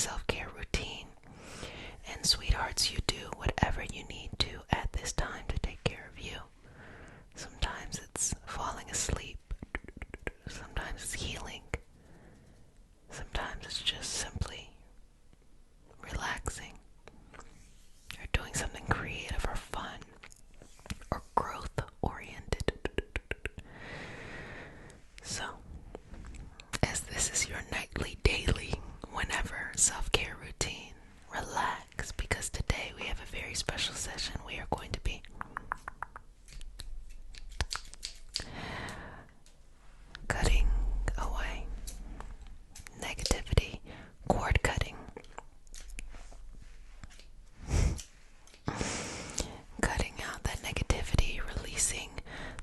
self-care routine. And sweethearts, you do whatever you need to at this time to take care of you. Sometimes it's falling asleep. Sometimes it's healing. Sometimes it's just simply relaxing or doing something creative or fun or growth oriented. So, as this is your nightly, daily, whenever self-care routine, relax, because today we have a very special session. We are going to be cutting away negativity, cord cutting, cutting out that negativity, releasing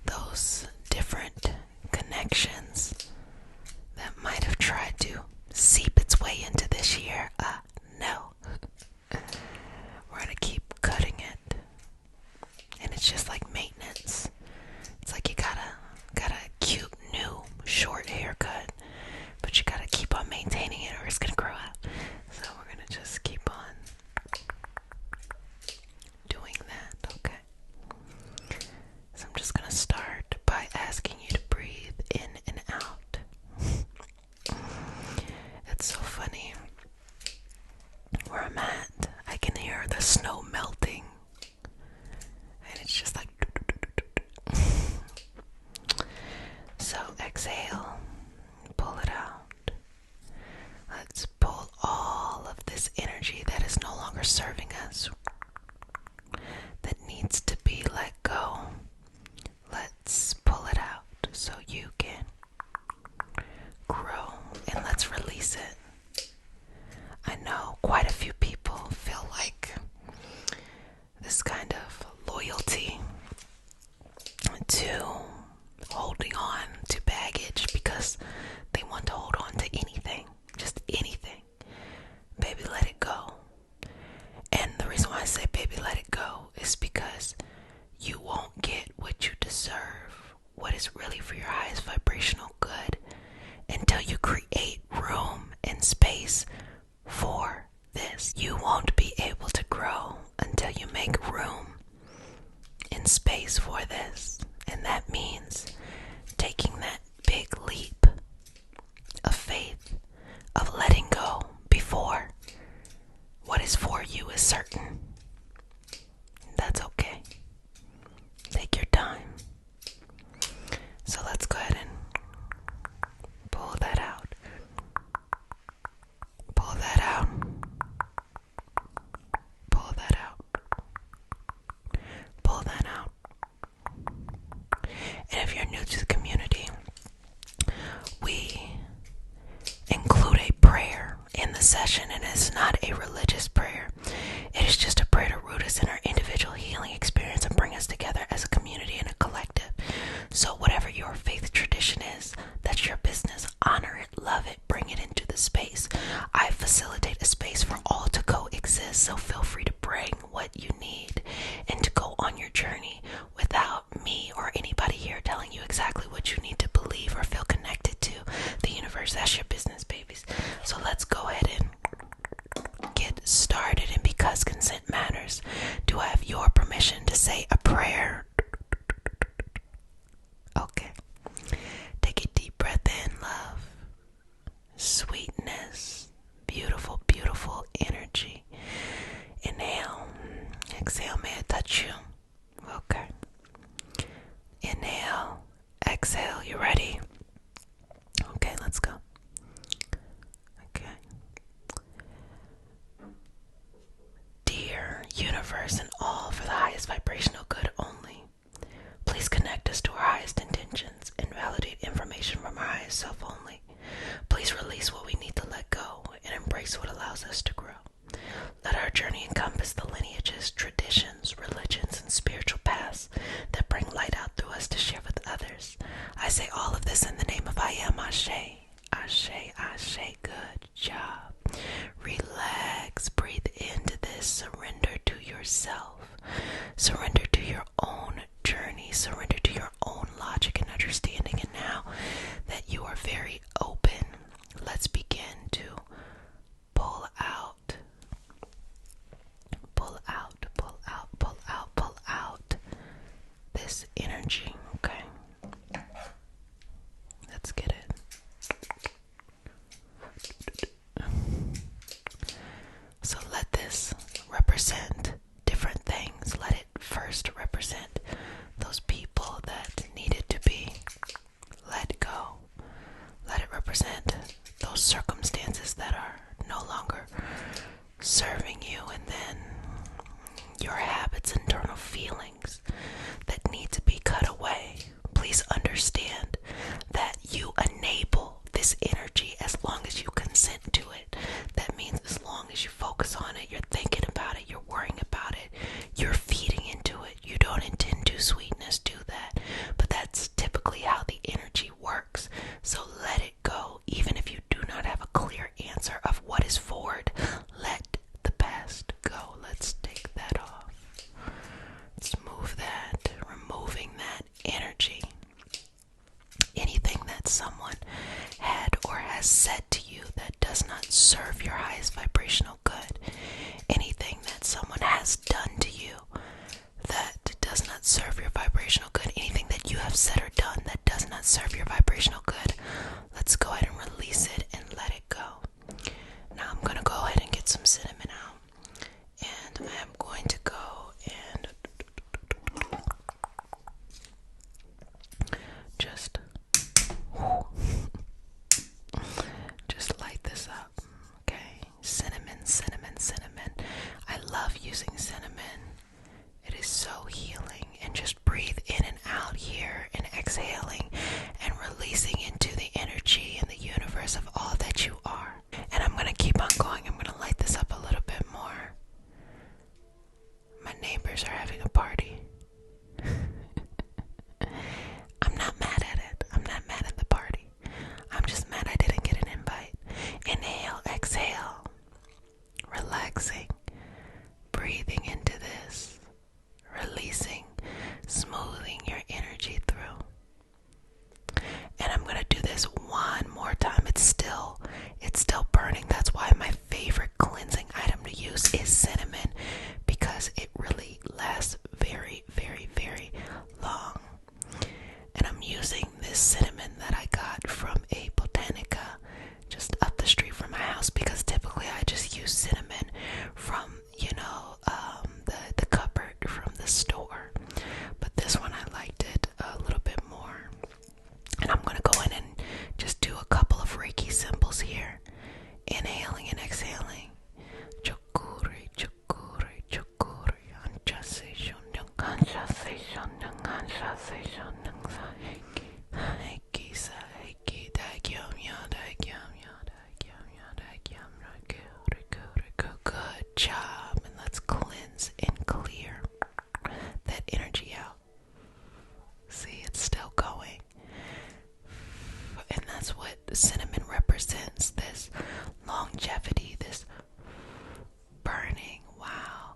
those different connections that might have tried to seep its way into this year. No. We're gonna keep cutting it. And it's just like maintenance. It's like you got a cute new short haircut, but you gotta keep on maintaining it or it's gonna grow out. So we're gonna just keep on doing that, okay? So I'm just gonna start by asking you to breathe in and out. It's so funny. Where I'm at, I can hear the snow melting. And it's just like... So exhale, pull it out. Let's pull all of this energy that is no longer serving us, that needs to be let go. Let's pull it out so you can grow, and let's release it. I know quite a few people feel like this kind of loyalty to holding on to baggage because they want to hold on to anything, just anything. Baby, let it go. And the reason why I say baby, let it go is because you won't get what you deserve, what is really for your highest vibrational good, until you create room and space for this. You won't be able to grow until you make room and space for this. And that means taking that big leap of faith, of letting go before what is for you is certain. That's okay. Take your time. So let's go ahead and pull that out. Pull that out. Pull that out. Pull that out. And if you're new to the community, we include a prayer in the session, and it's not a religious prayer. It is just a prayer to root us in our individual healing experience and bring us together as a community and a collective. So whatever your faith tradition is, that's your business. Honor it, love it, bring it into the space. I facilitate a space for all to coexist, so feel free to bring what you need and to go on your journey without me or anybody here telling you exactly what you need to believe or feel connected to the universe. That's your business, babies. So let's go ahead and get started. And because consent matters, do I have your permission to say a prayer? Okay. Take a deep breath in, love. Sweetness. Beautiful, beautiful energy. Inhale. Exhale. May I touch you? Okay. Inhale. Exhale. You ready? Okay, let's go. Okay. Dear universe and all for the highest vibrational good only, please connect us to our highest intentions and validate information from our highest self only. Please release what we need to let go and embrace what allows us to grow. Let our journey encompass the lineages, traditions, religions, and spiritual paths that bring light out through us to share with others. I say all of this in the name of I am Ashe. Ashe, Ashe, good job. Relax, breathe into this, surrender to yourself. Surrender to your own journey, surrender to your own logic and understanding. And now that you are very open, let's begin to pull out serving you, and then your habits, internal feelings that need to be cut away. Please understand that you enable this energy as long as you consent to it. That means as long as you focus on it, you're thinking about it, you're worrying about it, you're feeding into it. You don't intend to, sweetness, do that. But that's typically how the energy works. So let it go. Even if you do not have a clear answer of what is forward, let the past go. Let's take that off. Let's move that, removing that energy. Anything that someone had or has said to you that does not serve your highest vibrational good. Anything that someone has done to you that does not serve your vibrational good. Anything that you have said or done that does not serve your vibrational good. Let's go ahead and release it and let it go. Now I'm going to go ahead and get some cinnamon out. And I am going to go and just light this up. Okay, cinnamon, cinnamon, cinnamon. I love using cinnamon. It is so healing. And just breathe in and out here and exhaling and releasing into the energy and the universe of all that you are. And I'm going to keep on going. I'm going to light this up a little bit more. My neighbors are having a party. I'm not mad at it. I'm not mad at the party. I'm just mad I didn't get an invite. Inhale, exhale. Relaxing. Breathing into this. Releasing. Smoothing your energy through. And I'm going to do this one more time. It's still burning. That's why my favorite cleansing item to use is cinnamon, because it really lasts very, very, very long. And I'm using this cinnamon that I got from a Botanica just up the street from my house, because typically I just use cinnamon from, the cupboard from the store. But this one I liked it a little bit more. And I'm going to go in and just do a couple of Reiki symbols here. Inhaling and exhaling. Chokure, chokure, chokure. Anchase shonyang, anchase shonyang, anchase shonyang, saiki, saiki, dagyam, ya, dagyam, ya, dagyam, ya, dagyam, riku. Good job. And let's cleanse and clear that energy out. See, it's still going. And that's what cinnamon represents, this longevity, this burning, wow,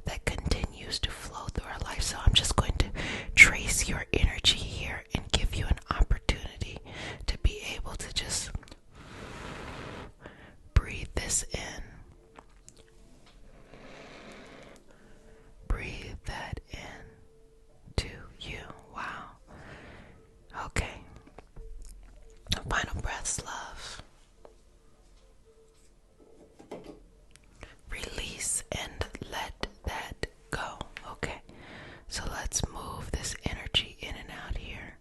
that continues to flow through our life. So I'm just going to trace your energy here and give you an opportunity to be able to just breathe this in. Breathe that in to you. Wow. Okay. Final breaths, love. Release and let that go. Okay. So let's move this energy in and out here.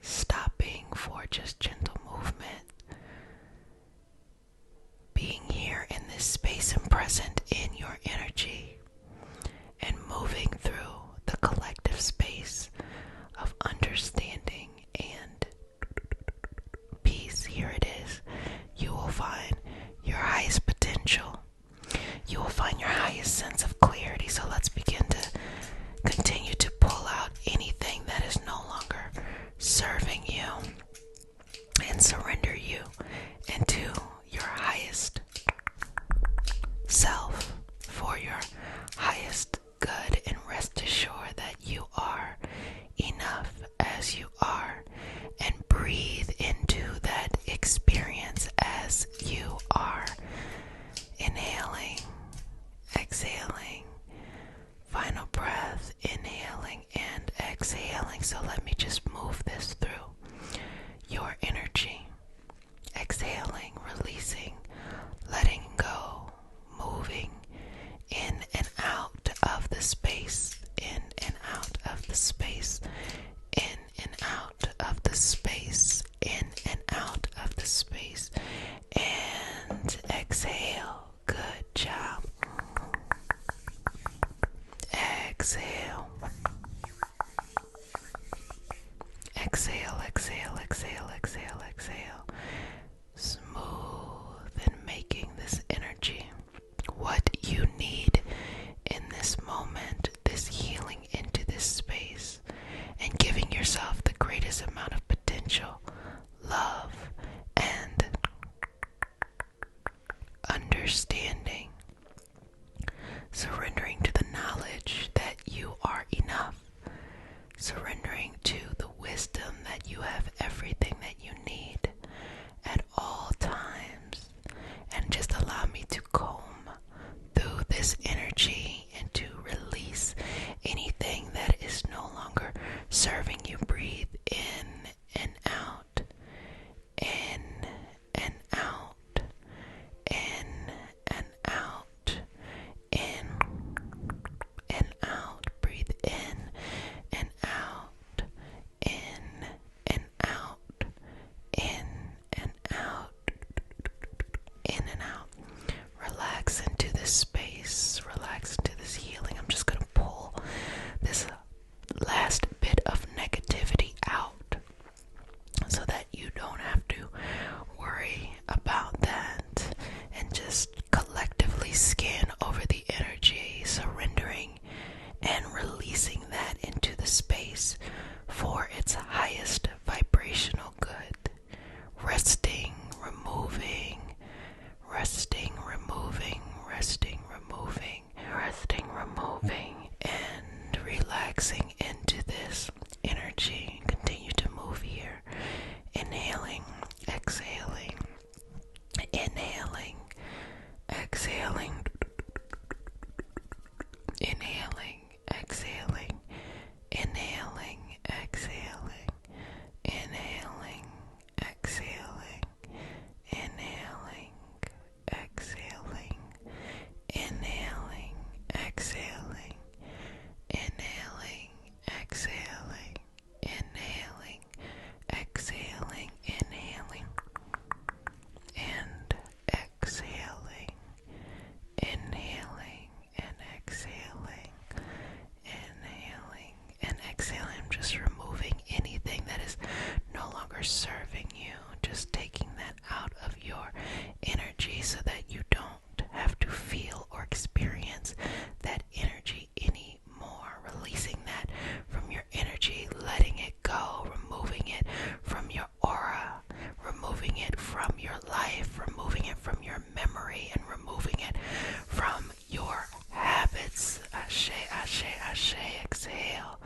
Stopping for just gentle movement. Being here in this space and present in your energy. And moving through the collective space of understanding and peace. Here it is. You will find your highest potential. You will find your highest sense of clarity. So let's begin to continue to pull out anything that is no longer serving you and surrender you into your highest self for your highest good, and rest assured that you are enough as you are, and breathe into that experience as you are. Inhaling, exhaling, final breath, inhaling and exhaling. So let me just move this through your energy. Exhaling, releasing, letting go, moving in and out of the space understanding, surrendering to the knowledge that you are enough, surrendering to the wisdom that you have everything that you need at all times, and just allow me to comb through this energy and to release anything that is no longer serving you. Breathe in and out, in and out, in and out, in and out. Breathe in and out, in and out, in and out, in and out. Relax into this space, relax into this healing. I'm just going to pull this last bit of negativity out so that you don't have to worry about that, and just collectively scan over the energy, surrendering and releasing that into the space for its highest vibrational good. Resting, removing, resting, removing, resting, removing, resting, removing, and relaxing into this energy. Continue to move here. Inhaling, exhaling, inhaling, exhaling, inhaling, exhaling, inhaling, exhaling, inhaling, exhaling, inhaling, exhaling, inhaling, exhaling, inhaling, exhaling, inhaling, exhaling, inhaling, and exhaling, inhaling and exhaling, inhaling and exhaling. I'm just removing anything that is no longer serving you, just taking that out of your energy so that you don't have to feel or experience that energy anymore. Releasing that from your energy, letting it go, removing it from your aura, removing it from your life, removing it from your memory, and removing it from your habits. Ashe, ashe, ashe. Exhale.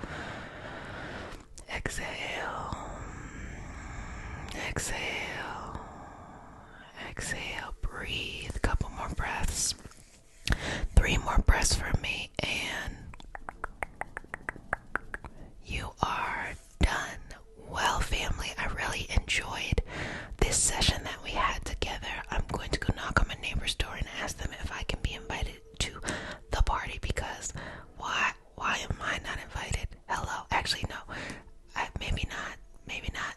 Exhale. Exhale. Exhale. Breathe. A couple more breaths. 3 more breaths for me, and you are done. Well, family, I really enjoyed this session that we had together. I'm going to go knock on my neighbor's door and ask them if I can be invited to the party, because why am I not invited? Hello? Actually, no. Maybe not. Maybe not.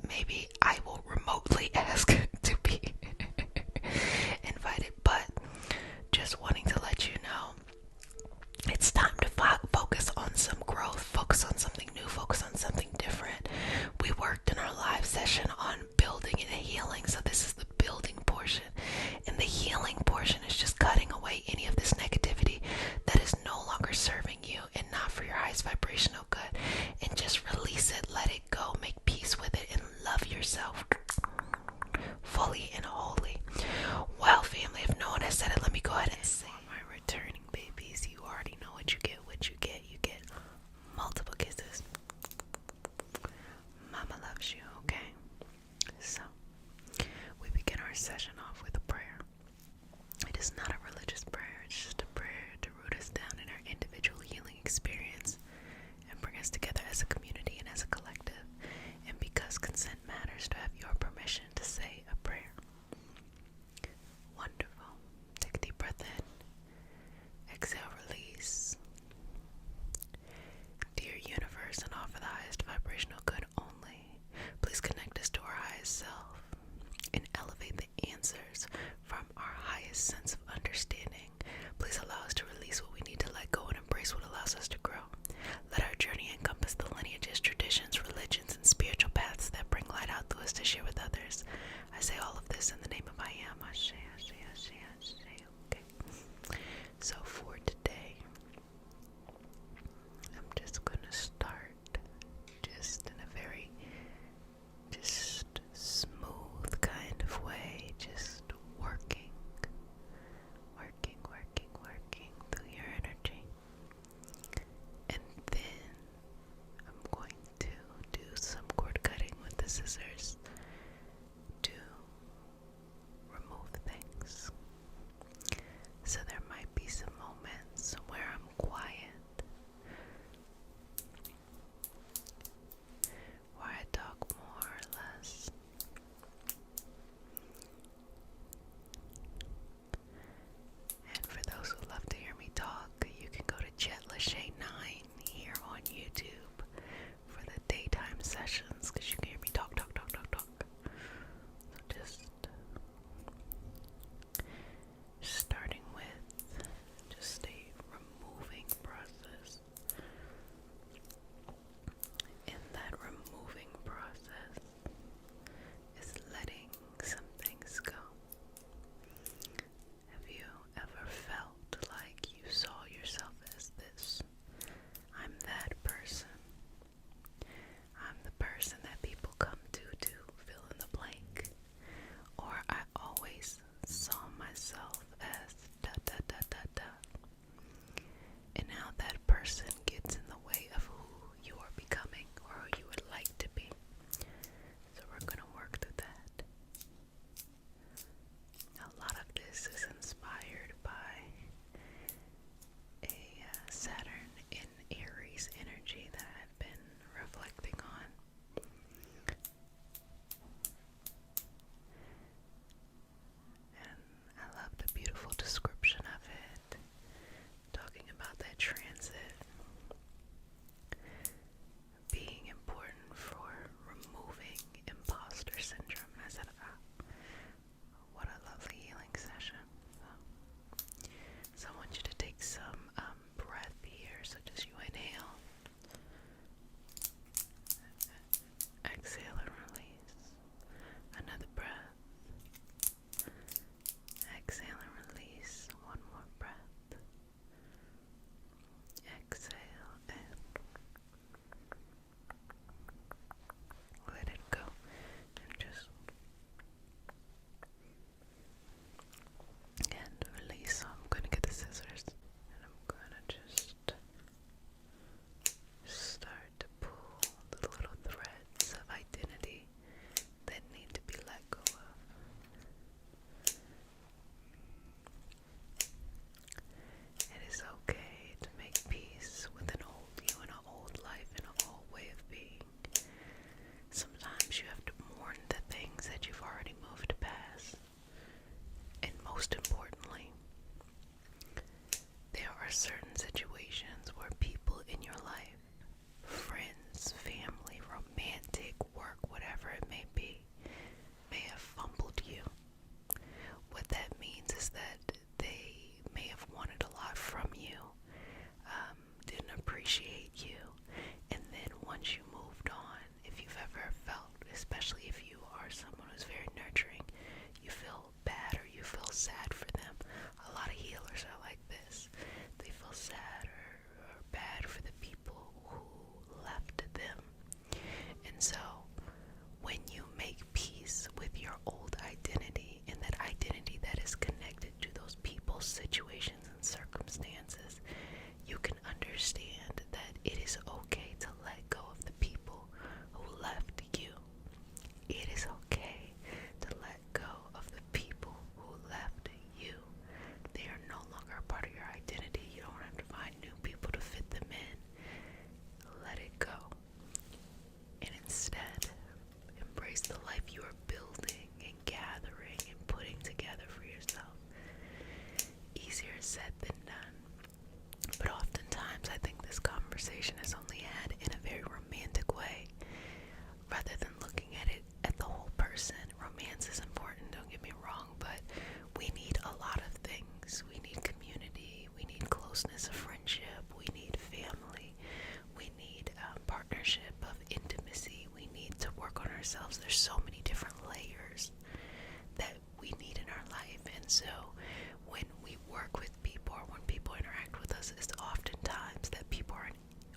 Maybe I will remotely ask to be invited, but just wanting to let you know it's time to focus on some growth, focus on something new, focus on something different. We worked in our live session on building and healing, so this is the building portion. And the healing portion is just cutting away any of this negativity that is no longer serving you and not for your highest vibrational good. And just release it, let it go, make peace with it, and love yourself fully and wholly. Well, family, if no one has said it, let me go ahead and say, for my returning babies, you already know what you get. You get multiple kisses. Mama loves you, okay? So, we begin our session off with a prayer. It is not a religious prayer, it's just a prayer to root us down in our individual healing experience and bring us together as a community and as a collective. And because consent matters, to have your permission to say a prayer. Wonderful. Take a deep breath in. Exhale, release. Dear universe, and all for the highest vibrational good only, please connect us to our highest self and elevate the answers from our highest sense of understanding said than done. But oftentimes, I think this conversation is only had in a very romantic way, rather than looking at it at the whole person. Romance is important, don't get me wrong, but we need a lot of things. We need community, we need closeness of friendship, we need family, we need partnership of intimacy, we need to work on ourselves. There's so many different layers that we need in our life, and so when we work with people or when people interact with us, it's oftentimes that people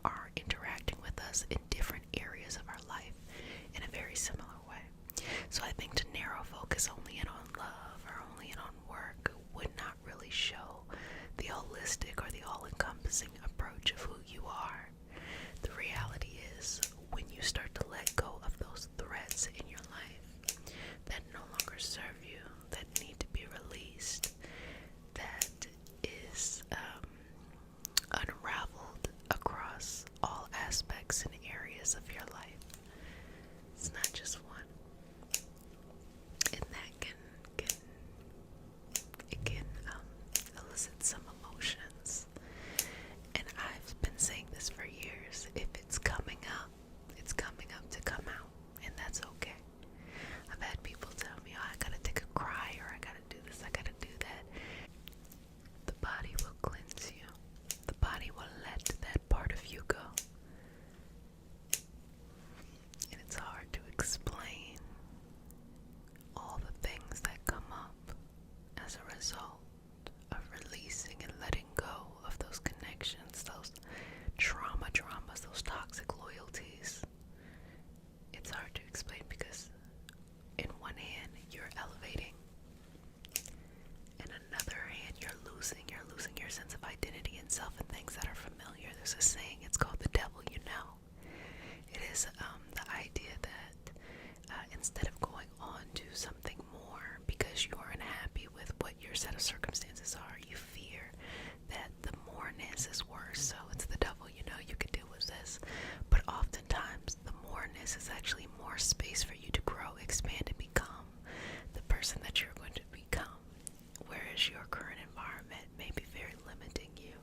are interacting with us in different areas of our life in a very similar way. So I think to narrow focus only in on love or only in on work would not really show the holistic or the all-encompassing approach of who you are. The reality is, when you start to let go of those threads in your life that no longer serve you, that need to be released, that is unraveled across all aspects and areas of your life. It's not just one. And that can elicit some emotions. And I've been saying this for years. If it's coming up, it's coming up to come out, and that's okay. I've had people tell me, oh, I gotta take a cry, or I gotta do this, I gotta do that. The body will cleanse you. The body will let that part of you go. And it's hard to explain all the things that come up as a result of releasing and letting go of those connections, those traumas, those toxic loyalties. It's hard to explain because in one hand you're elevating, in another hand you're losing your sense of identity and self and things that are familiar. There's a saying, it's called the devil you know. It is the idea that instead of going on to something more because you are unhappy with what your set of circumstances are, you fear that the moreness is worse. So it's the devil you know, you can deal with this. But oftentimes the moreness is actually more space for you to grow, expand, and become the person that you're going to become. Whereas your current environment may be very limiting you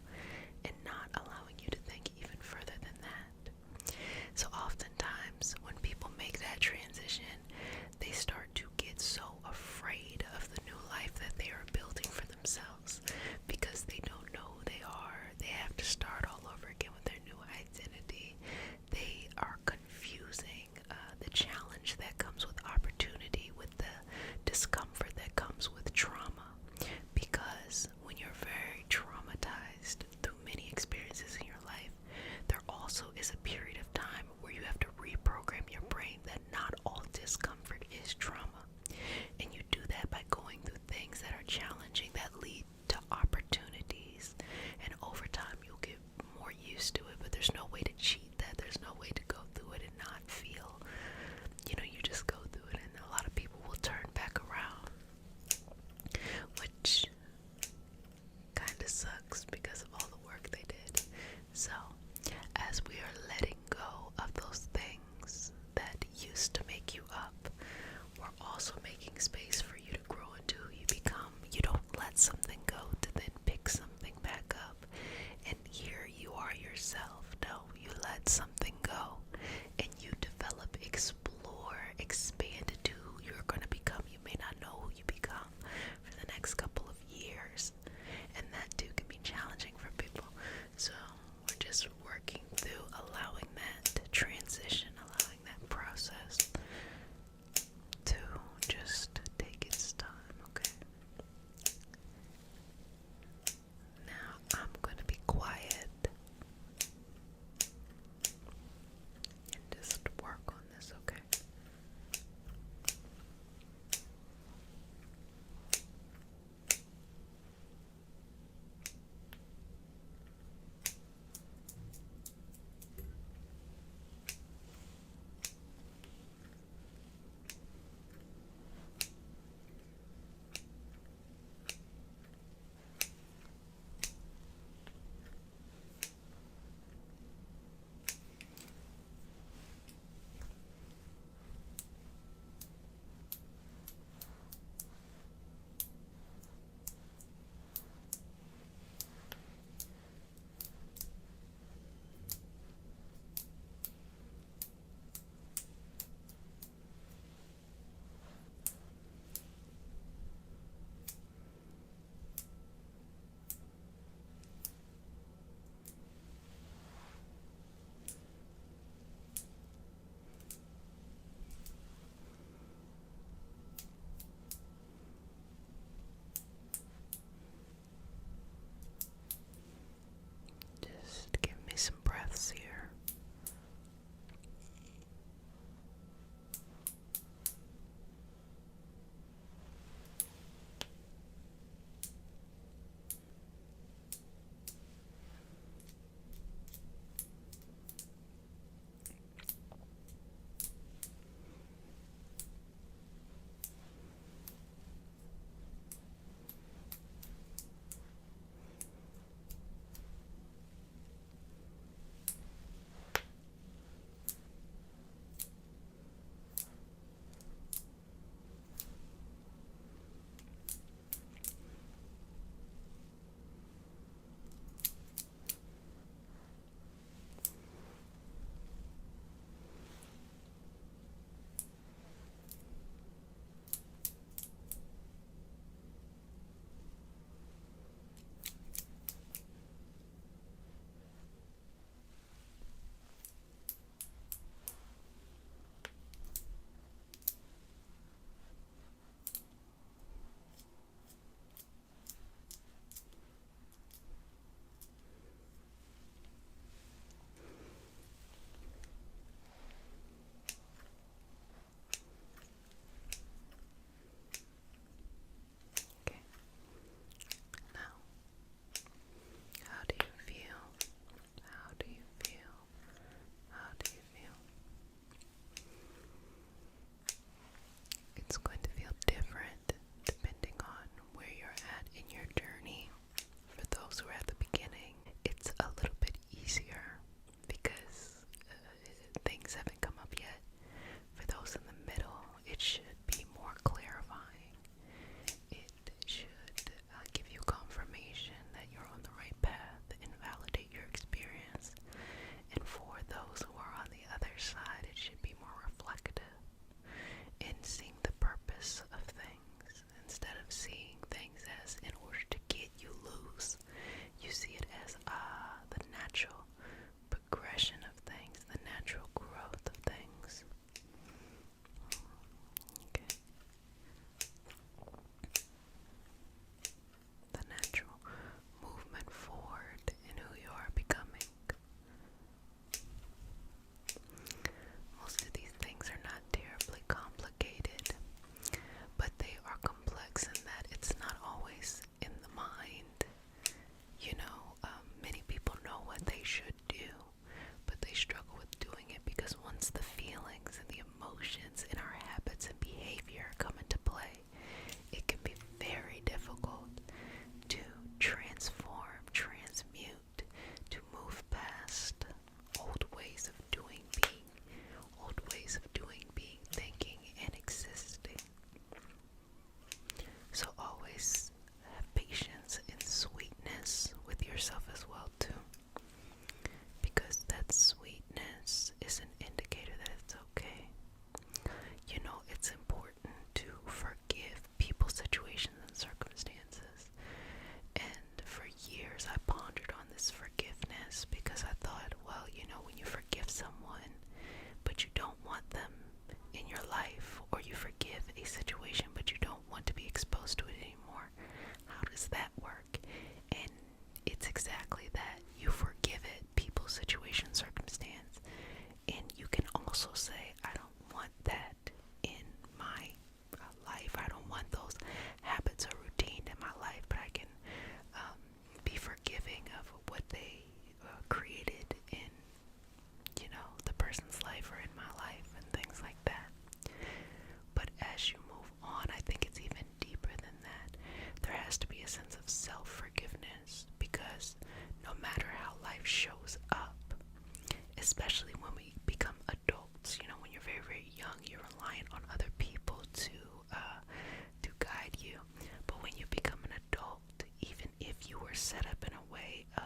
set up in a way of,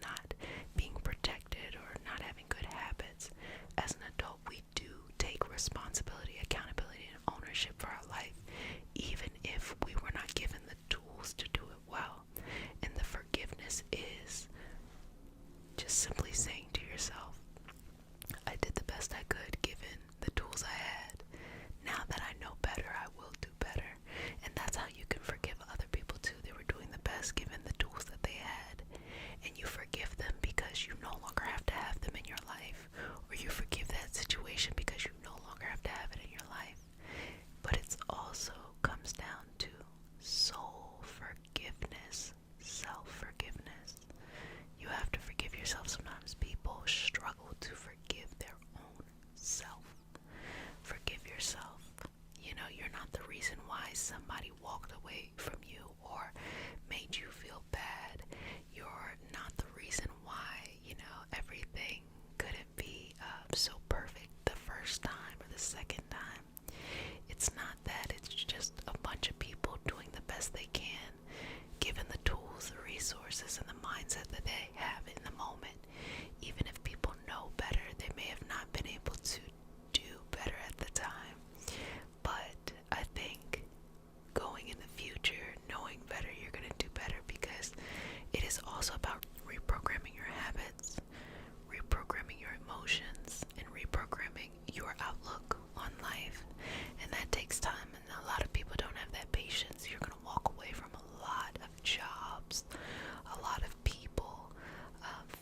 not being protected or not having good habits, as an adult, we do take responsibility, accountability, and ownership for our life, even if we were not given the tools to do it well. And the forgiveness is just simply saying to yourself, I did the best I could given the tools I had. Now that I know better, I will do better. And that's how you can forgive other people too. They were doing the best given the tools that they had. And you forgive them because you no longer have to have them in your life. Or you forgive that situation because you no longer have to have it in your life. But it also comes down to soul forgiveness, self-forgiveness. You have to forgive yourself. Sometimes people struggle to forgive their own self. Forgive yourself. You're not the reason why somebody walked away from you or made you feel bad. You're not the reason why, everything couldn't be so perfect the first time or the second time. It's not that. It's just a bunch of people doing the best they can, given the tools, the resources, and the mindset that they have in the moment. Even if people know better, they may have not been able to do better at the time. But I think going in the future, knowing better, you're going to do better, because it is also about reprogramming your habits, reprogramming your emotions, and reprogramming your outlook on life. And that takes time, and a lot of people don't have that patience. You're going to walk away from a lot of jobs, a lot of people,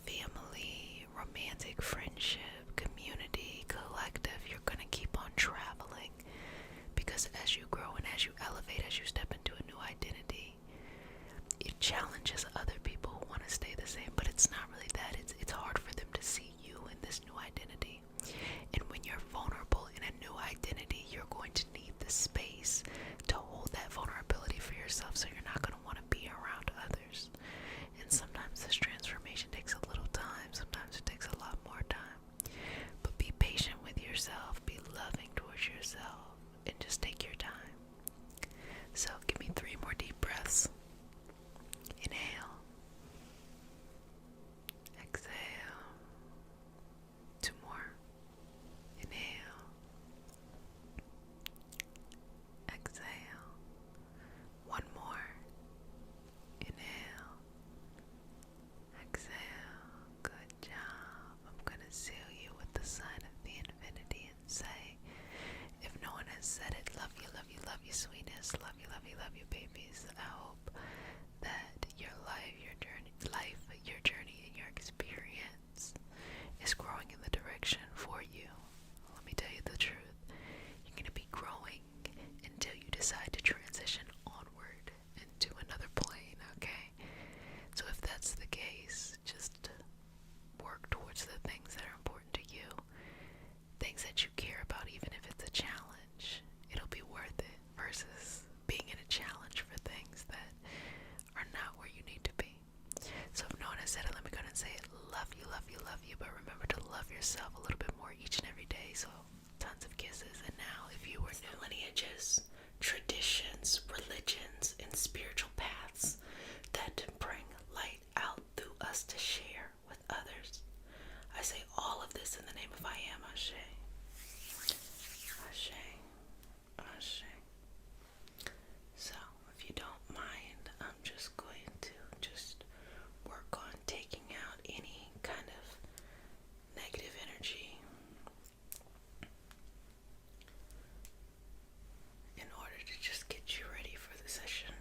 family, romantic friendship, community, collective. You're going to keep on traveling, because as you grow and as you elevate, as you step into a new identity, it challenges other people who want to stay the same. But it's not really that. It's hard for them to see you in this new identity. And when you're vulnerable in a new identity, you're going to need the space to hold that vulnerability for yourself, so you're not going to want to be around others. And sometimes this transformation takes a little time, sometimes it takes a lot more time. But be patient with yourself, be loving towards yourself, and just take your time. So give me 3 more deep breaths. Inhale. Exhale. 2 more. Inhale. Exhale. 1 more. Inhale. Exhale. Good job. I'm going to seal you with the sign of the infinity and say, if no one has said it, love you, love you, love you, sweetness. Love you, love you, love you, babies. I hope that your life, your journey, and your experience is growing in the direction for you. Let me tell you the truth. You're going to be growing until you decide to transition onward into another plane, okay? So if that's the case, just work towards the things that are important to you, things that you care about, even if it's a challenge. It'll be worth it versus being in a challenge for things that are not where you need to be. So if no one has said it, let me go ahead and say it. Love you, love you, love you. But remember to love yourself a little bit more each and every day. So tons of kisses. And now, if you were new, lineages, traditions, religions, and spiritual paths that bring light out through us to share with others, I say all of this in the name of I am. Ashe. Ashe. Ashe. So, if you don't mind, I'm just going to work on taking out any kind of negative energy in order to just get you ready for the session.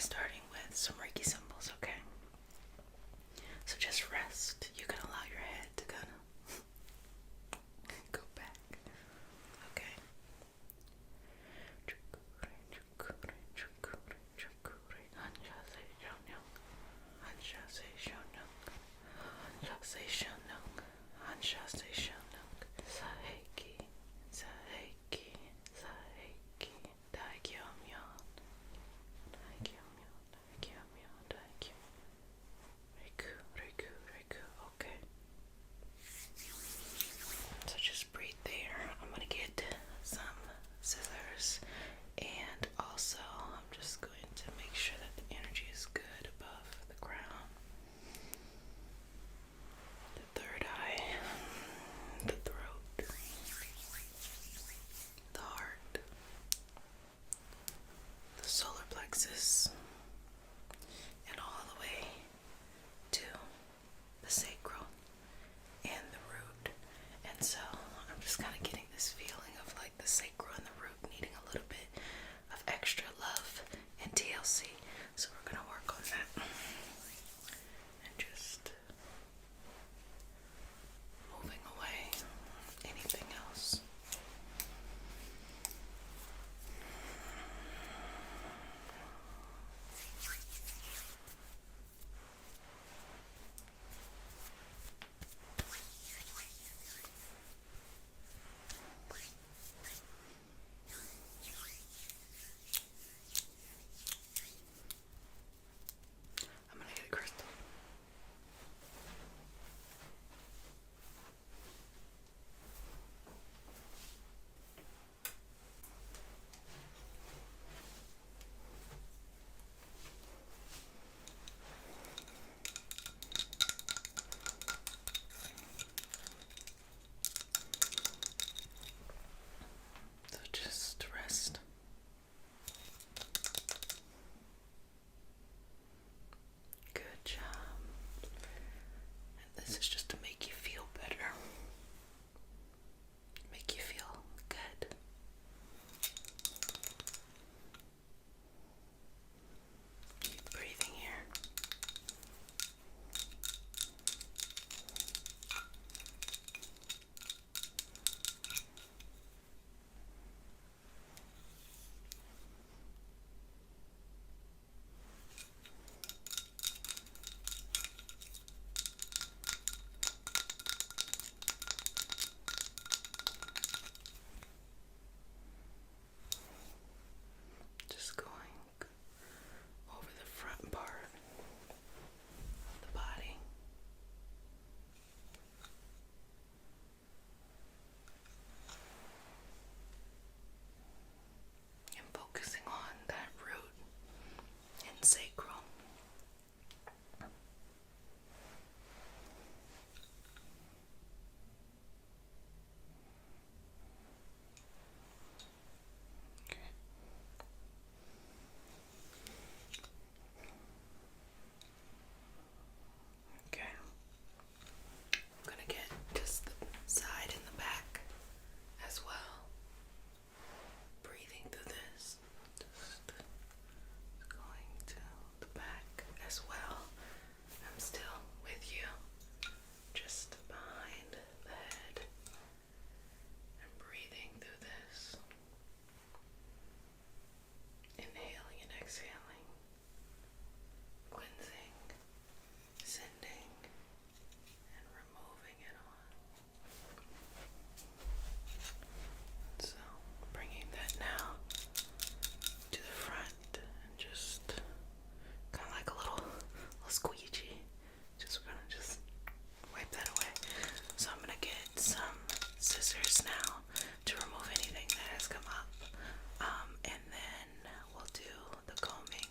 starting with some Reiki symbols, okay? So just rest. You can allow your head to kind of go back, okay? Saheiki, Saheiki, Saheiki, Daikyo-myon, Daikyo-myon, Daikyo-myon, Daikyo. Reiku, Reiku, Reiku, okay. So just breathe there. I'm gonna get some scissors, and also I'm just going to make sure that the energy is good above the crown, the third eye, the throat, the heart, the solar plexus, and all the way to the sacral and the root. And so I'm just kind of getting this feeling of like the sacral and the root needing a little bit of extra love and TLC. So we're gonna work on that and just moving away anything else. I'm gonna get a crystal. So just rest. Good job. And this is just to make you feel better. Make you feel good. Keep breathing here. Just going over the front part of the body. And focusing on that root and sacral. Okay. Okay. I'm gonna get just the side and the back as well. Breathing through this. Just going to the back as well. I'm still with you. Just behind the head. And breathing through this. Inhaling and exhaling. Cleansing. Sending. And removing it on. So bringing that now to the front and just kind of like a little squeegee. We're gonna just wipe that away. So I'm gonna get some scissors now to remove anything that has come up, and then we'll do the combing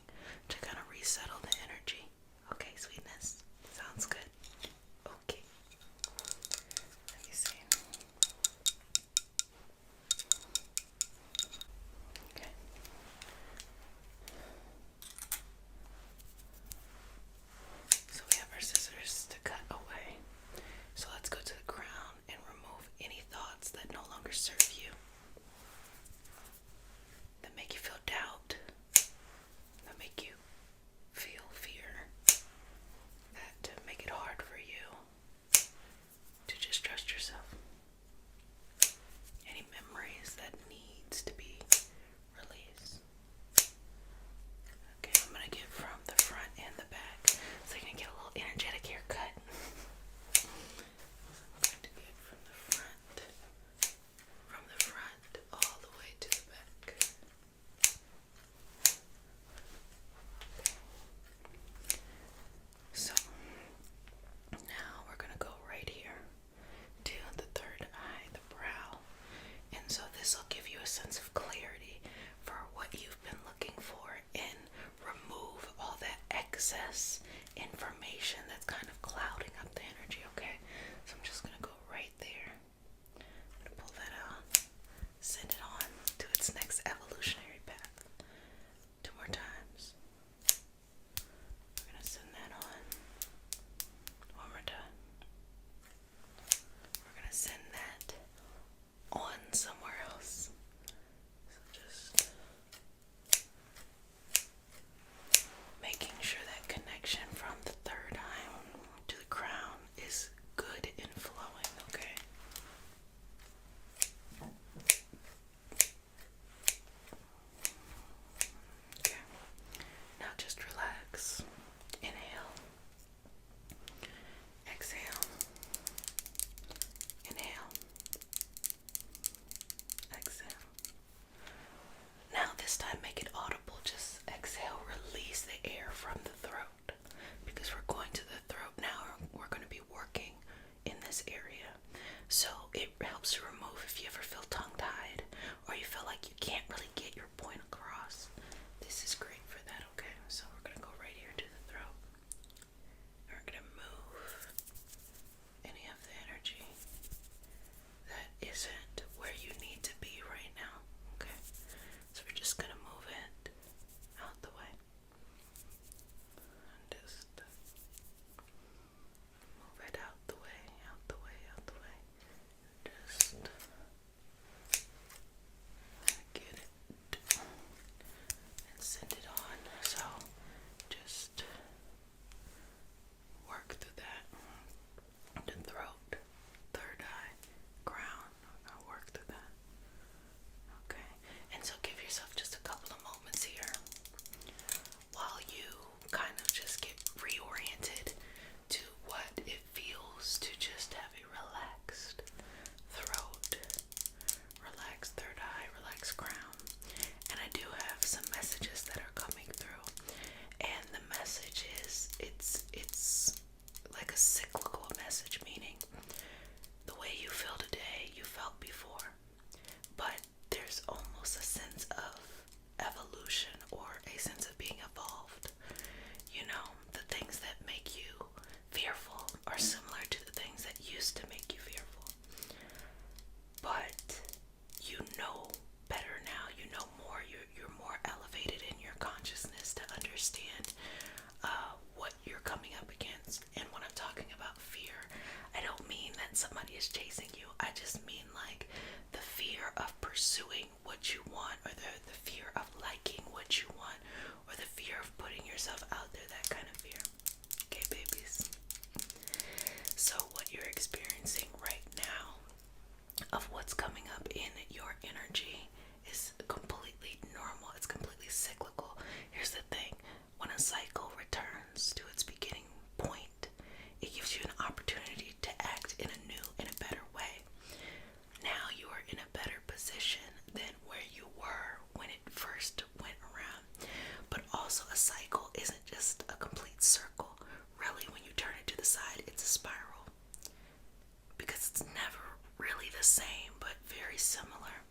time, make it audible. Just exhale, release the air from the throat, because we're going to the throat now. We're going to be working in this area. So it helps to remove if you ever feel tongue-tied or you feel like you can't really get your point across. This is great for that, okay? So we're going to go right here to the throat. We're going to move any of the energy that isn't where you need to be right now, okay? So we're just going to move it out the way. Just move it out the way, out the way, out the way. Just get it and send it on. So just work through that. The throat, third eye, crown. I'll work through that. Okay. And so give yourself just a couple of moments here while you kind of just get reoriented to what it feels to just have a relaxed throat, relaxed third eye, relaxed crown. And I do have some messages that are coming through, and the message is it's like a cyclical message, meaning the way you feel today you felt before, but there's almost a sense of evolution or a sense of being evolved. You know, the things that make you fearful are similar to the things that used to make you fearful. But you know better now, you know more, you're more elevated in your consciousness to understand what you're coming up against. And when I'm talking about fear, I don't mean that somebody is chasing you. I just mean like the fear of pursuing what you want, or the fear of liking what you want, or the fear of putting yourself out there, that kind of fear. Okay, babies? So what you're experiencing right now of what's coming up in your energy is completely normal. It's completely cyclical. Here's the thing. When a cycle returns to its beginning point, it gives you an opportunity to act in a new and a better way. Now you are in a better position than where you were when it first went around. But also, a cycle isn't just a complete circle. Really, when you turn it to the side, it's a spiral, because it's never really the same, but very similar.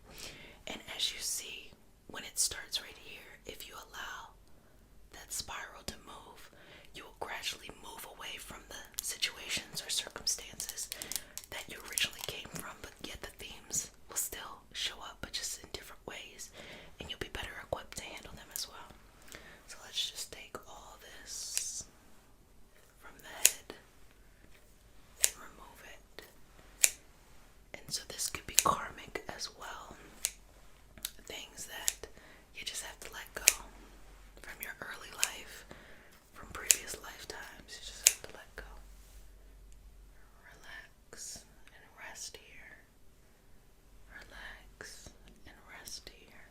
And as you see, when it starts right here, if you allow that spiral to move, you will gradually move away from the situations or circumstances that you originally came from, but yet the themes will still show up, but just in different ways, and you'll be better equipped to handle them as well. So let's just take all this from the head and remove it. And so this could be karmic as well. Things that you just have to let go from your early life, from previous lifetimes. You just have to let go. Relax and rest here. Relax and rest here.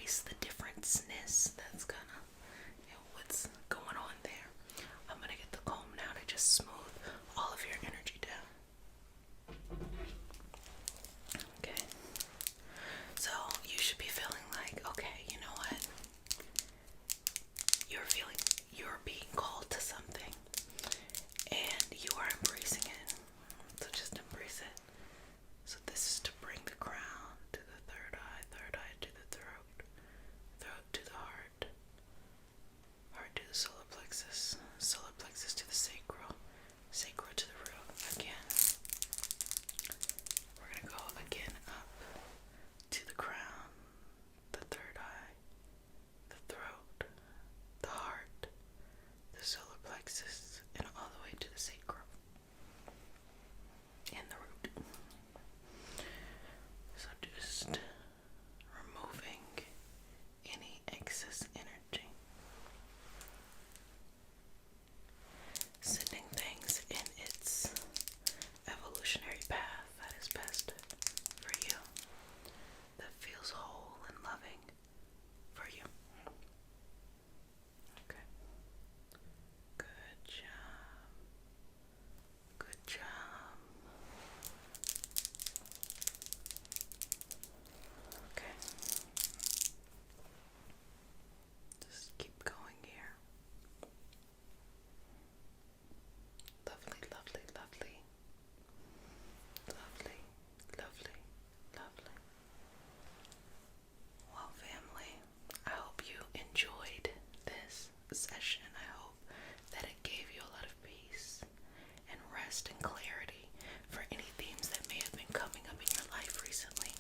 embrace the differenceness that's gonna, what's going on there. I'm gonna get the comb now to just smooth all of your energy down. Okay. So you should be feeling like, okay, you know what? You're being called to something and you are embracing it. So just embrace it. So this is to bring the crown to the third eye to the throat, throat to the heart, heart to the solar plexus to the sacral, sacral to the root. Again, we're gonna go again up to the crown, the third eye, the throat, the heart, the solar plexus, and all the way to the sacral and the root. So just removing any excess energy, sending things in its evolutionary path that is best for you, that feels whole and loving for you. Okay. Good job. Good job. Okay. Just keep going here. Lovely, lovely, lovely. Lovely, lovely, lovely. Well, family, I hope you enjoyed this session. I hope that it gave you a lot of peace and rest and clarity for any themes that may have been coming up in your life recently.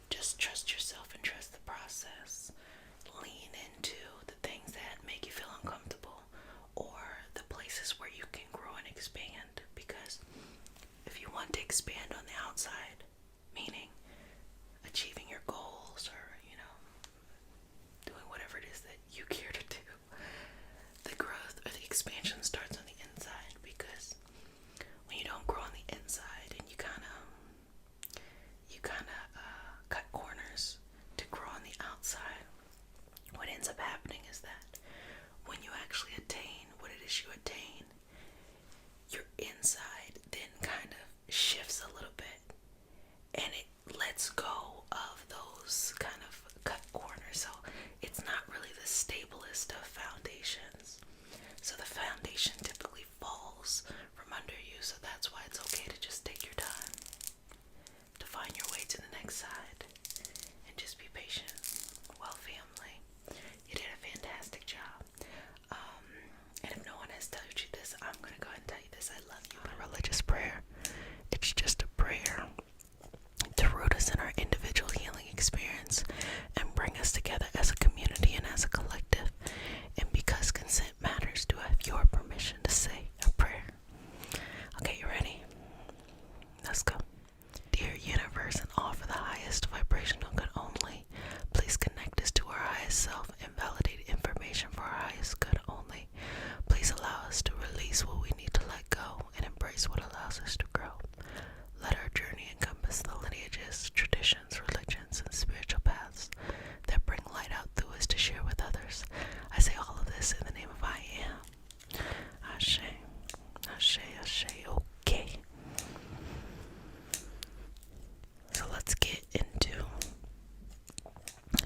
Just trust yourself and trust the process. Lean into the things that make you feel uncomfortable or the places where you can grow and expand, because if you want to expand on the outside, meaning achieving your goals or, doing whatever it is that you care to do, the growth or the expansion starts on the inside, because when you don't grow on the inside and you kind of cut corners to grow on the outside, what ends up happening is that when you actually attain what it is you attain, your inside then kind of shifts a little bit and it lets go of those kind of cut corners. So it's not really the stablest of foundations. So the foundation typically falls from under you. So that's why it's okay to just take your time to find your way to the next side and just be patient. Well, family, you did a fantastic job. And if no one has told you this, I'm going to go ahead and tell you this. I love you. A religious prayer. It's just a prayer to root us in our individual healing experience and bring us together as a community and as a collective. And because consent matters, do I have your permission to say a prayer? Okay, you ready? Let's go. Dear universe, and all for the highest vibrational good only, please connect us to our highest self and validate information for our highest good only. Please allow us to release what we need to let go and embrace what allows us to grow. Let our journey encompass the lineages, traditions, religions, and spiritual paths that bring light out through us to share with others. I say all of this in the name of I Am. Ashe, Ashe, Ashe, okay. So let's get into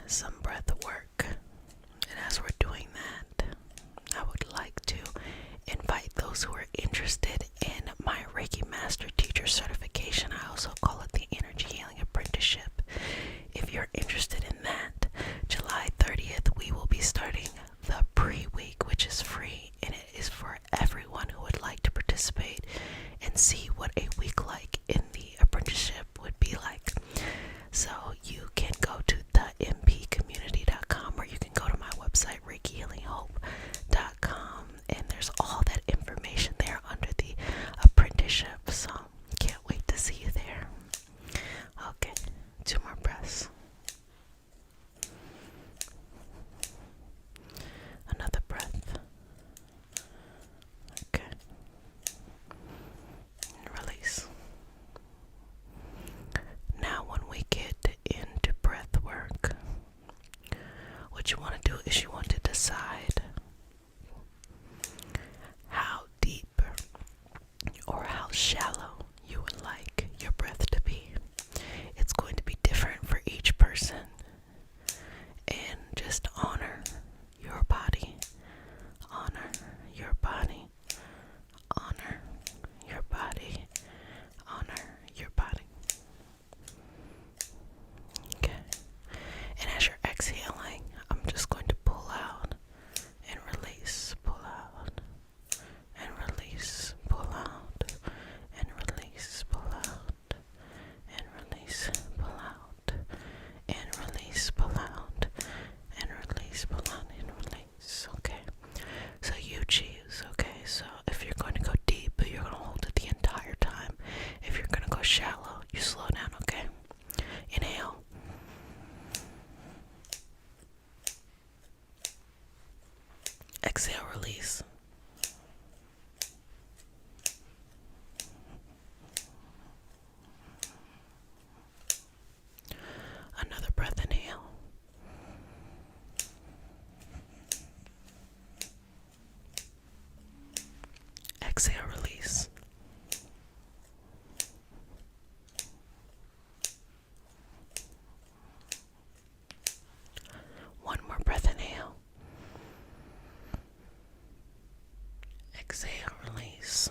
some breath work. And as we're doing that, I would like to invite those who are interested in my Reiki Master Teacher Certification. I also call it the Energy Healing Apprenticeship. If you're interested in that, July 30th, we will be starting the pre-week, which is free, and it is for everyone who would like to participate and see what a week like in the apprenticeship would be like. So you can go to thempcommunity.com do is you want to decide how deep or how shallow you would like your breath to be. It's going to be different for each person. And just honor your body. Honor your body. Honor your body. Honor your body. Okay. And as you're exhaling, I'm just going to pull out and release. Pull out and release. Pull out and release. Pull out and release. Pull out and release. Pull out and release. Pull out and release. Okay. So you choose. Okay. So if you're going to go deep, you're going to hold it the entire time. If you're going to go shallow, you slow down. Okay. Inhale. Exhale, release. Another breath, inhale. Exhale, release. One more breath, inhale. Exhale, release.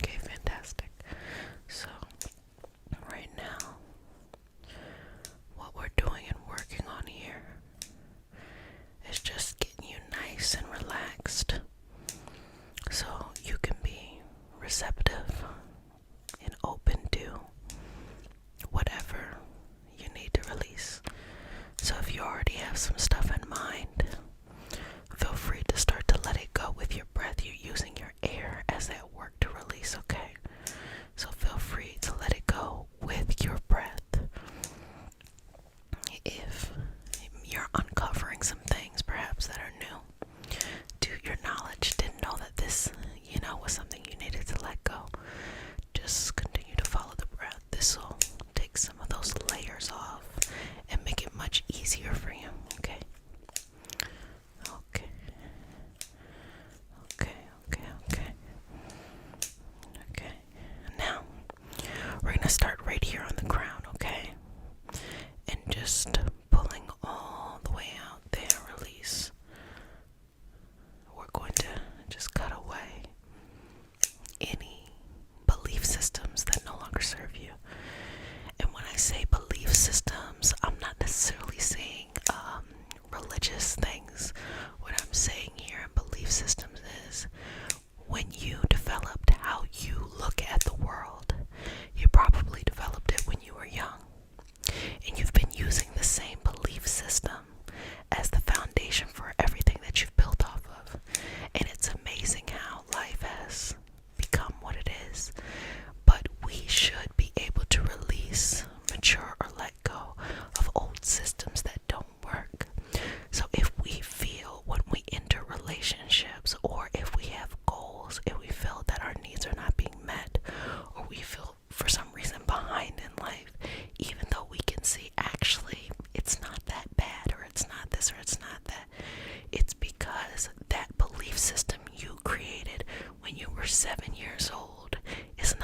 Okay, fantastic. So, right now, what we're doing and working on here is just getting you nice and relaxed so you can be receptive and open to whatever you need to release. So if you already have some stuff in mind, feel free to start to let it go with your breath. You're using your air as that work to release, okay? So feel free to let it go with your breath. If you're uncovering some things perhaps that are new to your knowledge, didn't know that this, was something you needed to let go, just continue to follow the breath. This will take some of those layers off and make it much easier for you, okay? Okay. Okay, okay, okay. Okay. Now, we're going to start right here on the crown, okay? And just pulling all the way out there, release. We're going to just cut away any belief systems that no longer serve you. And when I say belief systems, I'm not necessarily saying religious things. What I'm saying here in belief systems is when you developed how you look at the world, you probably developed it when you were young. And you've been using the same belief system as the foundation for everything that you've built off of. And it's amazing how life has become what it is. But we should be able to release, mature, or let go of old systems that don't work. So if we feel when we enter relationships, or if we have goals, if we feel that our needs are not being met, or we feel for some reason behind in life, even though we can see actually it's not that bad, or it's not this, or it's not that, it's because that belief system you created when you were 7 years old is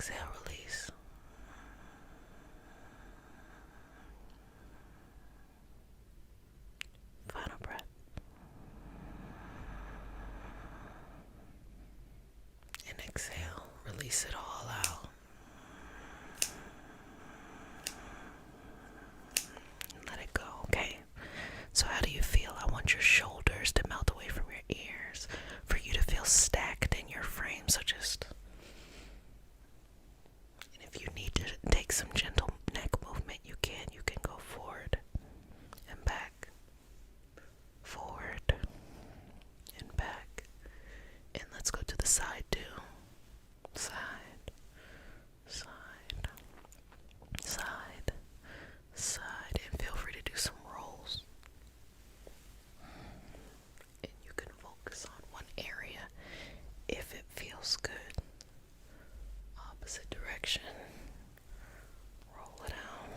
exhale, release. Final breath. And exhale, release it all out. Let it go, okay? So how do you feel? I want your shoulders to melt away from your ears, for you to feel stacked in your frame. So just, and if you need to take some gentle neck movement, you can go forward and back, forward and back. And let's go to the side too. Side, side, side, side, and feel free to do some rolls. And you can focus on one area if it feels good. Opposite direction. Roll it out.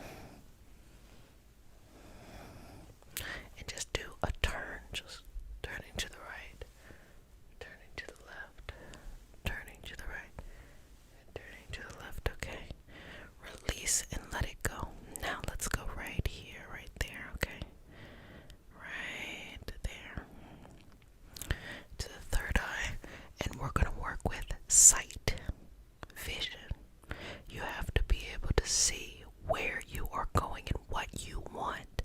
And just do a turn. Just turning to the right, turning to the left, turning to the right, and turning to the left, okay? Release and let it go. Now let's go right here, right there, okay? Right there. To the third eye. And we're going to work with sight, vision. You have to be able to see where you are going and what you want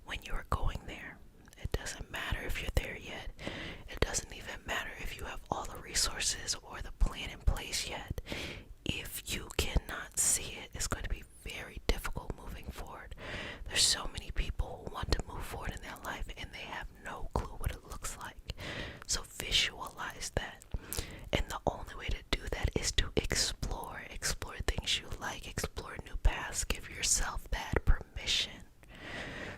when you are going there. It doesn't matter if you're there yet. It doesn't even matter if you have all the resources or the plan in place yet. If you cannot see it, it's going to be very difficult moving forward. There's so many people who want to move forward in their life and they have no clue what it looks like. So visualize that. And the only way to do that is to explore things you like, explore new paths, give yourself that permission.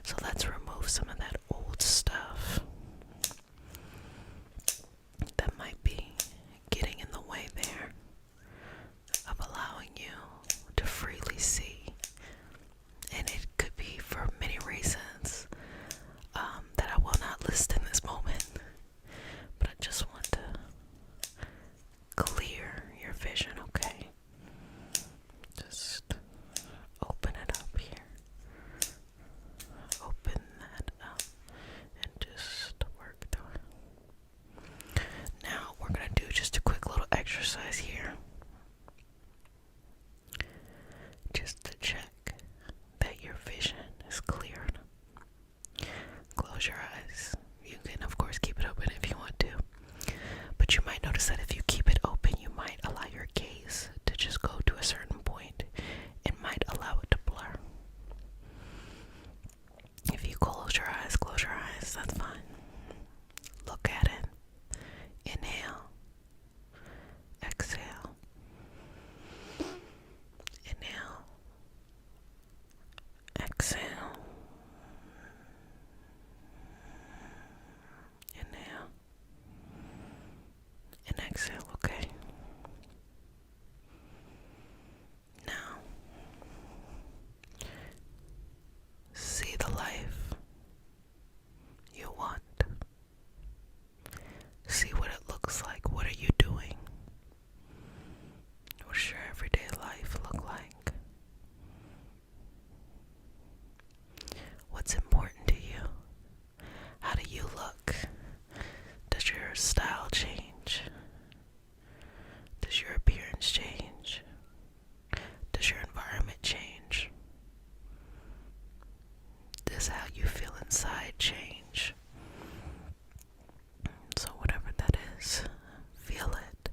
So let's remove some of that old stuff that might be getting in the way there of allowing you to freely see. And it could be for many reasons that I will not list in this moment, but I just want to clear your vision, okay? Just open it up here. Open that up and just work through it. Now we're going to do just a quick little exercise here. Just to check that your vision is cleared. Close your eyes. You can of course keep it open if you want to. But you might notice that if you keep it open, you might allow your gaze to just go to a certain point and might allow it to blur. If you close your eyes, that's fine. Look at it. Inhale. Exhale. Inhale. Exhale. Inhale. And exhale, okay? Now, see the life you want. See what it looks like. What are you doing? What does your everyday life look like? What's important to you? How do you look? Does your style change? Does your appearance change? Does your environment change? Does how you feel inside change? So whatever that is, feel it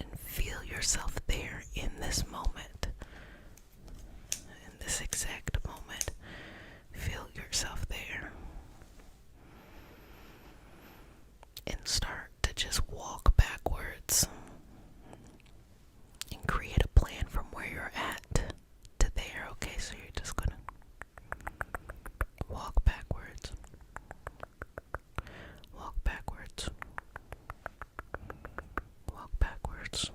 and feel yourself there in this moment. In this exact moment, feel yourself there. And start to just walk backwards and create a plan from where you're at to there, okay? So you're just gonna walk backwards, walk backwards, walk backwards,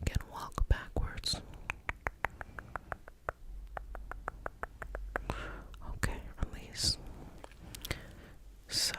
again walk backwards. Okay, release. So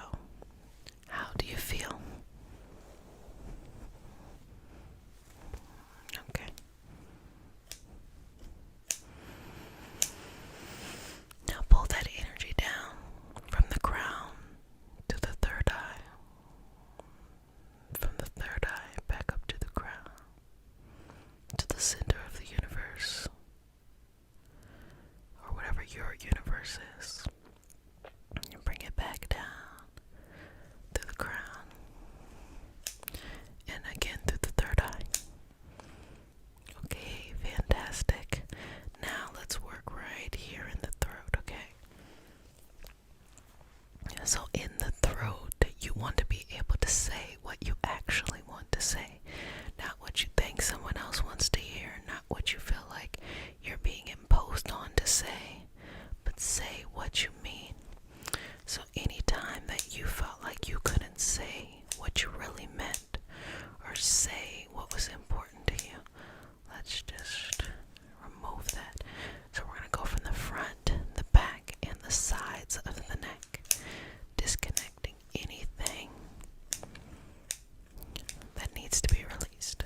what you actually want to say, not what you think someone else wants to hear, not what you feel like you're being imposed on to say, but say what you mean. So anytime that you felt like you couldn't say what you really meant or say what was important to you, let's just remove that. So we're going to go from the front, the back, and the sides of the neck, disconnecting anything that needs to be released.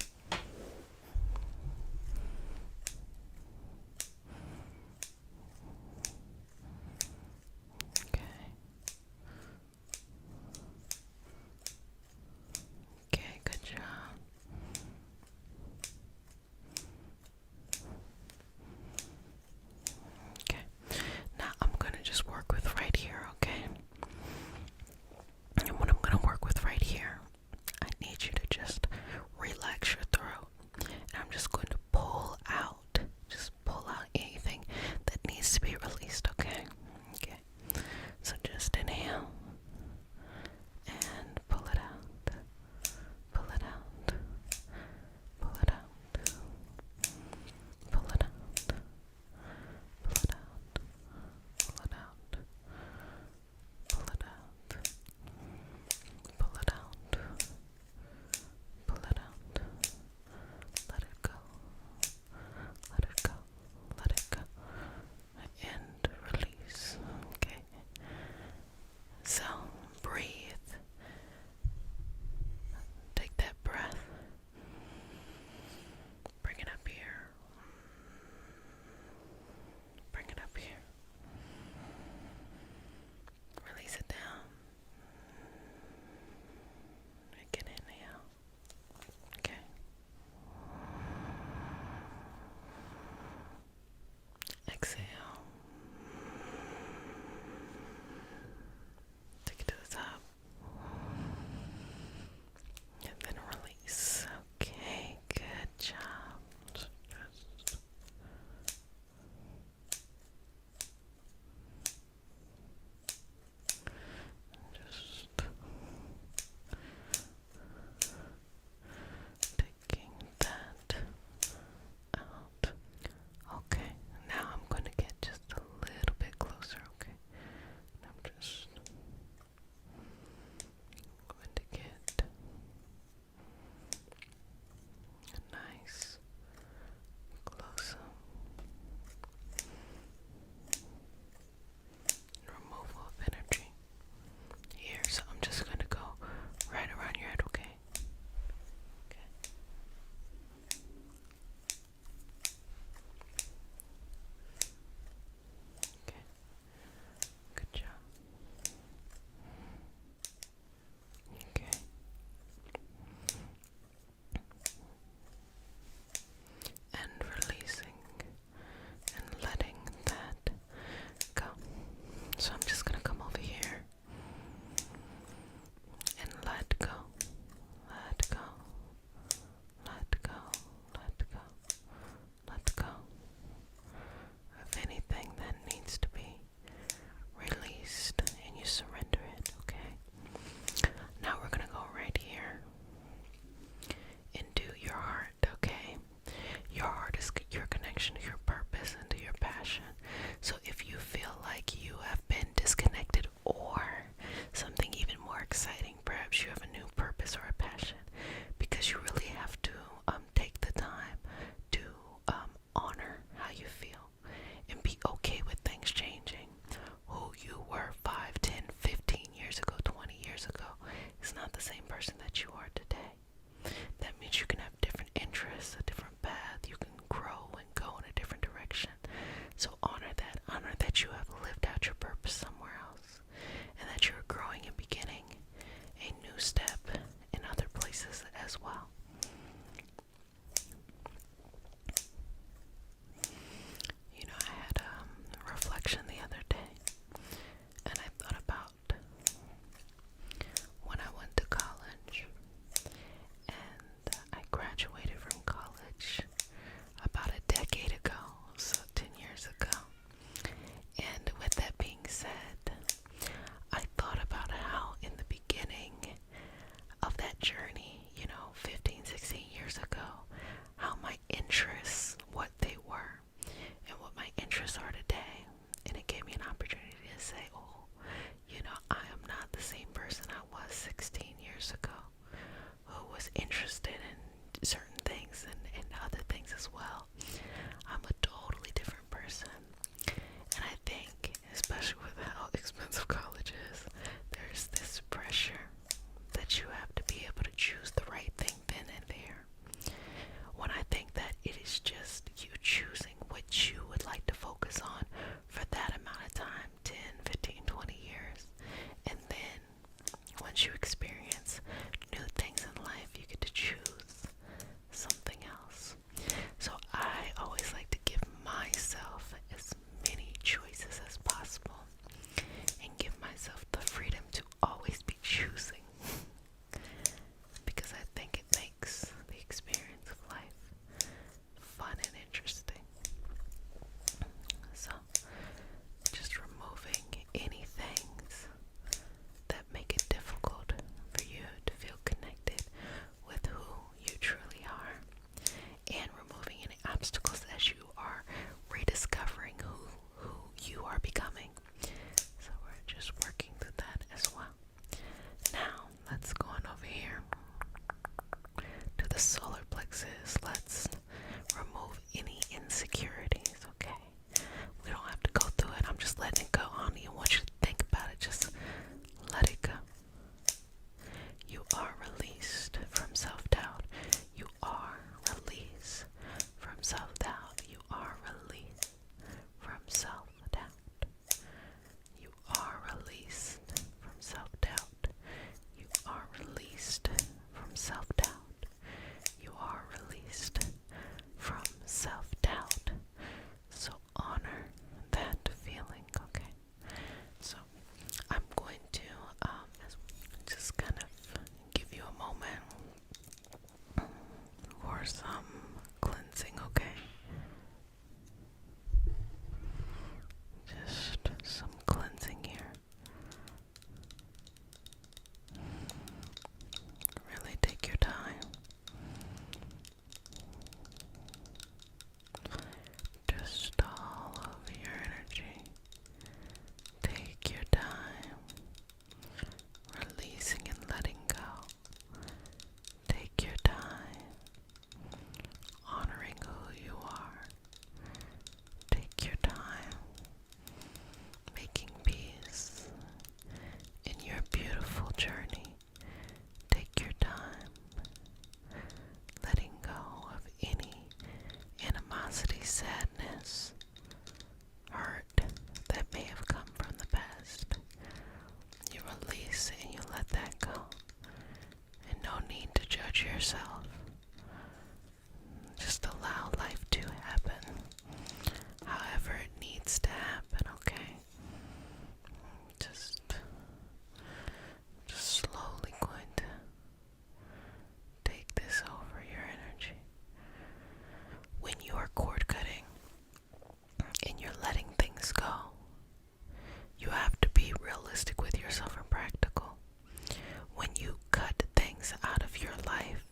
Okay. Okay, good job. Okay. Now I'm going to just work with right here, okay? And what I'm going to work with right here, I need you to just relax your throat. And I'm just going to just pull out anything that needs to be released, okay? Okay. So just inhale and pull it out. Pull it out. Pull it out. Pull it out. Pull it out. Pull it out. Pull it out. Pull it out. Pull it out. Let it go. Let it go. Let it go. And release. Okay. So breathe. Take that breath. Bring it up here. Bring it up here. Release it down. Make an inhale. Okay. Exhale. Take it to the top. And then release. Okay, good job. Just taking that out. Okay, now I'm going to get just a little bit closer, okay? I'm just going to get a nice close up removal of energy here. So I'm just going to go right around your head, okay? Okay. Okay. Good job. Okay. And releasing and letting that go. So I'm just gonna come over here and let go. Let go. Let go. Let go. Let go of anything that needs to be released, and you surrender it, okay? Now we're gonna go right here into your heart, okay? Your heart is your connection to your purpose and to your passion. So if you feel like you have been disconnected, or something even more exciting, perhaps you have a new purpose or a passion, because you really have to take the time to honor how you feel and be okay with things changing. Who you were 5, 10, 15 years ago, 20 years ago is not the same person that you are today. That means you can have different interests, a different path. You can grow and go in a different direction. So honor that you have lived out your purpose somewhere else, and that you're growing and beginning a new step in other places as well. You know, I had a reflection the other day, and I thought about when I went to college, and I graduated from college about a decade ago, so 10 years ago. And with that being said, I thought about how in the beginning journey. Take your time, letting go of any animosity, sadness, hurt that may have come from the past. You release and you let that go. And no need to judge yourself. Just allow life to happen however it needs to happen, okay? Just slowly going to take this over your energy. When you are cord cutting and you're letting things go, you have to be realistic with yourself and practical. When you cut things out of your life,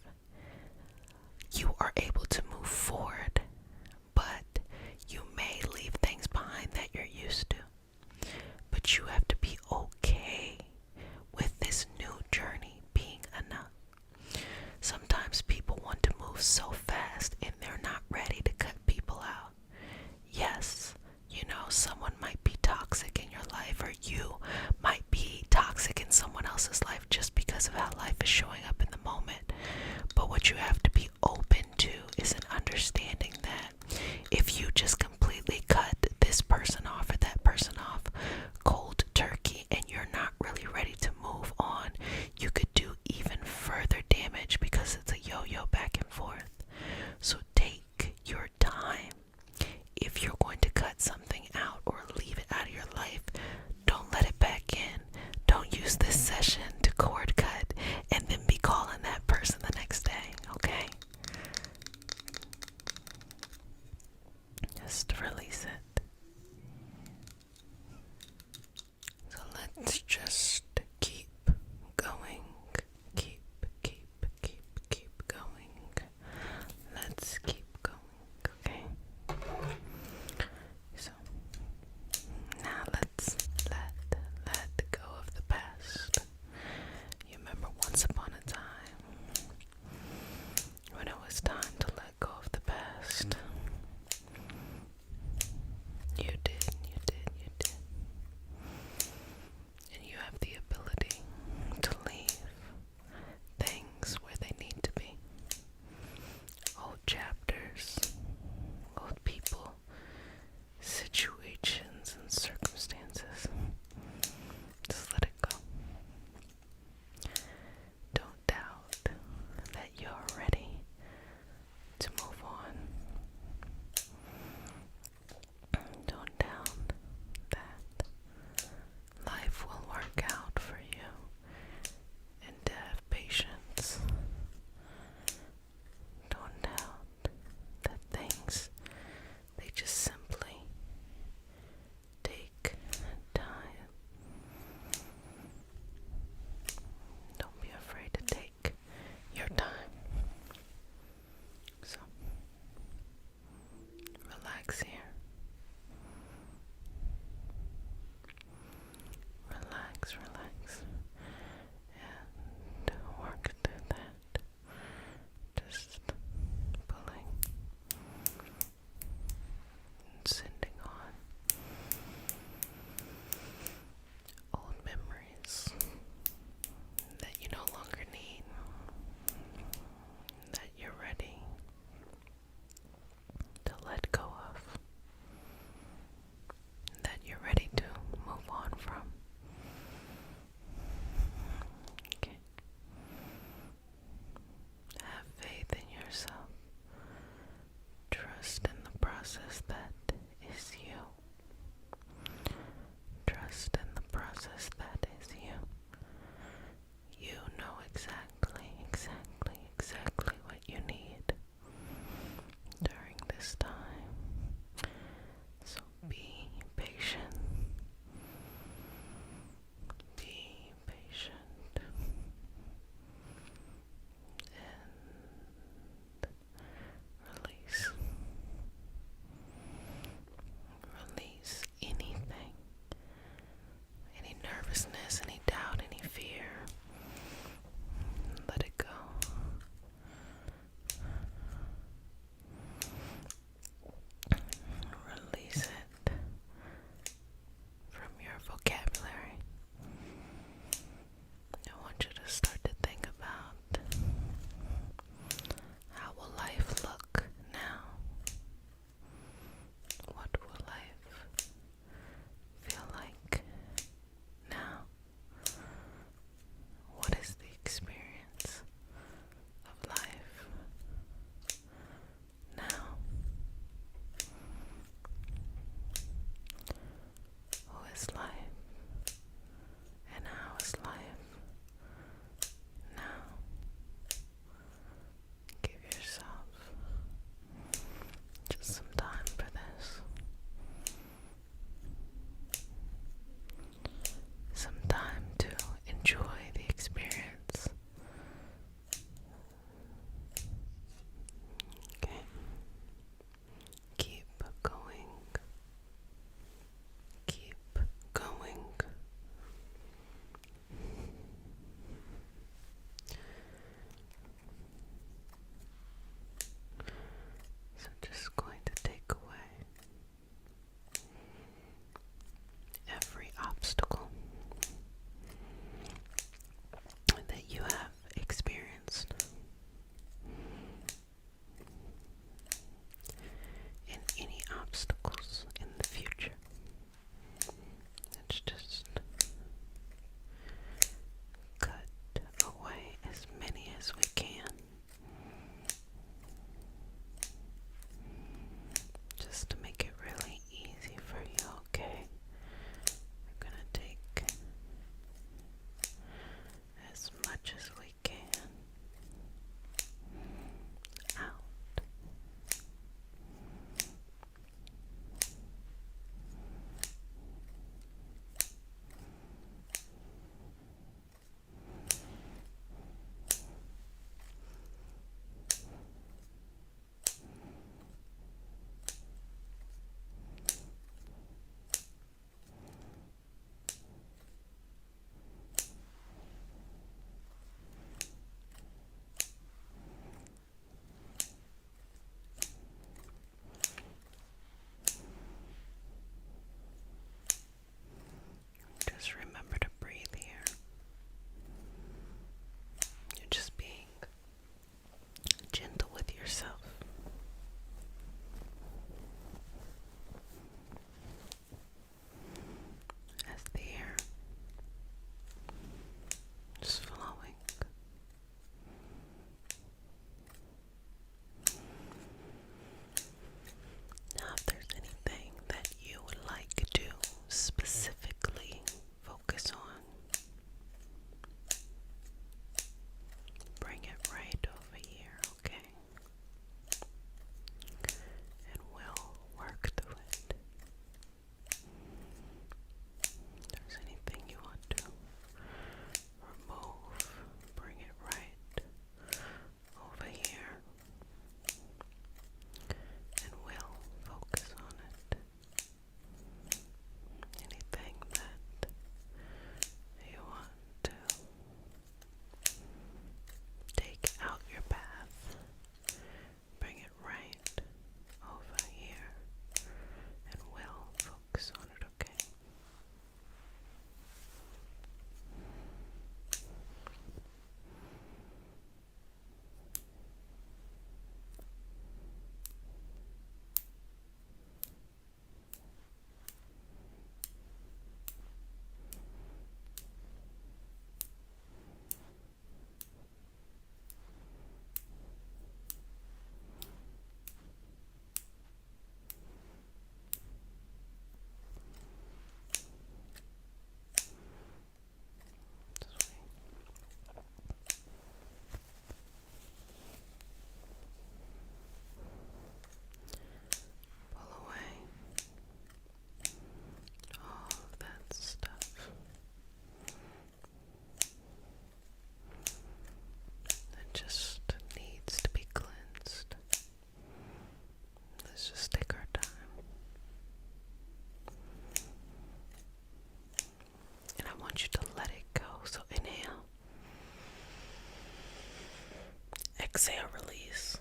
exhale, release.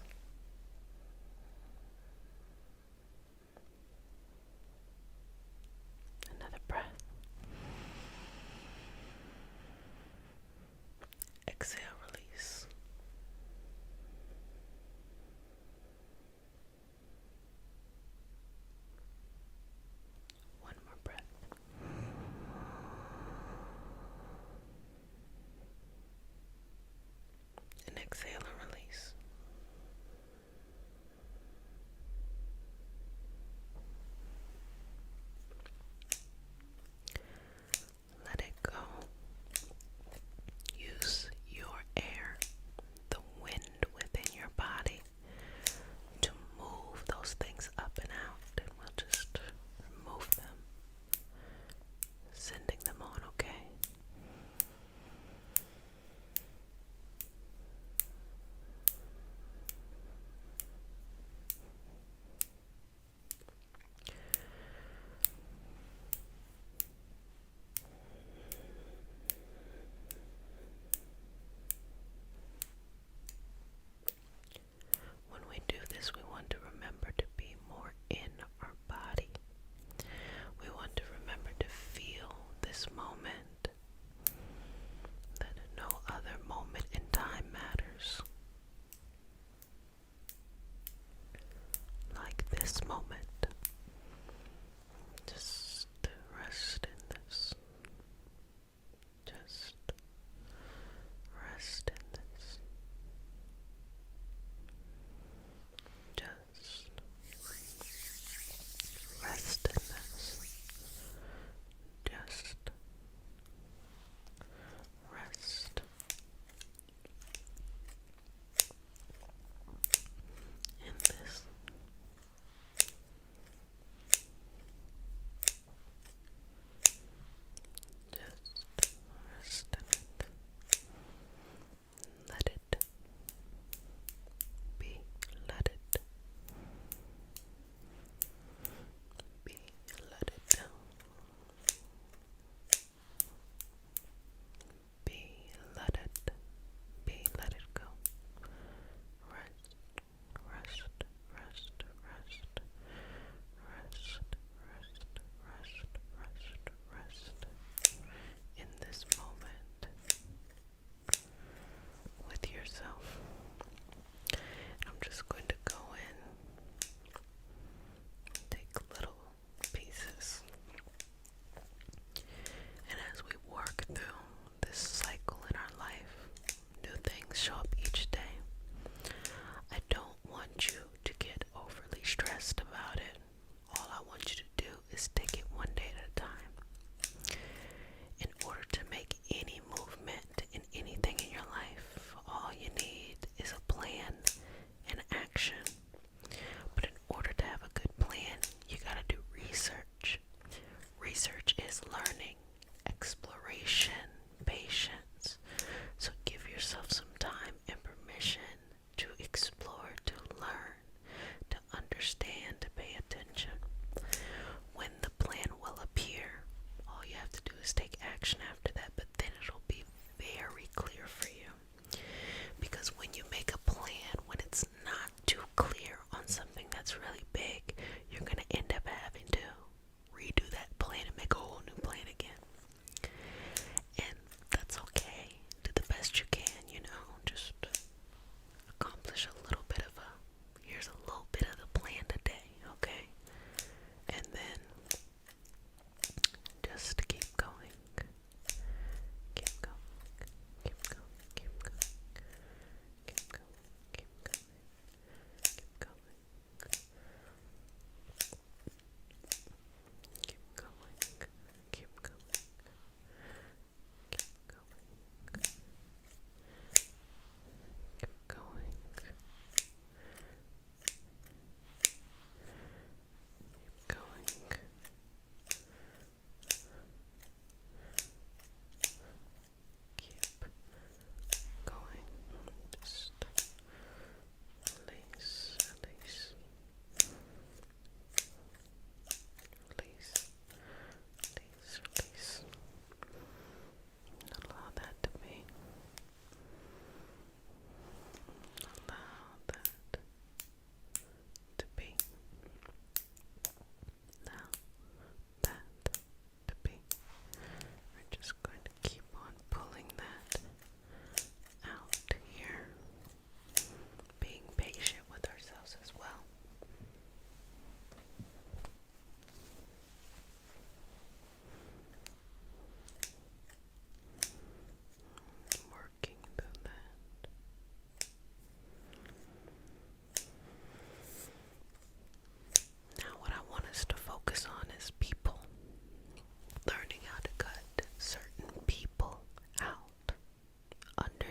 Another breath. Exhale, release. One more breath. And exhale and release.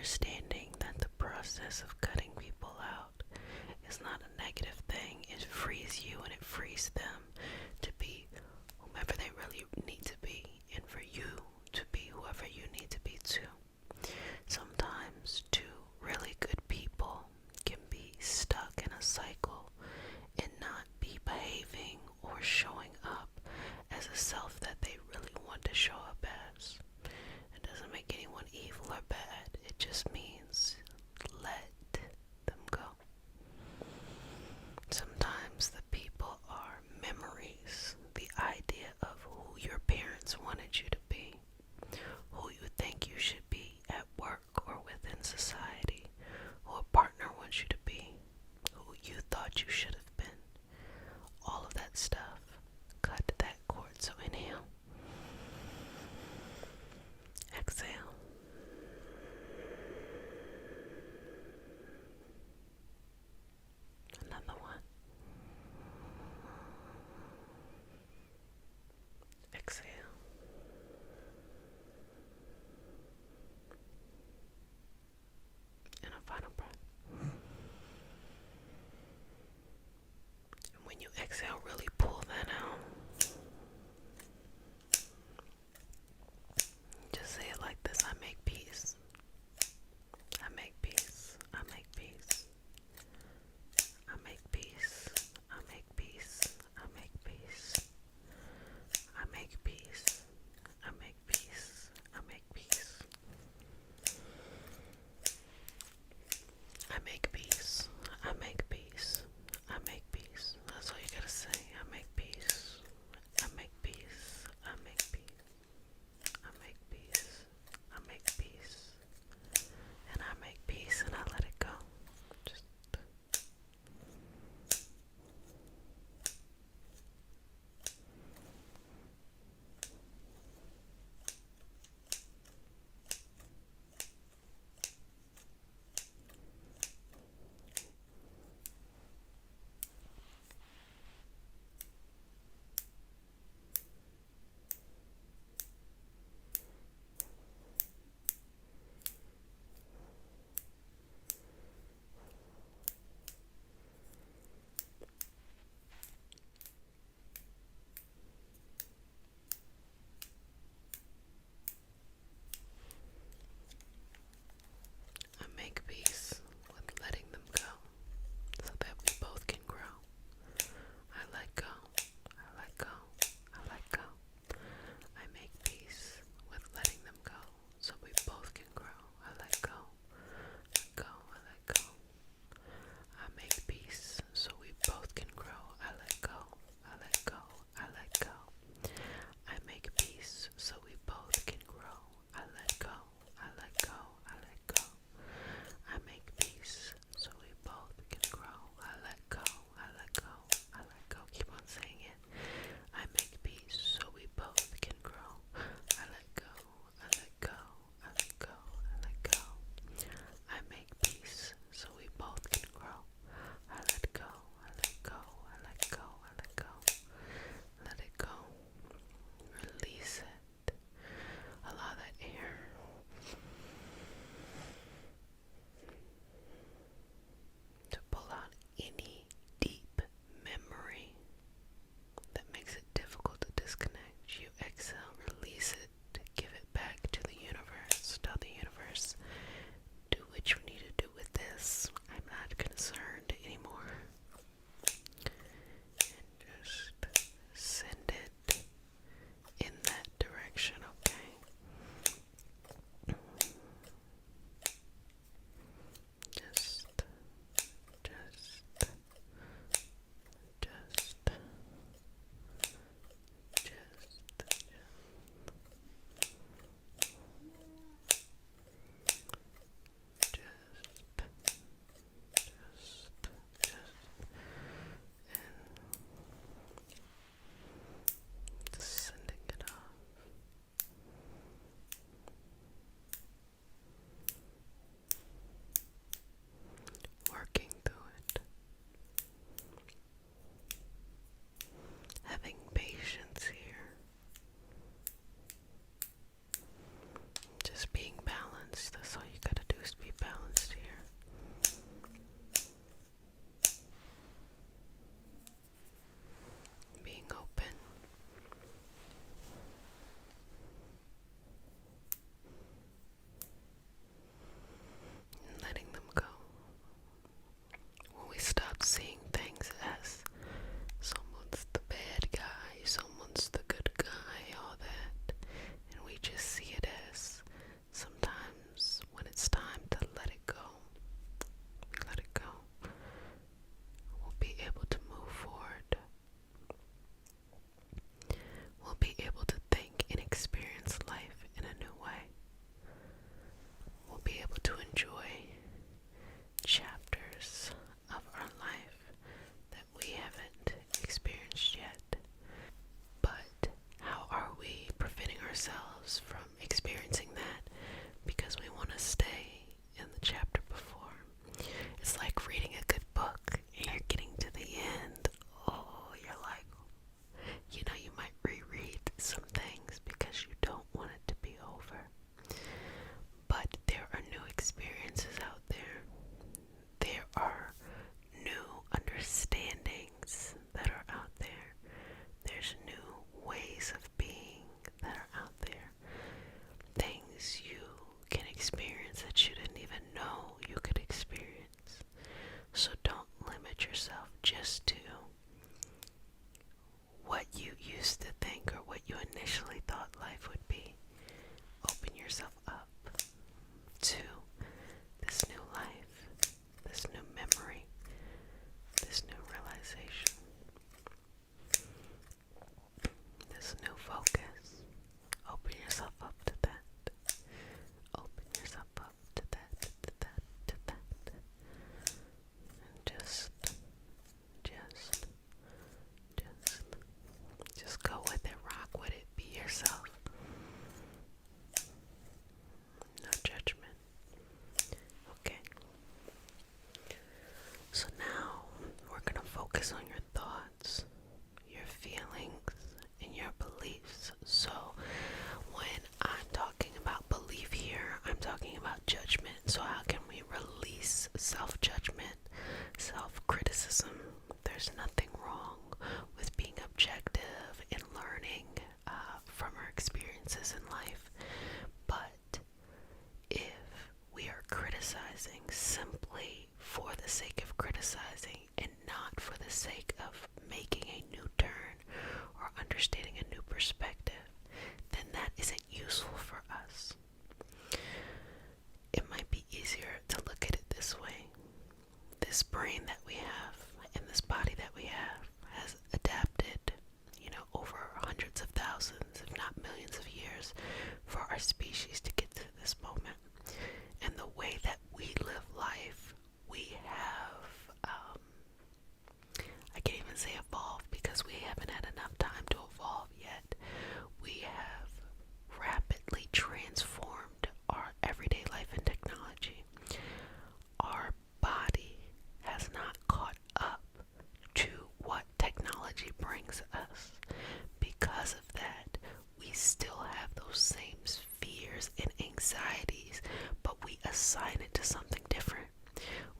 understanding that the process of cutting people out is not a negative thing. It frees you and it frees them to be whomever they really need to be, and for you to be whoever you need to be too. Sometimes two really good people can be stuck in a cycle and not be behaving or showing up as a self that they really want to show up as. It doesn't make anyone evil or bad. It just means let them go. Sometimes the people are memories So, how can we release self judgment, self criticism? There's nothing wrong with being objective and learning from our experiences in life. But if we are criticizing simply for the sake of criticizing and not for the sake of making a new turn or understanding a new perspective, then that isn't useful for us. It might be easier to look at it this way. This brain that we have and this body that we have has adapted, over hundreds of thousands, if not millions of years for our species to get to this moment. And the way that we live life, we have, I can't even say evolved because we haven't had enough time to evolve yet. We have rapidly transformed our everyday life and technology. Our body has not caught up to what technology brings us. Because of that, we still have those same fears and anxieties, but we assign it to something different.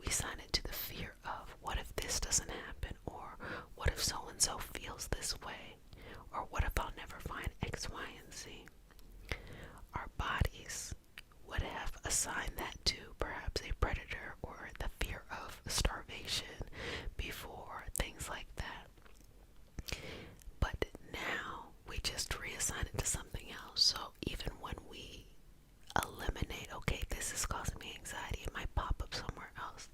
We assign it to the fear of, what if this doesn't happen? Or what if so and so feels this way? Or what if I'll never find X, Y, and Z? Our bodies would have assigned that to perhaps a predator or the fear of starvation before, things like that. But now we just reassign it to something else. So even when we eliminate, okay, this is causing me anxiety, it might pop up somewhere else.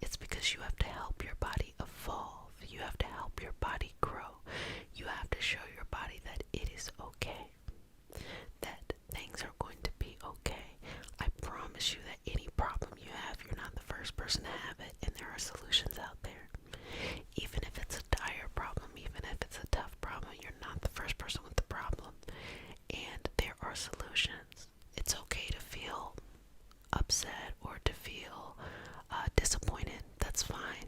It's because you have to help your body evolve. You have to help your body grow. You have to show your body that it is okay, that things are going to be okay. I promise you that any problem you have, you're not the first person to have it, and there are solutions out there. Even if it's a dire problem, even if it's a tough problem, you're not the first person with the problem, and there are solutions. It's okay to feel upset or to feel disappointed. That's fine,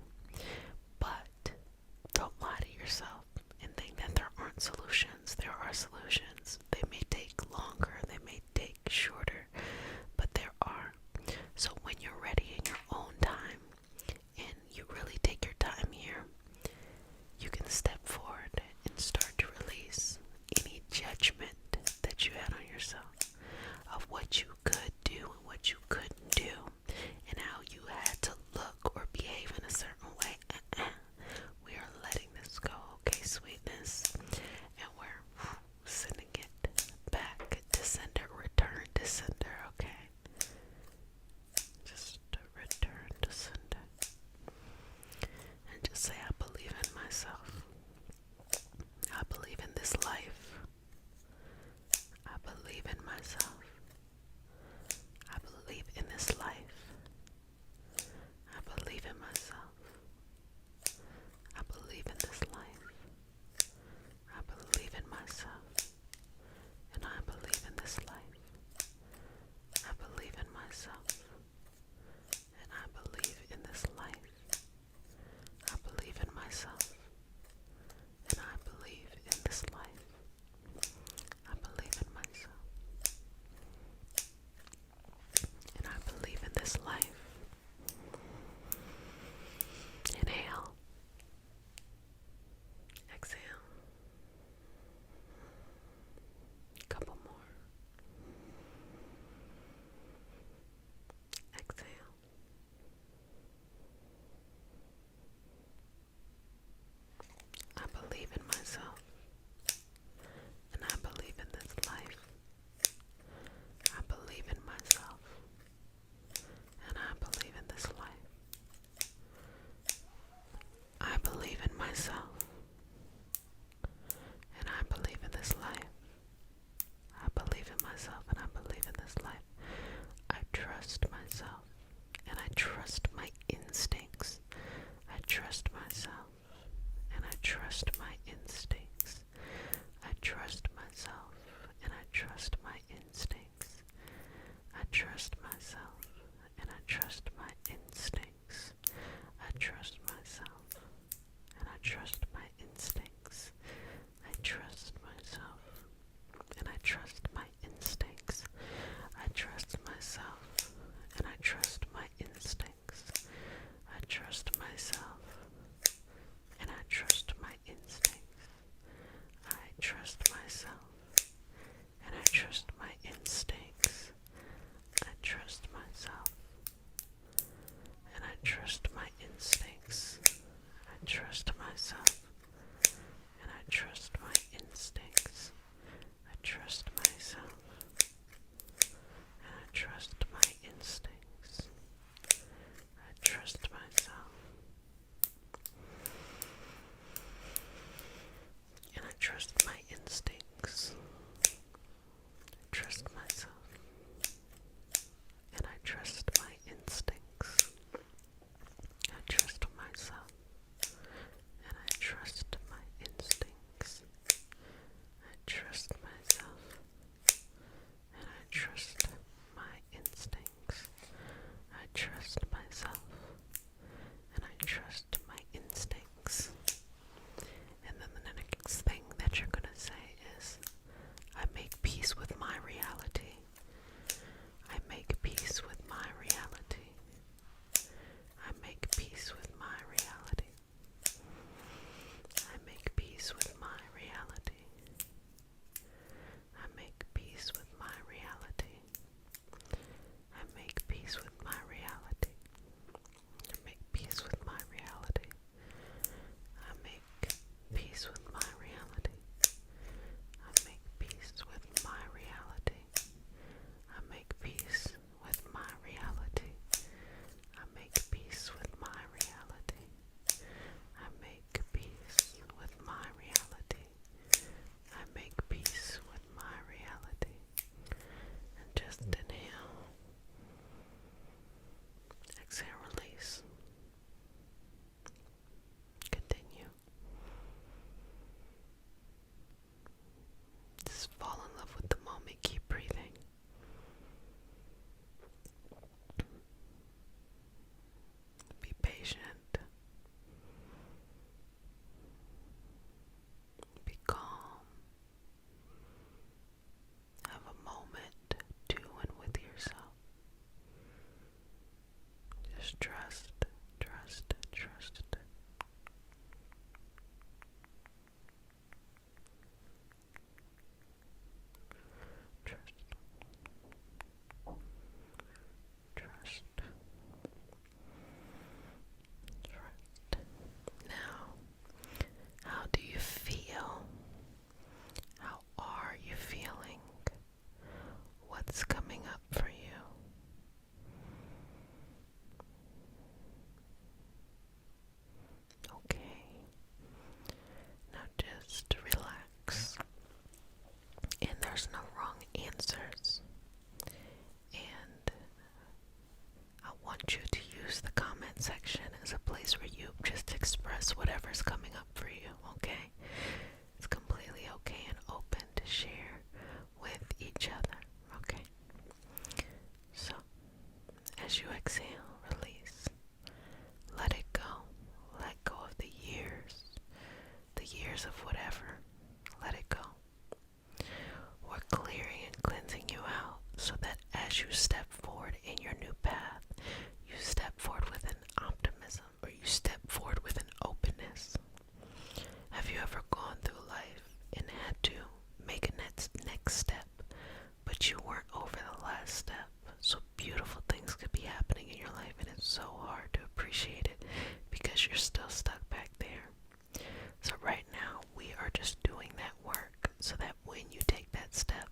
but don't lie to yourself and think that there aren't solutions. There are solutions. They may take longer, they may take shorter, but there are. So when you're ready in your own time and you really take your time here, you can step forward and start to release any judgment that you had on yourself of what you could do and what you couldn't do and how you had to look or behave in a certain way. We are letting this go, okay, sweetness, and we're sending it back to sender, return to sender, okay? Just return to sender. And just say, I believe in myself. I believe in this life. trust myself, and I trust my instincts. And then the next thing that you're going to say is, I make peace with my reality. I make peace with my reality. I make peace with my reality. I make peace with my reality. I make peace with my reality. I make peace with my reality. I make peace with my reality. I make peace with my reality. I make peace with my reality. I make peace with my reality. I make peace with my reality. I make peace with my reality. I make peace with my reality. And just inhale. Exhale, release. Continue. Just fall in love with the moment. Keep breathing. Be patient. Be calm. Have a moment to and with yourself. Just trust, trust, trust. Trust, trust, trust. Now, how do you feel? How are you feeling? What's coming up for you? Okay. Now just relax. And there's no wrong answers. And I want you to use the comment section as a place where you just express whatever's coming up for you, okay? It's completely okay and open to share with each other, okay? So, as you exhale, release. Let it go. Let go of the years of whatever. Let it go. We're clearing and cleansing you out so that as you step forward in your new path, you step forward with an optimism, or you step forward with an openness. Have you ever gone through life and had to make a next step, but you weren't over the last step? So beautiful things could be happening in your life, and it's so hard to appreciate it because you're still stuck back there. So right now, we are just doing that work so that when you take that step,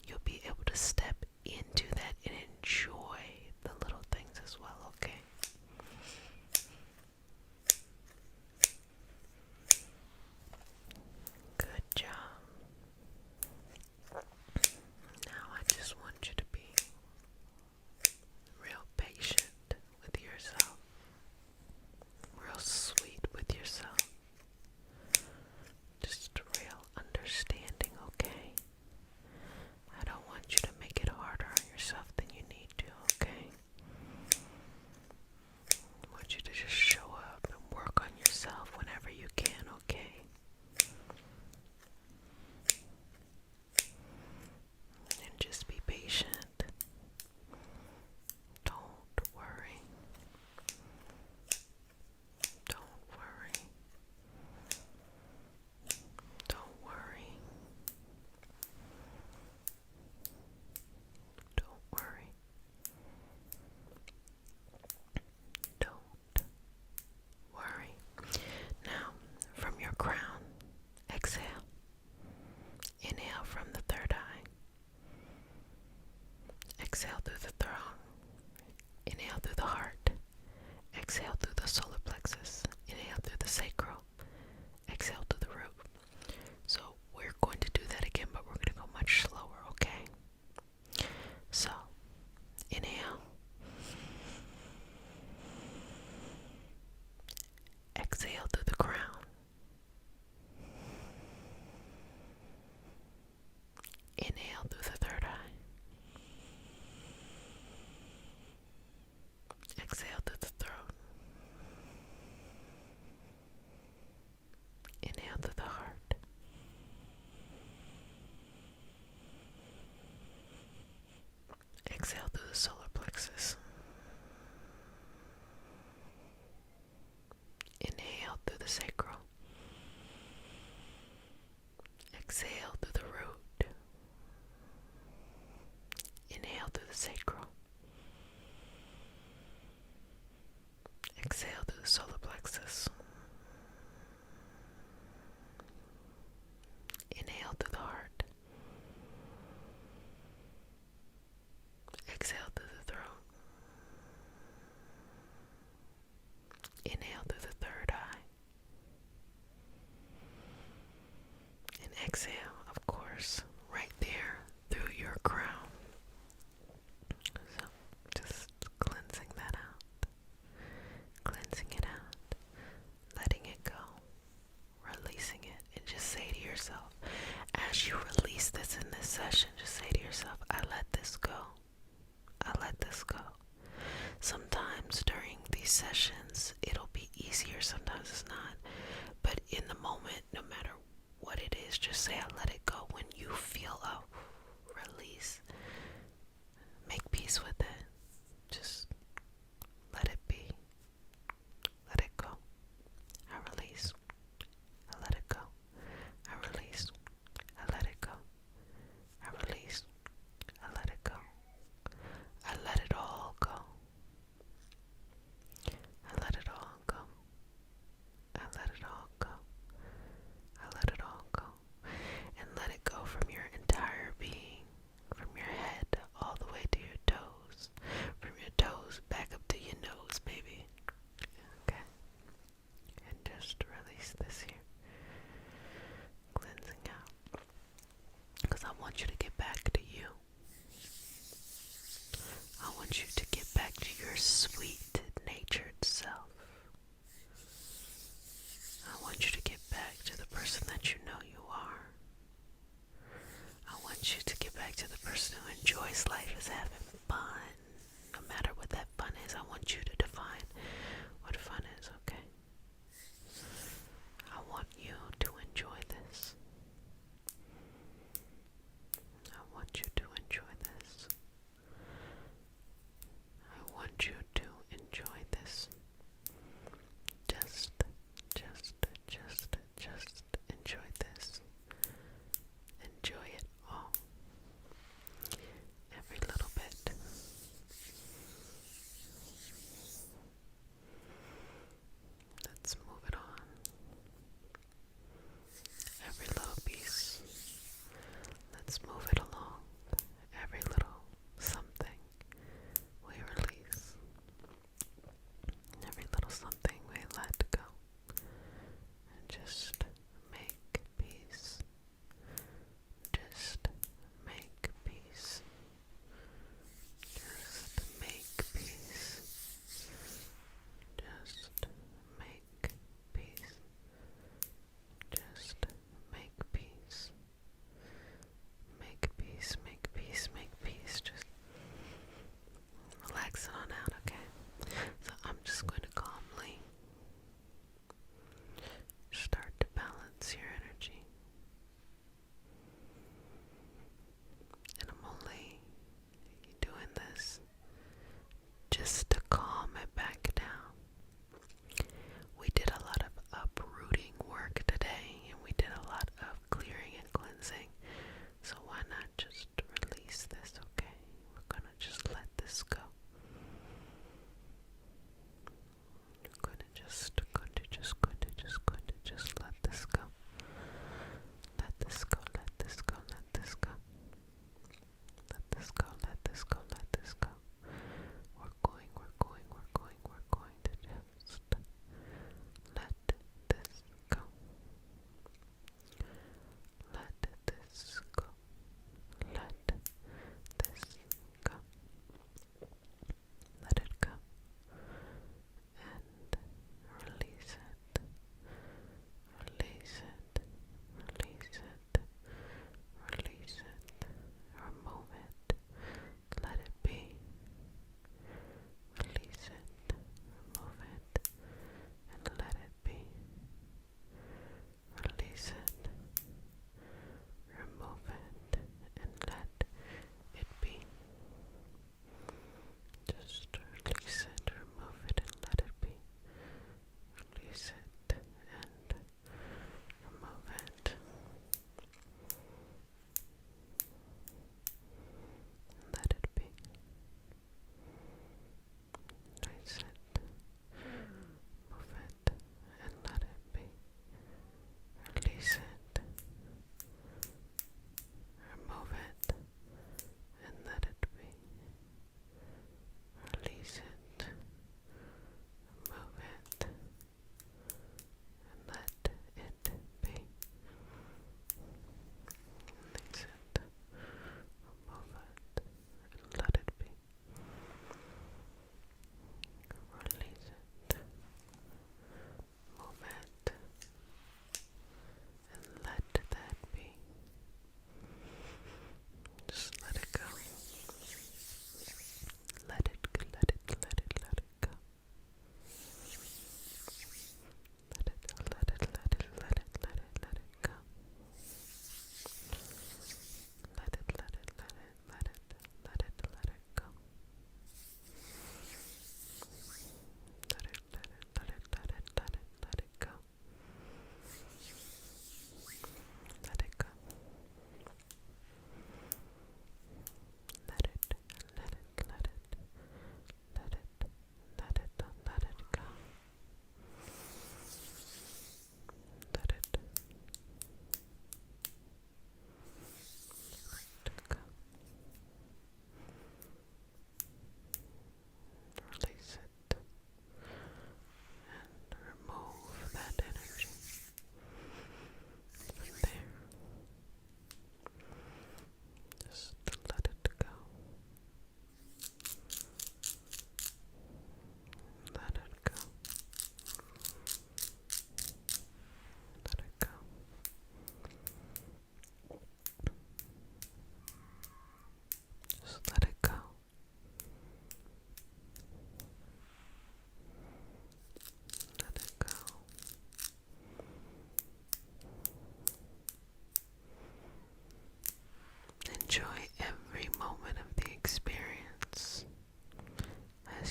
you'll be able to step into that and enjoy the little things as well, okay? Good job. Now I just want you to be real patient with yourself, real sweet with yourself, just real understanding, okay? I don't want you to make it harder on yourself than you need to, okay? I want you to just show up and work on yourself whenever you can, okay? And just be patient. Don't worry. Don't worry. Don't worry. Don't worry. Don't worry. Now, from your crown, exhale. Inhale from the third eye. Exhale through the throne. Inhale through the heart. Exhale through the solar plexus. Inhale through the sacral. Exhale through the root. So we're going to do that again, but we're going to go much slower, okay? So, inhale. Exhale through the crown. Inhale through the third eye. Exhale through the solar plexus. Inhale through the heart. Exhale through the throat. Inhale through the third eye. And exhale, of course, right there through your crown. So just cleansing that out. Cleansing it out. Letting it go. Releasing it. And just say to yourself, as you release this in this session, just say to yourself, I let this go. I let this go. Sometimes during these sessions, it'll be easier, sometimes it's not. But in the moment, no matter what it is, just say, I let it go. When you feel a release, make peace with it. Just let it be. Let it go. I release. I let it go. I release. I let it go. I release. I let it go. I let it all go. I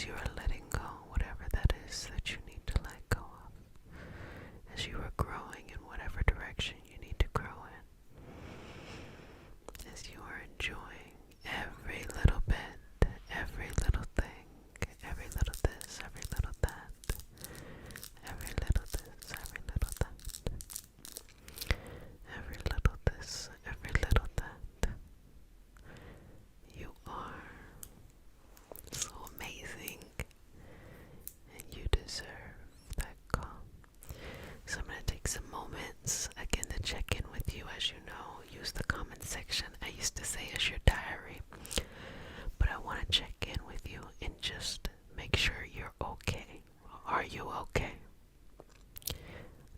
as you are letting go, whatever that is that you need to let go of, as you are growing in whatever direction you need to grow in, as you are enjoying every little bit, every little thing, every little this, every little that, every little this, every little that, every little this, every little that. You are so amazing, and you deserve that calm. So I'm going to take some moments again to check in with you. As you know, use the comment section. I used to say as your diary, but I want to check in with you and just make sure you're okay. Are you okay?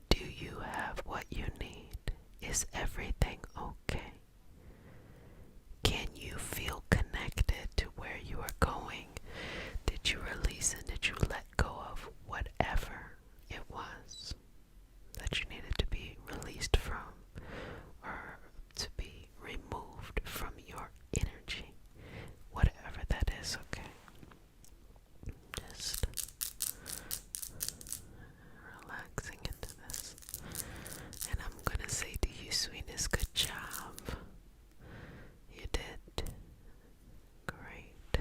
Do you have what you need? Is everything okay? Can you feel connected to where you are going? Did you release and did you let go of whatever it was that you needed to be released from, or to be removed from your energy? Whatever that is, okay? Just relaxing into this. And I'm gonna say to you, sweetness, good job. You did great.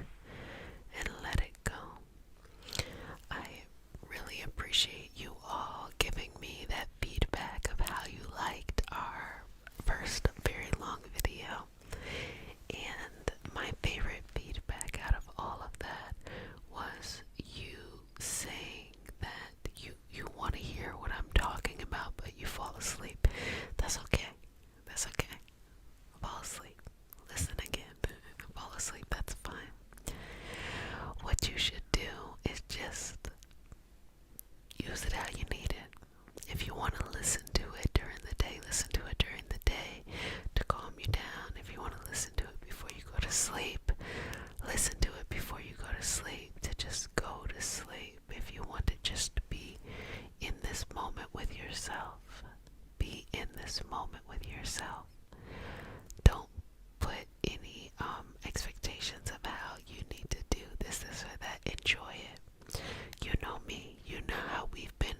And let it go. I really appreciate you all giving me that feedback of how you liked our first very long video. And my favorite feedback out of all of that was you saying that you want to hear what I'm talking about, but you fall asleep. That's okay. That's okay. Fall asleep. Listen again. Fall asleep. That's fine. What you should do is just use it how you need it. If you want to listen to it during the day, listen to it during the day to calm you down. If you want to listen to it before you go to sleep, listen to it before you go to sleep, to just go to sleep. If you want to just be in this moment with yourself, be in this moment with yourself. Don't put any expectations of how you need to do this or that. Enjoy it. You know me. You know how we've been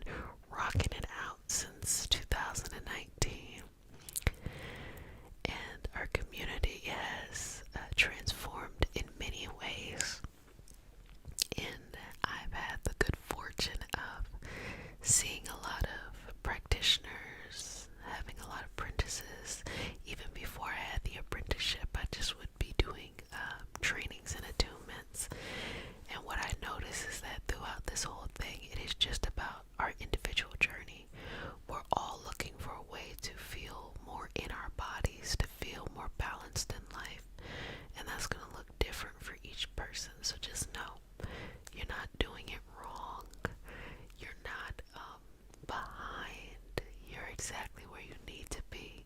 rocking it out since 2019. And our community has transformed in many ways. And I've had the good fortune of seeing a lot of practitioners, having a lot of apprentices. Even before I had the apprenticeship, I just would be doing trainings and attunements. And what I notice is that throughout this whole thing, it is just about our individual journey. We're all looking for a way to feel more in our bodies, to feel more balanced in life. And that's going to look different for each person. So just know you're not doing it wrong. You're not behind. You're exactly where you need to be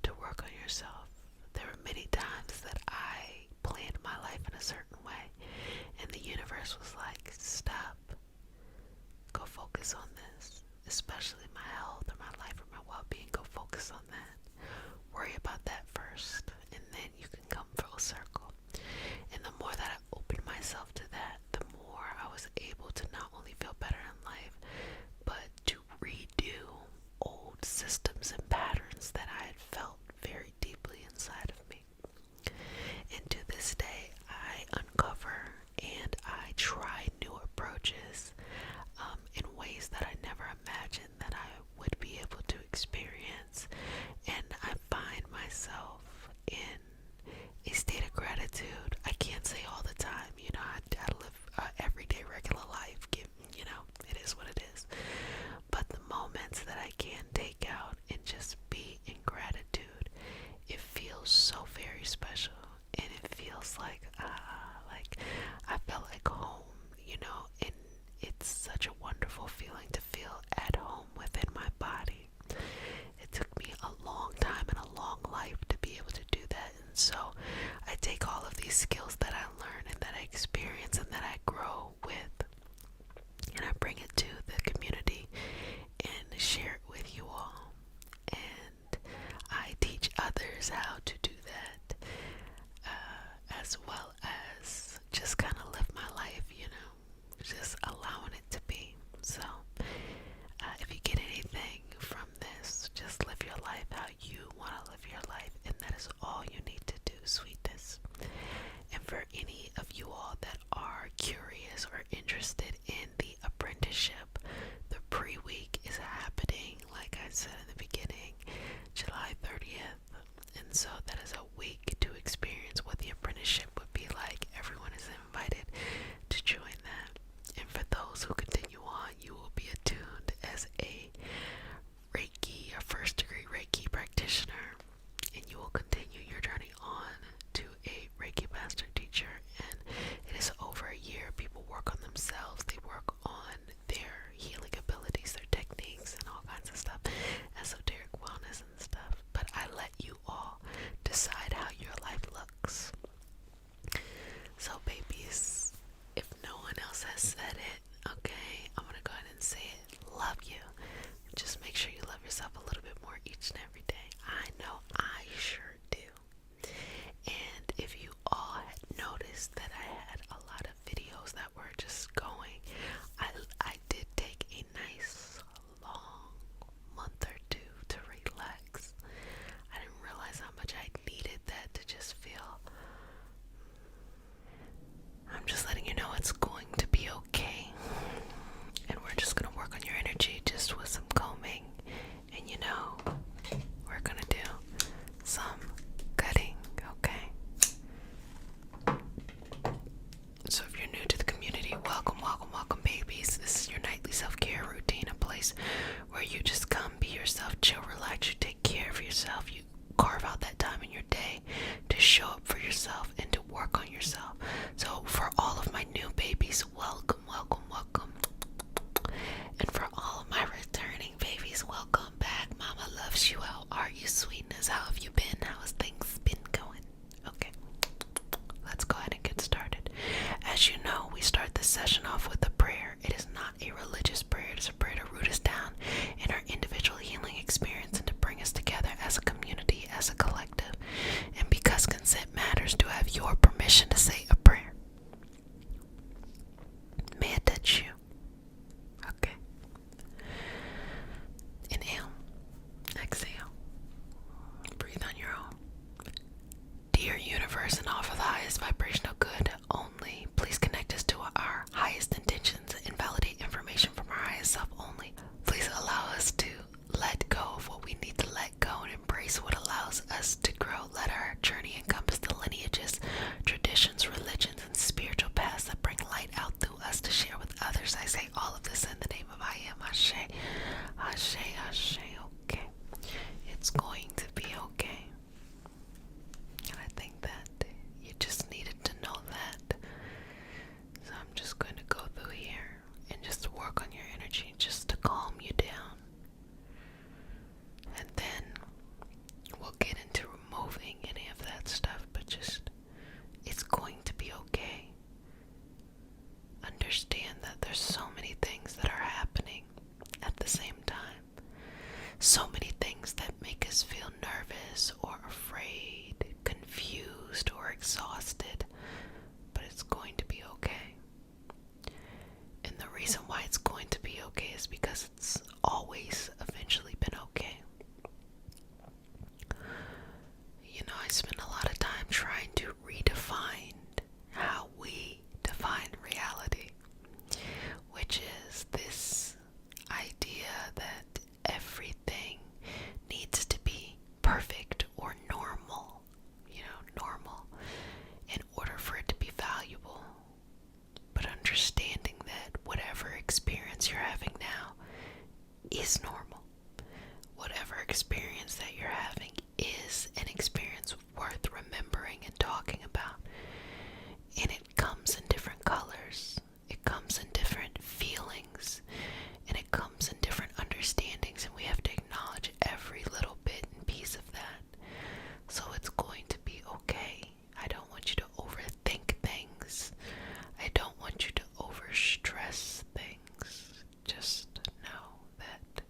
to work on yourself. There were many times that I planned my life in a certain way, and the universe was like, stop. Go focus on this, especially my health or my life or my well-being. Go focus on that. Worry about that first, and then you can come full circle. And the more that I opened myself to that, the more I was able to not only feel better in life, but to redo old systems and patterns that I had felt very deeply inside of me. And to this day, I uncover and I try interested in the apprenticeship, the pre-week is happening, like I said in the beginning, July 30th. And so that is a week to experience what the apprenticeship would be like. Everyone is invited to join that. And for those who continue on, you will be attuned as a Reiki, a first degree Reiki practitioner, and you will continue your journey on to a Reiki master teacher. And it is over a year. People work on themselves, they work on their healing abilities, their techniques, and all kinds of stuff, esoteric wellness and stuff. But I let you all decide how your life looks. So, babies, if no one else has said it, okay, I'm gonna go ahead and say it. Love you. Just make sure you love yourself a little bit more each and every day. I know I sure do. And if you all had noticed that I had a lot of videos that were just going, I did take a nice long month or two to relax. I didn't realize how much I needed that to just feel. I'm just letting you know it's going to be okay. And we're just gonna work on your energy just with some combing. And we're gonna do some cutting, okay? So if you're new to the community, welcome, welcome, welcome, babies. This is your nightly self-care routine, a place where you just come, be yourself, chill, relax, you take care of yourself, you carve out that time in your day to show up for yourself and to work on yourself. So for all of my new babies, welcome, welcome, welcome. And for all of my returning babies, welcome back. Mama loves you. How are you, sweetness? How have you been? How has things been going? Okay, let's go ahead and get started. As you know, we start this session off with a prayer. It is not a religious prayer. It is a prayer to root us down in our individual healing experience and to bring us together as a community, as a collective. And because consent matters, do I have your permission to say a prayer? May I touch you? Okay. Inhale. Exhale. Breathe on your own. Dear universe and all for the highest vibrational good only, please connect us to our highest intentions and validate information from our highest self only. Please allow us to let go of what we need to let go and embrace what allows us to grow. Let our journey encompass the lineages, traditions, religions, and spiritual paths that bring light out through us to share with others. I say all of this in the name of I am. Ashe, Ashe, Ashe. Okay, it's going to be okay. And I think that you just needed to know that. So I'm just going to go through here and just work on your energy just to calm you down. And then we'll get into removing any of that stuff, but just, it's going to be okay. Understand that there's so many things that are happening at the same time. So many things that make us feel nervous or afraid, confused or exhausted, but it's going to be okay. And the reason why it's going to be okay is because it's always eventually been okay. I spend a lot of time trying to redefine how we define reality, which is this idea that everything needs to be perfect or normal, normal, in order for it to be valuable. But understanding that whatever experience you're having now is normal. Whatever experience that you're having is an experience worth remembering and talking about. And it comes in different colors. It comes in different feelings. And it comes in different understandings. And we have to acknowledge every little bit and piece of that. So it's going to be okay. I don't want you to overthink things. I don't want you to overstress things. Just know that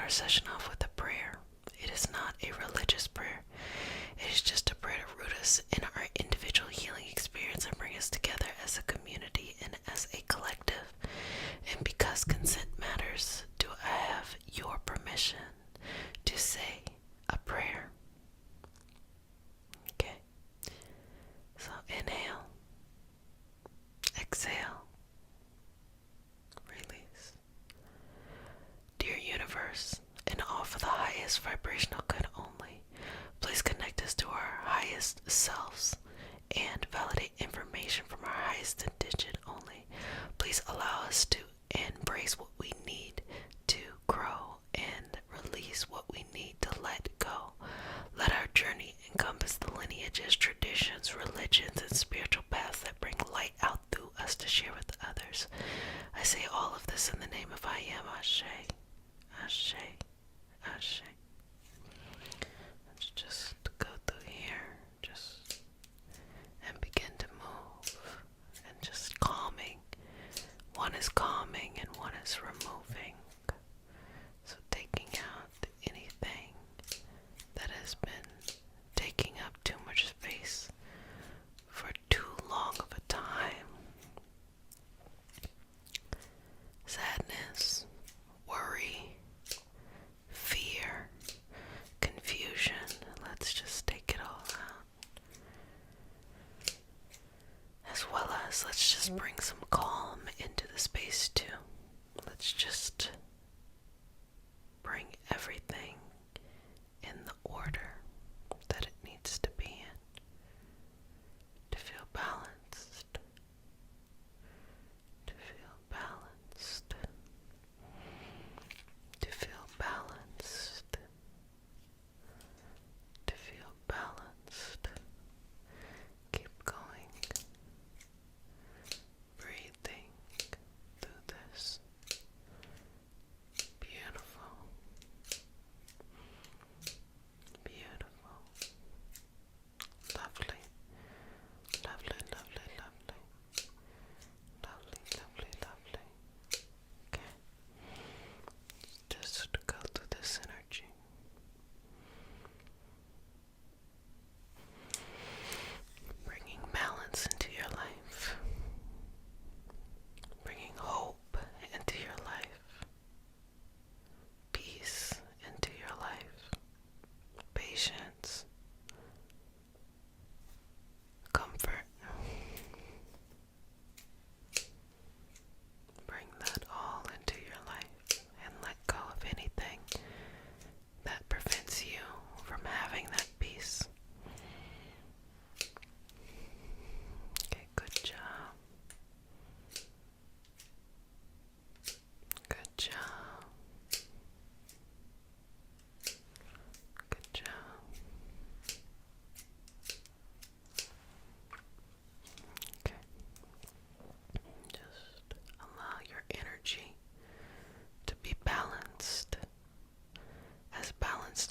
our session off with a prayer. It is not a religious prayer. It is just a prayer to root us in our individual healing experience and bring us together as a community and as a collective. And because consent matters, do I have your permission to say a prayer? Okay. So inhale, exhale, release. Dear universe, and all for the highest vibrational good only, please connect us to our highest selves and validate information from our highest intention only. Please allow us to embrace what we need to grow and release what we need to let go. Let our journey encompass the lineages, traditions, religions, and spiritual paths that bring light out through us to share with others. I say all of this in the name of I am. Ashe, Ashe, Ashe. Let's just go through here, and begin to move, and just calming. One is calming and one is removing. So taking out anything that has been taking up too much space for too long of a time. Sadness, worry, fear, confusion. Let's just take it all out. As well as let's just bring some calm into the space too. Let's just bring everything in the order that it needs to be in to feel balanced. To feel balanced. To feel balanced. To feel balanced. Keep going. Breathing through this. Beautiful. Beautiful. Lovely. Lovely, lovely, lovely. Lovely, lovely, lovely. Okay. Just go through this energy. Bringing balance into your life. Bringing hope into your life. Peace into your life. Patience. Comfort. Bring that all into your life and let go of anything that prevents you from having that peace. Okay, good job. Good job. Good job. Okay. Just allow your energy to be balanced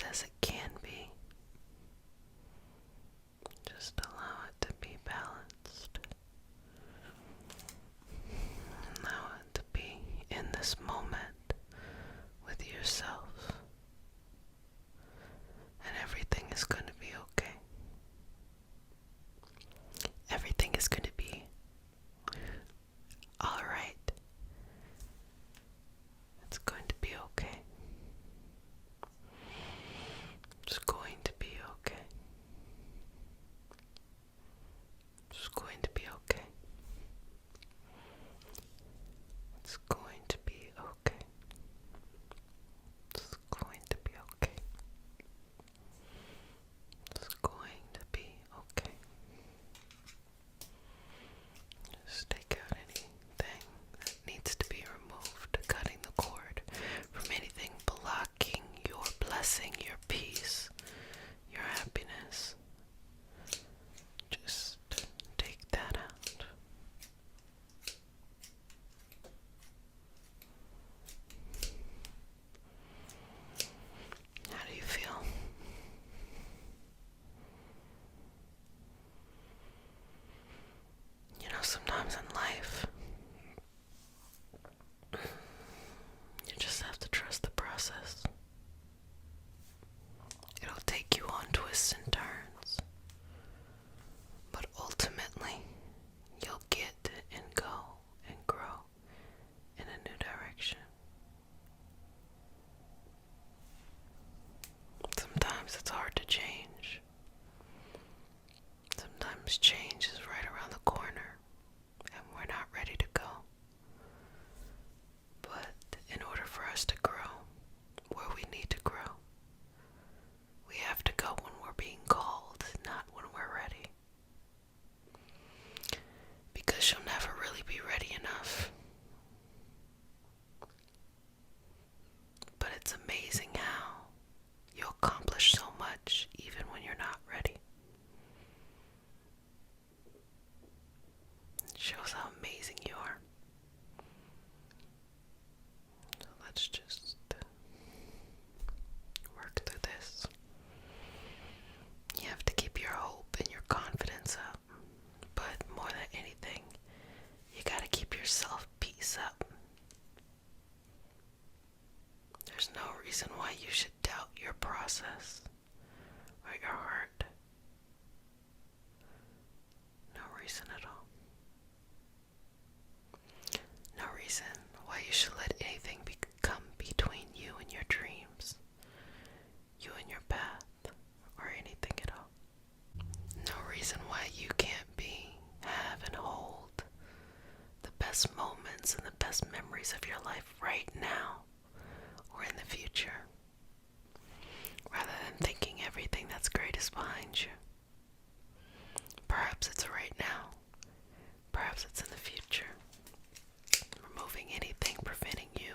as it can be. Just allow it to be balanced. Allow it to be in this moment with yourself. And everything is going to be okay. Everything is going to be alright. It's going to be okay. It's going to be okay. It's going to be okay. It's going to be okay. It's reason why you should doubt your process or your heart. No reason at all. No reason why you should let anything come between you and your dreams, you and your path, or anything at all. No reason why you can't be, have, and hold the best moments and the best memories of your life right now or in the future, rather than thinking everything that's great is behind you. Perhaps it's right now, perhaps it's in the future. Removing anything preventing you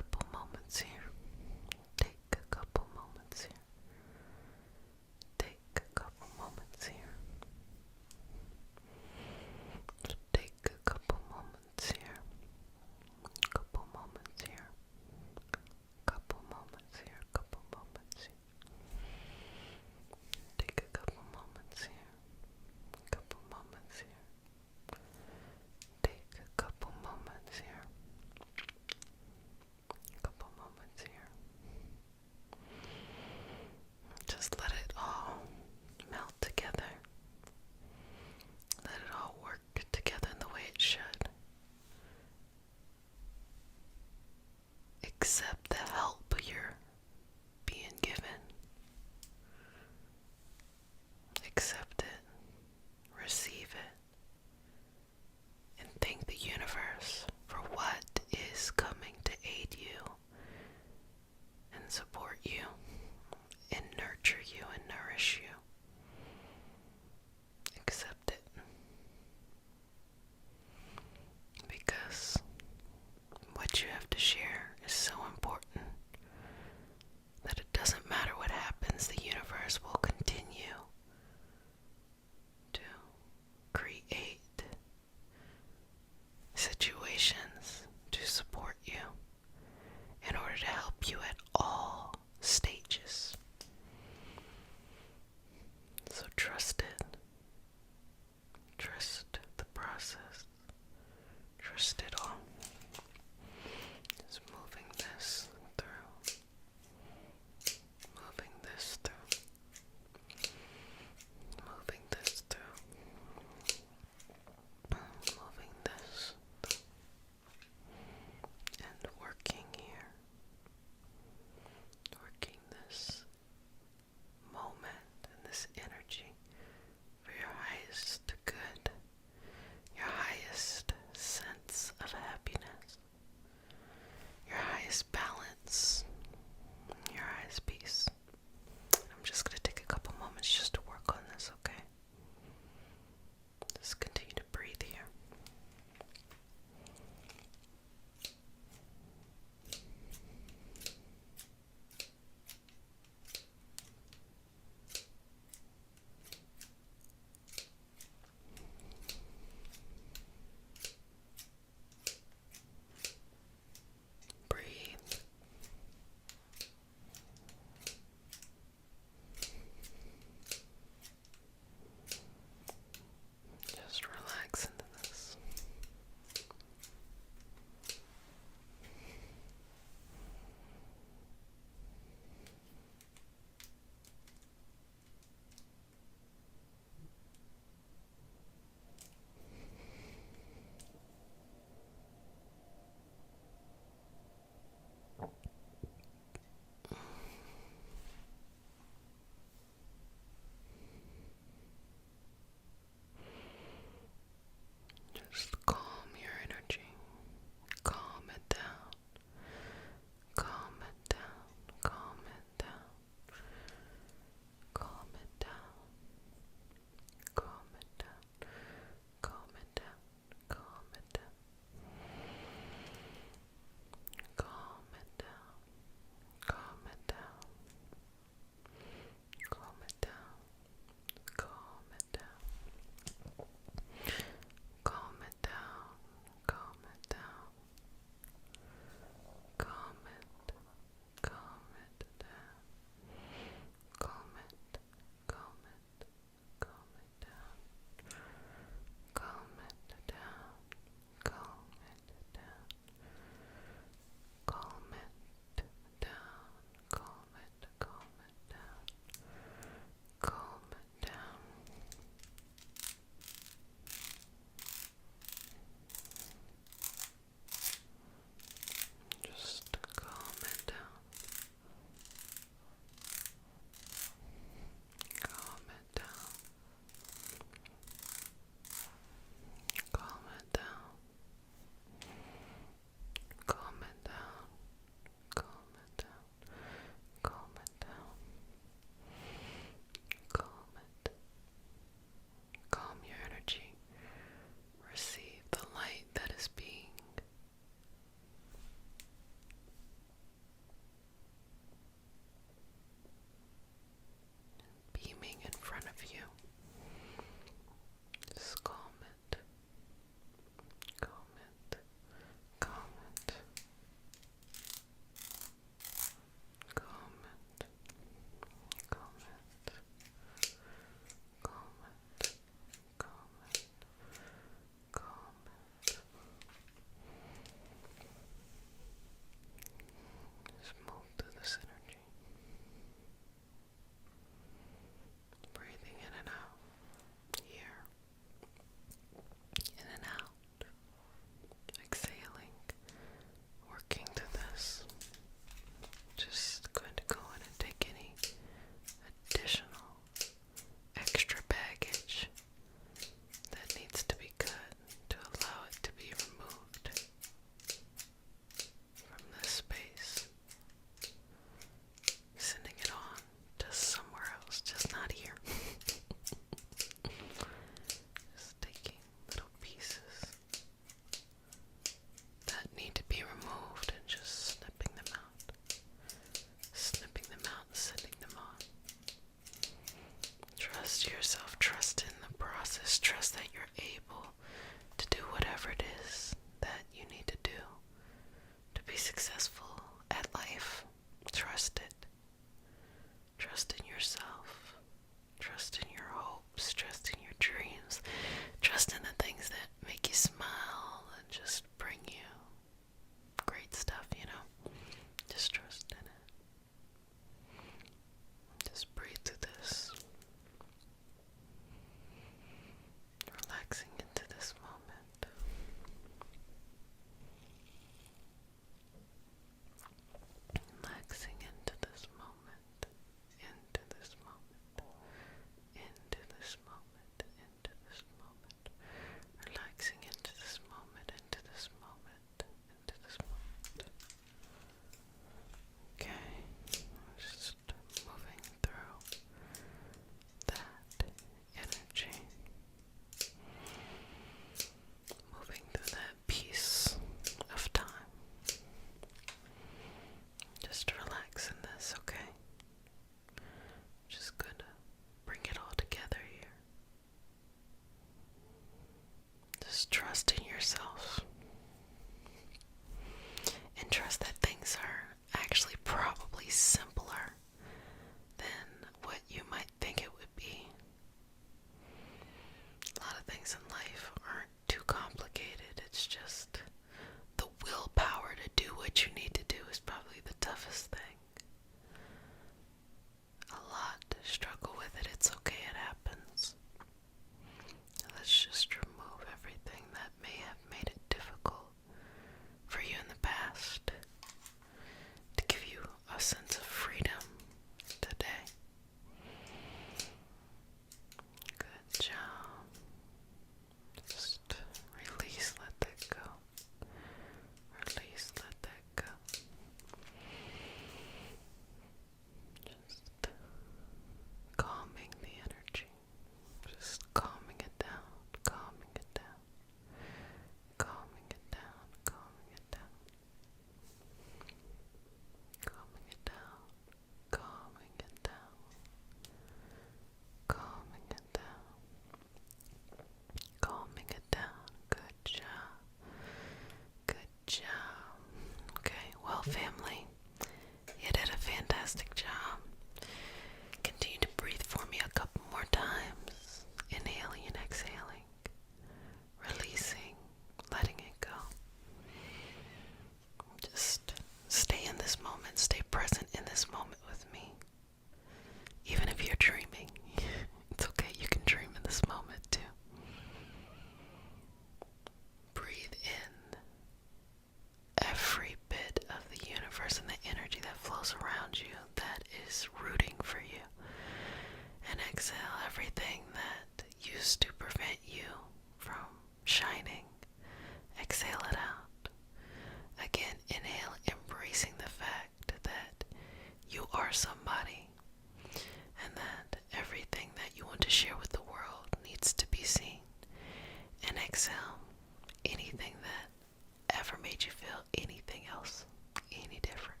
anything else any different.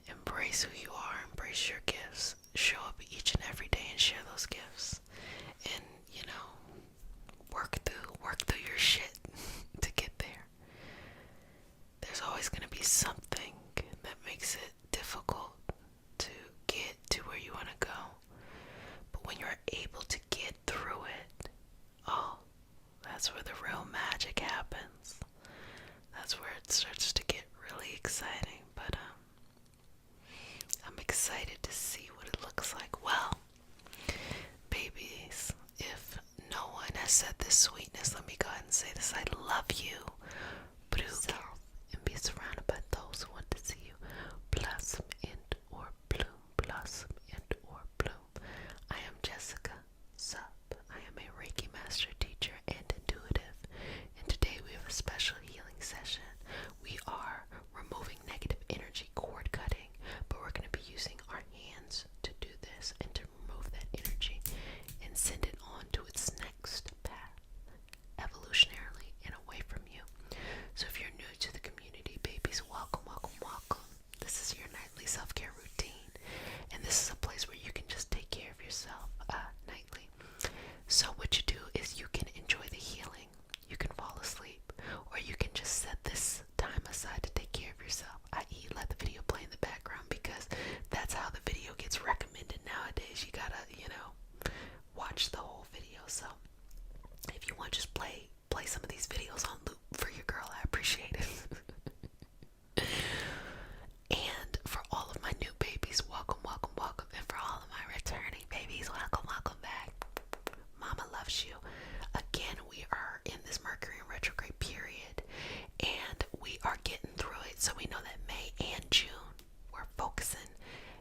Embrace who you are, embrace your gifts, show up each and every day and share those gifts. And, work through your shit to get there. There's always going to be something that makes it difficult to get to where you want to go. But when you're able to get through it, oh, that's where the real magic happens. That's where it starts to get really exciting. But I'm excited to see what it looks like. Well, babies, if no one has said this sweetness, let me go ahead and say this. I love you. But yourself and be surrounded by those who want to see you blossom and or bloom, blossom and or bloom. I am Jessica Sup. I am a Reiki master teacher and intuitive. And today we have a special healing session. We are removing negative energy, cord cutting, but we're going to be using our hands to do this and to remove that energy and send it on to its next path, evolutionarily and away from you. So if you're new to the community, babies, welcome, welcome, welcome. This is your nightly self-care routine, and this is a place where you can just take care of yourself nightly. So what you do is you can enjoy the healing, you can fall asleep, or you can just set this time aside to take care of yourself, i.e. let the video play in the background, because that's how the video gets recommended nowadays. You gotta, watch the whole video. So if you want, just play some of these videos on loop for your girl. I appreciate it. And for all of my new babies, welcome, welcome, welcome. And for all of my returning babies, welcome, welcome back. Mama loves you. Again, we are in this Mercury in retrograde period, and we are getting through it. So we know that May and June, we're focusing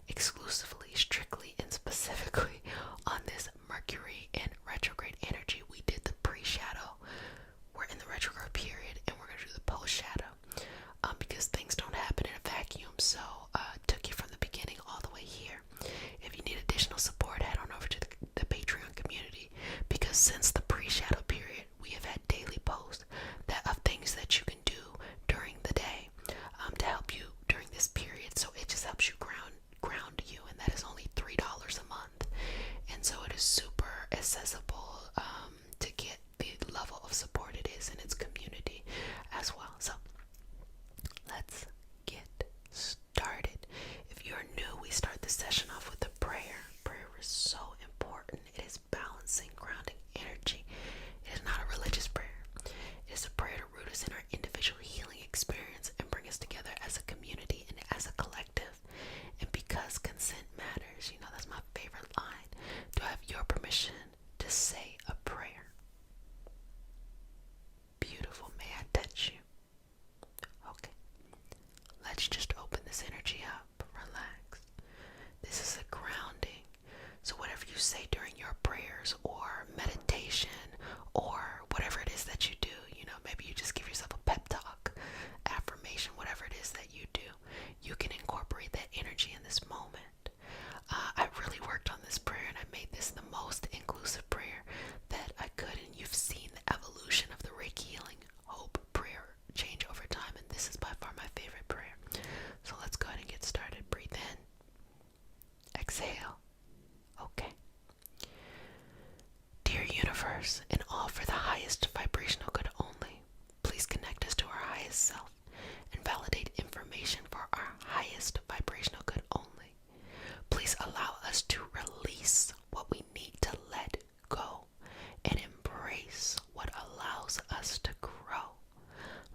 exclusively, strictly, and specifically on this Mercury in retrograde energy. We did the pre-shadow. We're in the retrograde period, and we're going to do the post-shadow because things don't happen in a vacuum. So took you from the beginning all the way here. If you need additional support, head on over to the Patreon community, because since the pre-shadow period, we have had daily posts of things that you can do during the day to help you during this period. So it just helps you ground you, and that is only $3 a month. And so it is super accessible to get the level of support it is in its community as well. So let's get started. If you're new, we start the session off with a prayer. Prayer is so important. It is balancing, grounding energy. It is not a religious prayer. It is a prayer to root us in our individual healing experience and bring us together as a community and as a collective. And because consent matters, that's my favorite line. Do I have your permission to say a prayer? Beautiful. May I touch you? Okay. Let's just open this energy up. Relax. This is a grounding. So whatever you say during your prayers or meditation or whatever it is that you do, maybe you just give yourself a pep talk, affirmation, whatever it is that you do, you can incorporate that energy in this moment. I really worked on this prayer, and I made this the most inclusive prayer that I could, and you've seen the evolution of the Reiki healing hope prayer change over time, and this is by far my favorite prayer. So let's go ahead and get started. Breathe in, exhale. Okay. Dear universe, and all for the highest vibrational good only, please connect us to our highest self and validate information for our highest vibrational good only. Please allow us to release what we need to let go and embrace what allows us to grow.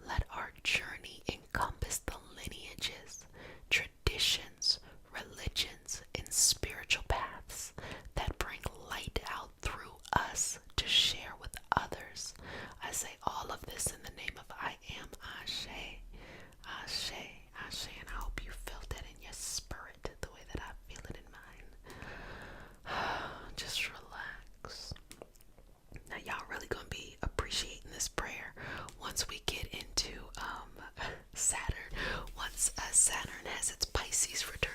Let our journey encompass the lineages, traditions, religions, and spiritual paths that bring light out through us to share with others. I say all of this in the name of I am Ashe, Ashe, Ashe, and I hope you felt that in your spirit the way that I feel it in mine. Just relax. Now y'all really gonna be appreciating this prayer once we get into Saturn. Once Saturn has its Pisces return.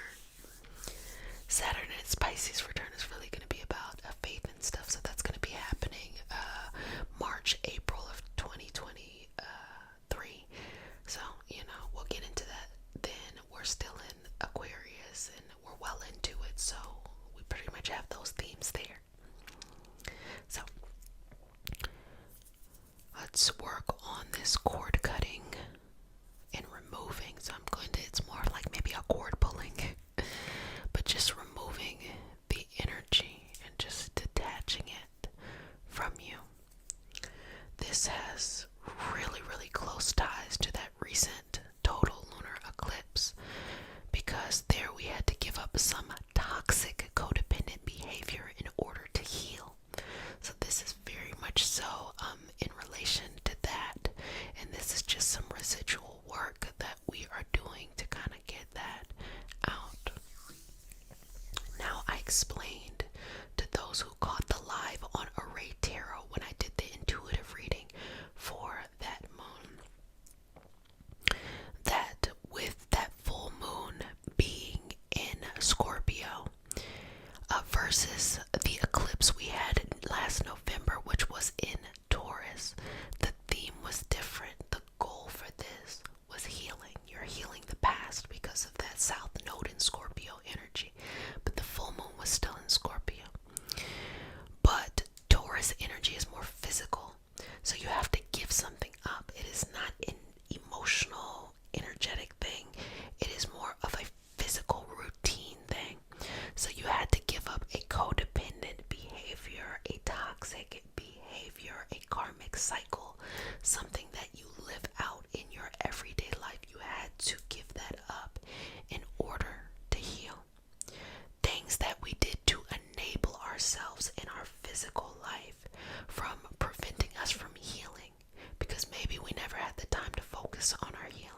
Saturn and its Pisces return is really going to be about faith and stuff. So that's going to be happening March, April of 2023. let's work on this cord cutting and removing. So I'm going to, it's more like maybe a cord pulling, but just removing the energy and just detaching it from you. This has really, really close ties to that recent total lunar eclipse, because there we had to give up some toxic codependent behavior in order to heal. So this is very much so in relation to that, and this is just some residual work that we are doing to kind of get that out. Now, I explained to those who caught the live on Array Tarot when I did the intuitive reading for that moon, that with that full moon being in Scorpio versus the eclipse we had last November, which was in Taurus, the theme was different. The goal for this was healing. You're healing the past because of that South Node in Scorpio energy, but the full moon was still in Scorpio. But Taurus energy is more physical, so you have to give something up. It is not an emotional, energetic thing. It is more of a physical routine thing. So you had to give up a codependent behavior, a toxic behavior, a karmic cycle, something that you live out in your everyday life. You had to give that up in order to heal. Things that we did to enable ourselves in our physical life from preventing us from healing, because maybe we never had the time to focus on our healing,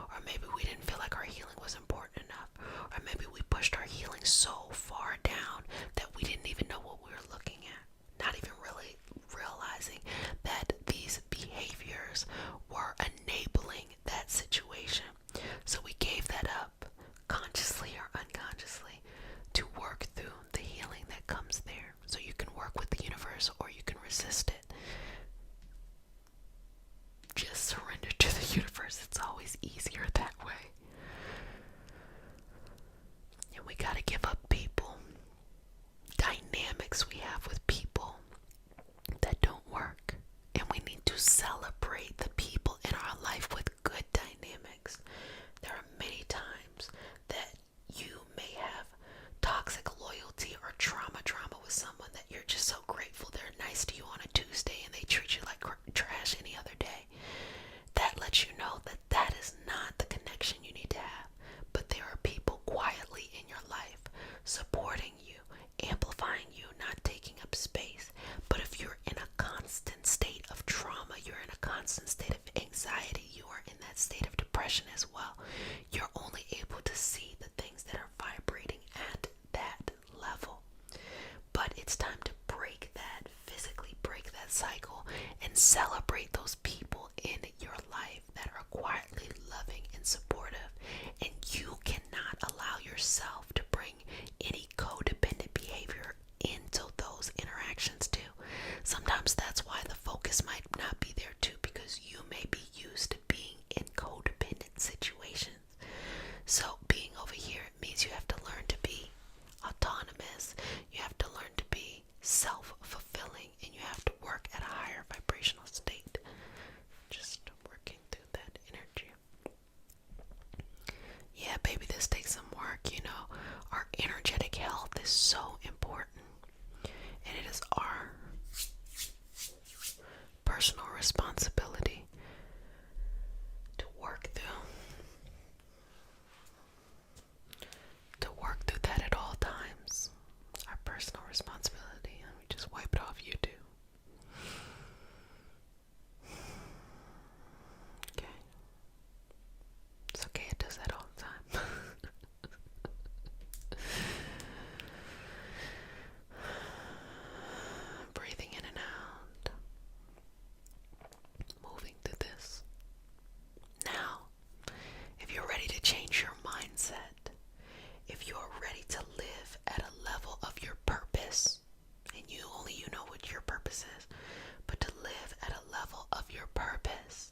or maybe we didn't feel like our healing was important enough, or maybe we pushed our healing so far down that we didn't even know what we were looking at, not even really realizing that these behaviors were enabling that situation. So we gave that up, consciously or unconsciously, to work through the healing that comes there. So you can work with the universe or you can resist it. Just surrender to the universe. It's always easier that way. And we gotta give up people, dynamics we have with people that don't work. And we need to celebrate the people in our life with good dynamics. There are many times that you may have toxic loyalty or drama with someone that you're just so grateful they're nice to you on a Tuesday and they treat you like trash any other day. That lets you know that that is not the connection you need to have. But there are people quietly in your life supporting you, amplifying you, not taking up space. But if you're in a constant state of trauma, you're in a constant state of anxiety, you are in that state of depression as well, you're only able to see the things that are vibrating at that level. But it's time to break that, physically break that cycle, and celebrate those people in your life that are quietly loving and supportive. And you cannot allow yourself to bring any codependent behavior into those interactions too. Sometimes that's why the focus might not be there too, because you may be used to being in codependent situations. So being over here, it means you have to learn to be autonomous. You have to learn to be self-fulfilling, and you have to work at a higher vibrational state. Just working through that energy. Yeah, baby, this takes some work, you know. Our energetic health is so important, and it is our personal responsibility to work through that at all times. Our personal responsibility. Let me just wipe it off you too. Okay. It's okay, it does that all the time. Breathing in and out. Moving through this. Now, if you're ready to change your mindset, if you're ready to live at a level of your purpose, and only you know what your purpose is, but to live at a level of your purpose,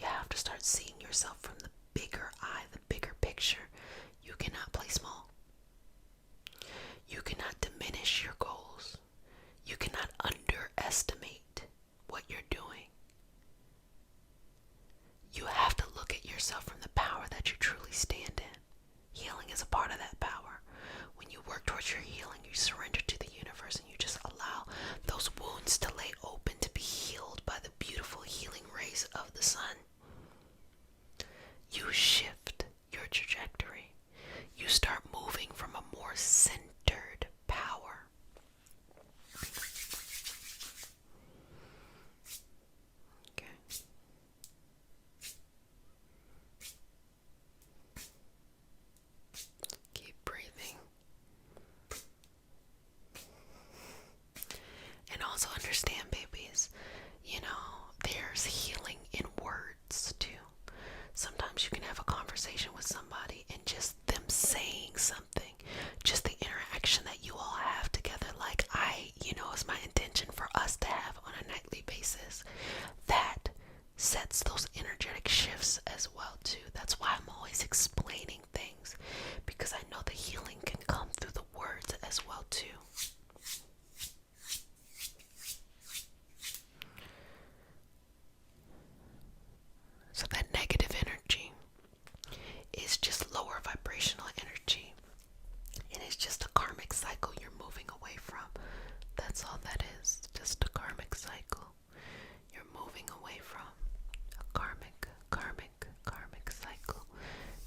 you have to start seeing yourself from the bigger eye, the bigger picture. You cannot play small. You cannot diminish your goals. You cannot underestimate what you're doing. yourself from the power that you truly stand in. Healing is a part of that power. When you work towards your healing, you surrender to the universe and you just allow those wounds to lay open to be healed by the beautiful healing rays of the sun. You shift your trajectory. You start moving from a more centered power. Okay. Keep breathing. And also understand, babies, there's healing in words too. Sometimes you can have a conversation with somebody and just them saying something, just the interaction that you all have together, like it's my intention for us to have on a nightly basis, that sets those energetic shifts as well too. That's why I'm always explaining things, because I know the healing can come through the words as well too. So that negative energy is just lower vibrational energy, and it's just a karmic cycle you're moving away from. That's all that is, just a karmic cycle you're moving away from. A karmic cycle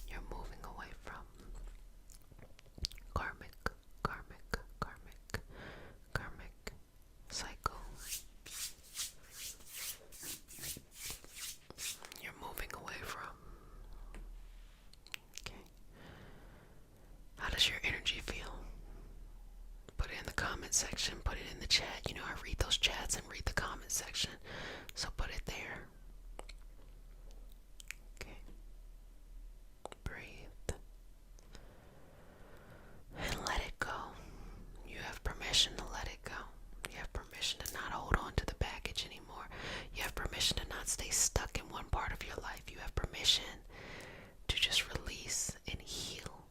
you're moving away from. Karmic cycle you're moving away from. Okay. How does your energy feel? Put it in the comment section, put it in the chat. I read those chats and read the comment section, so put it there. Okay. Breathe and let it go. You have permission to let it go. You have permission to not hold on to the baggage anymore. You have permission to not stay stuck in one part of your life. You have permission to just release and heal.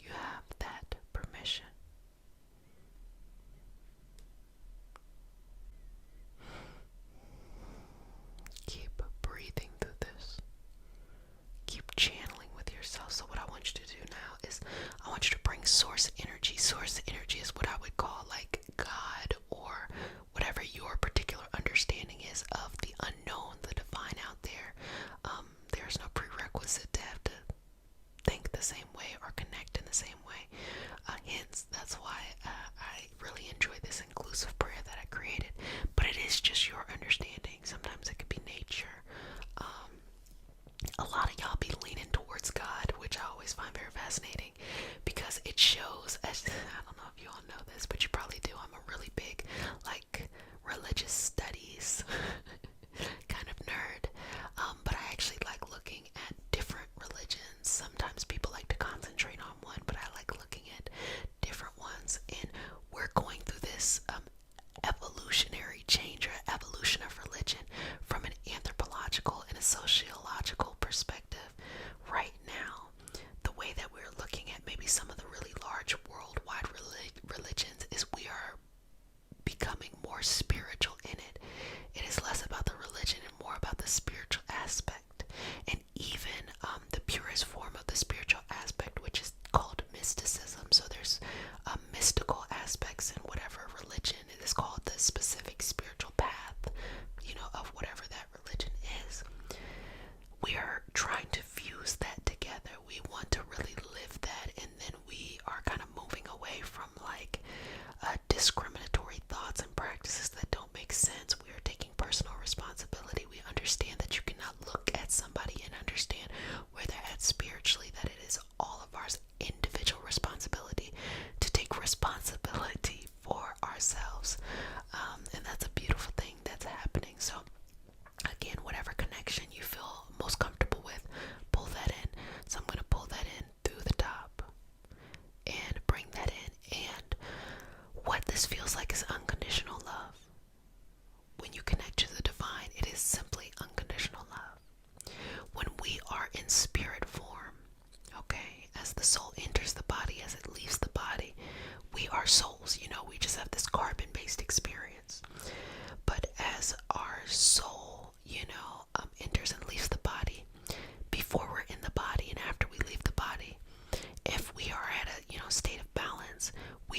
You have that permission. Keep breathing through this. Keep channeling with yourself. So what I want you to do now is I want you to bring source energy. Source energy is what I would call like God, or whatever your particular understanding is of the unknown, the divine out there. There's no prerequisite to have to think the same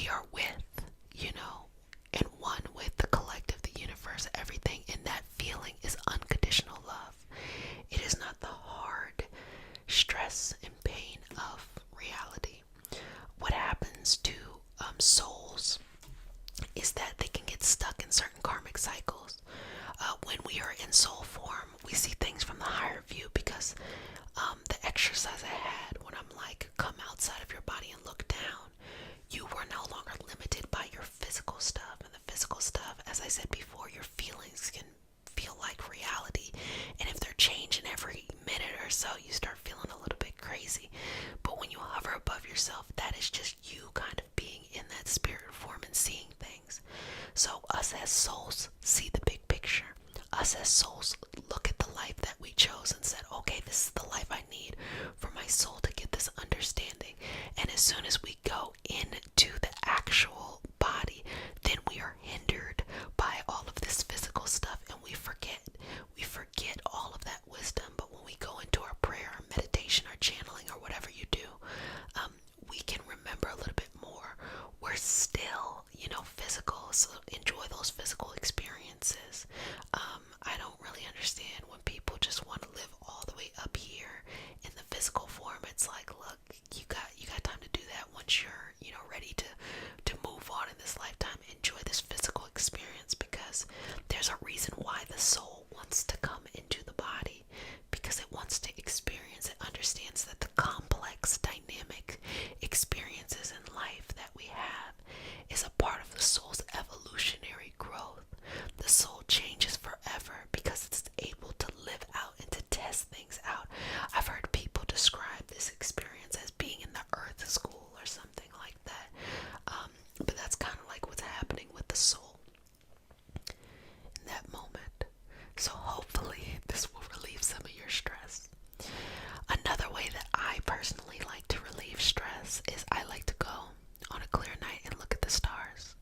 we are with, and one with the collective, the universe, everything, and that feeling is unconditional love. It is not the hard stress and pain of reality. What happens to souls is that they can get stuck in certain karmic cycles. When we are in soul form, we see things from the higher view because the exercise I had when I'm like, come outside of your body and look down, you were no longer limited by your physical stuff. And the physical stuff, as I said before, your feelings can feel like reality. And if they're changing every minute or so, you start feeling a little bit crazy. But when you hover above yourself, that is just you kind of being in that spirit form and seeing things. So us as souls see the big picture. Us as souls look at the life that we chose and said, okay, this is the life I need for my soul to get this understanding. And as soon as we go into the actual body, then we are hindered by all of this physical stuff and we forget all of that wisdom. But when we go into our prayer or meditation or channeling or whatever you do, we can remember a little bit more. We're still, physical, so enjoy those physical experiences. I don't really understand when people just want to live all the way up here in the physical form. It's like, look, you got time to do that once you're, ready to move on in this lifetime. Enjoy this physical experience because there's a reason why the soul wants to come into the body, because it wants to experience, it understands that the complex dynamic experiences in life that we have is a part of the soul's evolutionary growth. The soul changes forever because it's able to live out and to test things out. I've heard people describe this experience as being in the earth school or something like that. But that's kind of like what's happening with the soul in that moment. So hopefully this will relieve some of your stress. Another way that I personally like to relieve stress is I like to go on a clear night and look at the stars.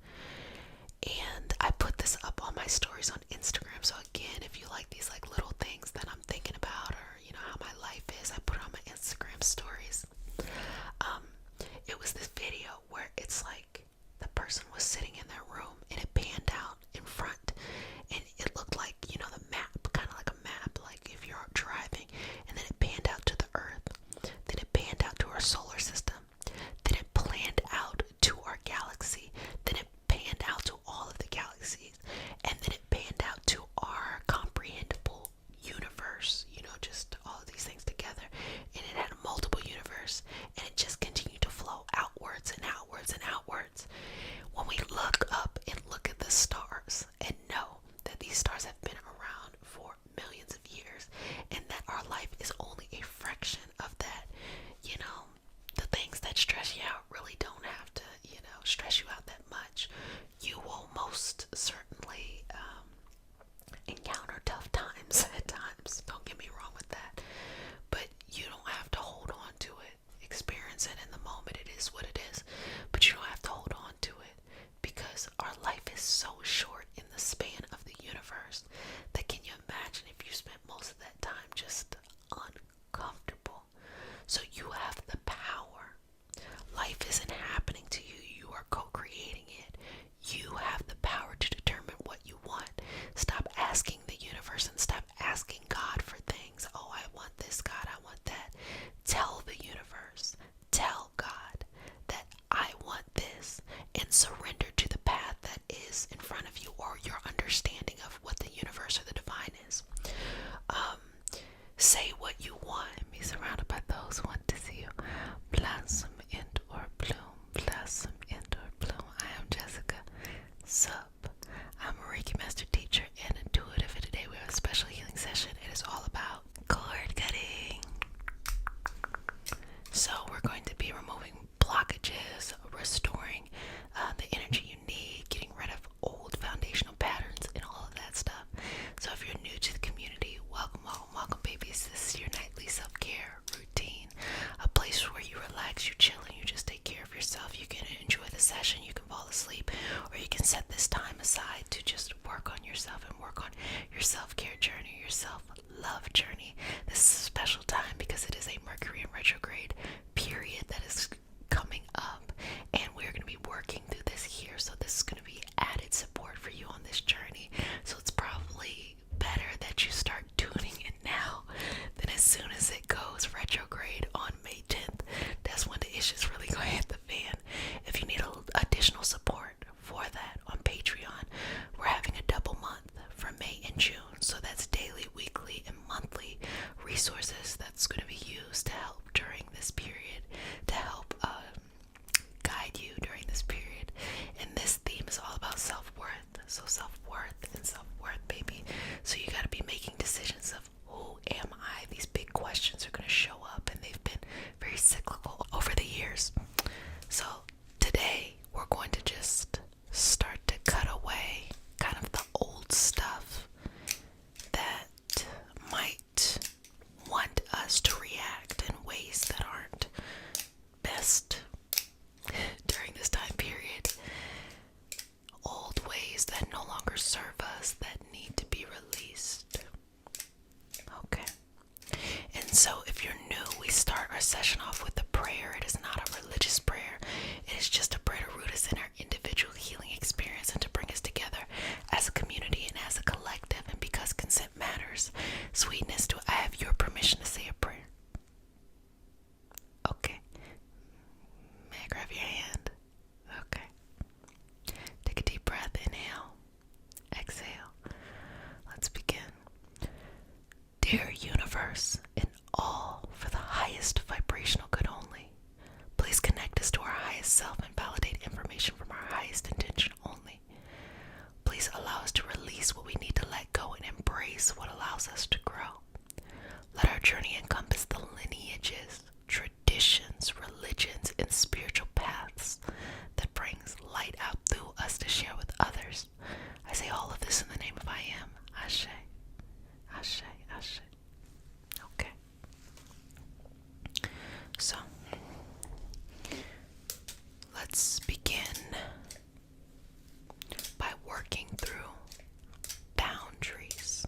And I put this up on my stories on Instagram. So again, if you like these like little things that I'm thinking about, or how my life is, I put it on my Instagram stories. It was this video where it's like the person was sitting in their room and it panned out in front and it looked like, the map, kind of like a map, like if you're driving, and then it panned out to the earth, then it panned out to our solar system, then it planned out to our galaxy, then it panned out to all of the galaxies, and then it panned out to our comprehensible universe, just all of these things together, and it had a multiple universe, and it just continued to flow outwards and outwards and outwards. When we look up and look at the stars and know that these stars have been around for millions of years and that our life is only a fraction of that, the things that stress you out really don't have to, stress you out that much. You will most certainly encounter tough times at times. Don't get me wrong with that. But you don't have to hold on to it. Experience it in the moment. It is what it is. But you don't have to hold on to it because our life is so short in the span of the universe that can you imagine if you spent most of that time just uncomfortable? So you have the power. Life isn't happening to you. You are co-creating it. You have the power to determine what you want. Stop asking the universe and stop asking God for things. Oh, I want this, God, I want that. Tell the universe, tell God that I want this, and surrender to the path that is in front of you or your understanding of what the universe or the divine is. Say what you want and be surrounded by those who want to see you blossom and or bloom, blossom and or bloom. I am Jessica. Sup? I'm a Reiki master teacher and intuitive, and today we have a special healing session. It is all about cord cutting. So we're going to be removing blockages, restoring the energy you need, getting rid of old foundational patterns and all of that stuff. So if you're new to the community, welcome, welcome, welcome, babies. This is your nightly self-care routine, a place where you relax, you chill, and you just take care of yourself. You can enjoy the session, you can fall asleep, or you can set this time aside to just work on yourself and work on your self-care journey, your self-love journey. This is a special time because it is a Mercury in retrograde period that is coming up, and we're going to be working working through this here, so this is going to be added support for you on this journey. So it's probably better that you start tuning in now than as soon as it goes retrograde on May 10th. That's when the issues really going to hit the fan. If you need additional support for that on Patreon, we're having a double month for May and June. So that's daily, weekly, and monthly resources that's going to be used to help during this period, to help guide you during this period. And this theme is all about self-worth. So self-worth and self-worth, baby. So you got to be making decisions of, who am I? These big questions are going to show up, and they've been very cyclical over the years. So today we're going to just start to cut away kind of the old stuff that might want us to react in ways that aren't best during this time period. Old ways that no longer serve us, that need to be released. Okay. And so if you're new, we start our session off with a prayer. It is not a religious prayer. It is just a prayer to root us in our individual healing experience and to bring us together as a community and as a collective. And because consent matters, sweetness, do I have your permission to say a prayer? Okay. May I grab your hand? Okay. Take a deep breath. Inhale. Exhale. Let's begin. Dear universe, in all for the highest vibrational good only, please connect us to our highest self and validate information from our highest intention only. Please allow us to release what we need to let go and embrace what allows us to grow. Let our journey encompass the lineages, traditions, religions, and spiritual paths that brings light out through us to share with others. I say all of this in the name of I am. Ashe. Ashe. Ashe. Okay. So, let's begin by working through boundaries.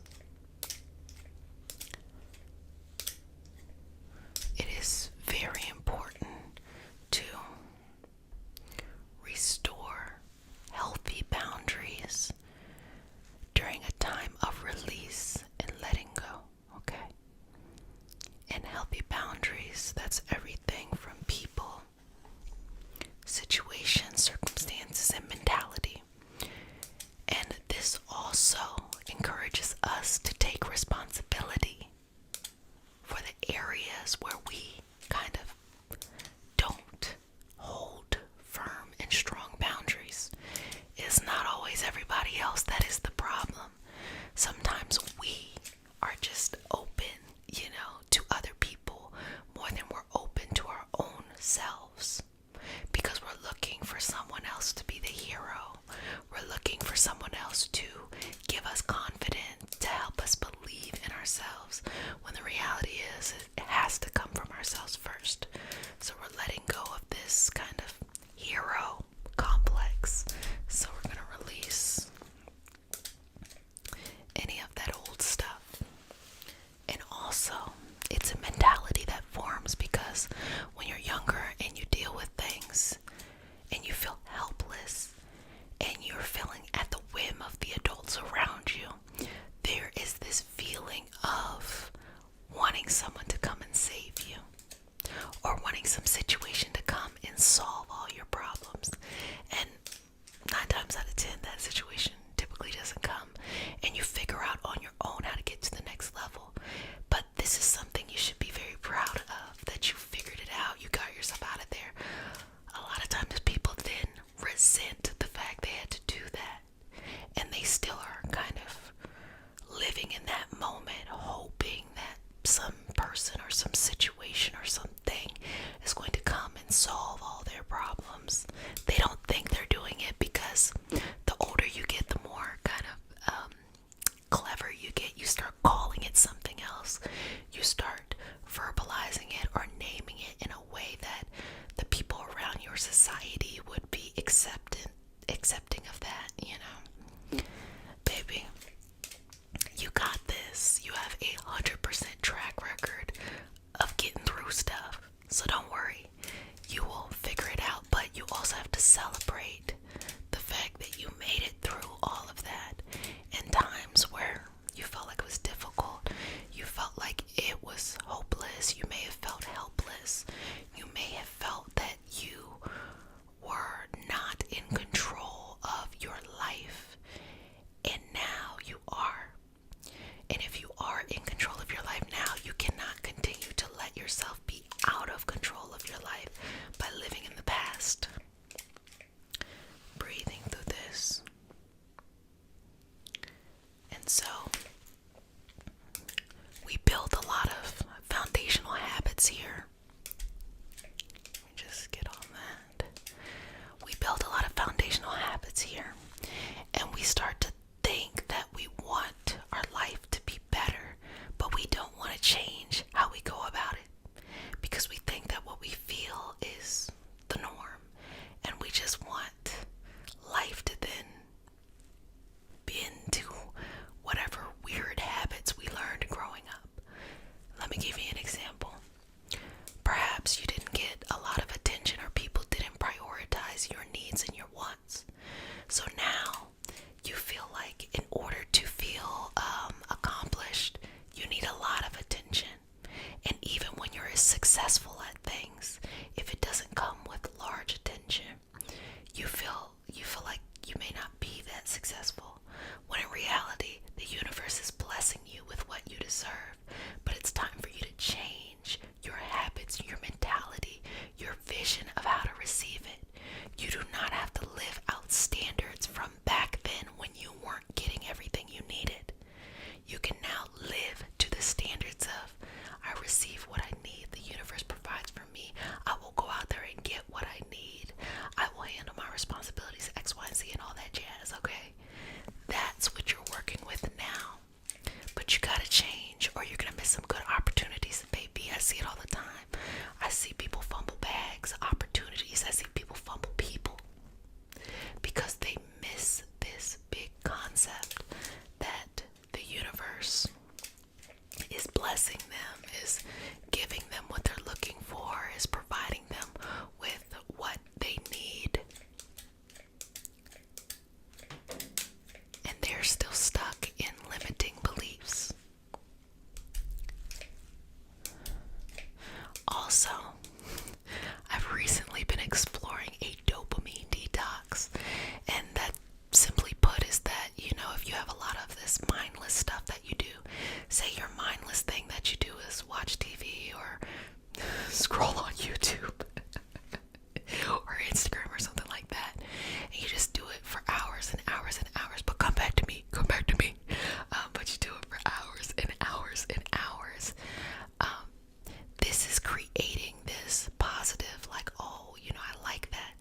It is very important to restore healthy boundaries during a time of release and letting go, okay? And healthy boundaries, that's everything from people, situations, circumstances, and mentality. And this also encourages us to take responsibility for the areas where we kind of don't hold firm and strong boundaries. It's not always everybody else that is the problem. Sometimes we are just open, to other people more than we're open to our own selves, because we're looking for someone else to be the hero. We're looking for someone else to give us confidence, to help us believe in ourselves, when the reality is it has to come from ourselves first. So we're letting go of this kind of hero complex. So we're going to release any of that old stuff. And also, it's a mentality that forms because when you're younger and you deal with things and you feel helpless and you're feeling at the whim of the adults around you, there is this feeling of wanting someone to come and save you, or wanting some situation to come and solve all your problems. And 9 times out of 10, that situation typically doesn't come, and you figure out on your own how to get to the next level. But this is something you should be very proud of, that you figured it out, you got yourself out of there. A lot of times people then resent the fact they had to do that, and they still are kind of living in that moment, hoping that some person or some situation or something is going to come and solve all their problems. They don't think they're doing it, because the older you get, the more kind of clever you get. You start calling it something else. You start verbalizing it or naming it in a way that the people around your society would be accepting of that, Baby, you got this. You have 100% track record of getting through stuff. So don't worry. You will figure it out, but you also have to celebrate just breathing through this. And so we build a lot of foundational habits here. Let me just get on that. We build a lot of foundational habits here, and we start to think that we want our life to be better, but we don't want to change how we go about it because we think that what we feel is the norm, and we just want life to then bend to whatever weird habits we learned growing up. Let me give you an example. Perhaps you didn't get a lot of attention, or people didn't prioritize your needs and your wants. So now you feel like in order to feel accomplished, you need a lot of attention. And even when you're successful at things, if it doesn't come with large attention, you feel like you may not be that successful. When in reality, the universe is blessing you with what you deserve. But it's time for you to change your habits, your mentality, your vision of how to receive it. You do not have to live out standards from back then when you weren't getting everything you needed. You can now live to the standards of, I receive what I need, the universe provides for me, I will go out there and get what I need, I will handle my responsibilities, X, Y, and Z, and all that jazz, okay? That's what you're working with now. But you gotta change, or you're gonna miss some good opportunities. Baby, I see it all the time. I see people fumble bags, opportunities. I see people fumble people because they miss this big concept that the universe is blessing them, is giving them what they're looking for, is providing them with what they need. And they're still stuck in limiting beliefs. Also, I've recently been exploring a dopamine detox, and that simply put is that, if you have a lot of this mindless stuff that you do, say your mindless thing that you do is watch TV or scroll on YouTube or Instagram or something like that, and you just do it for hours and hours and hours, but come back to me, but you do it for hours and hours and hours. This is creating this positive, like, oh, I like that,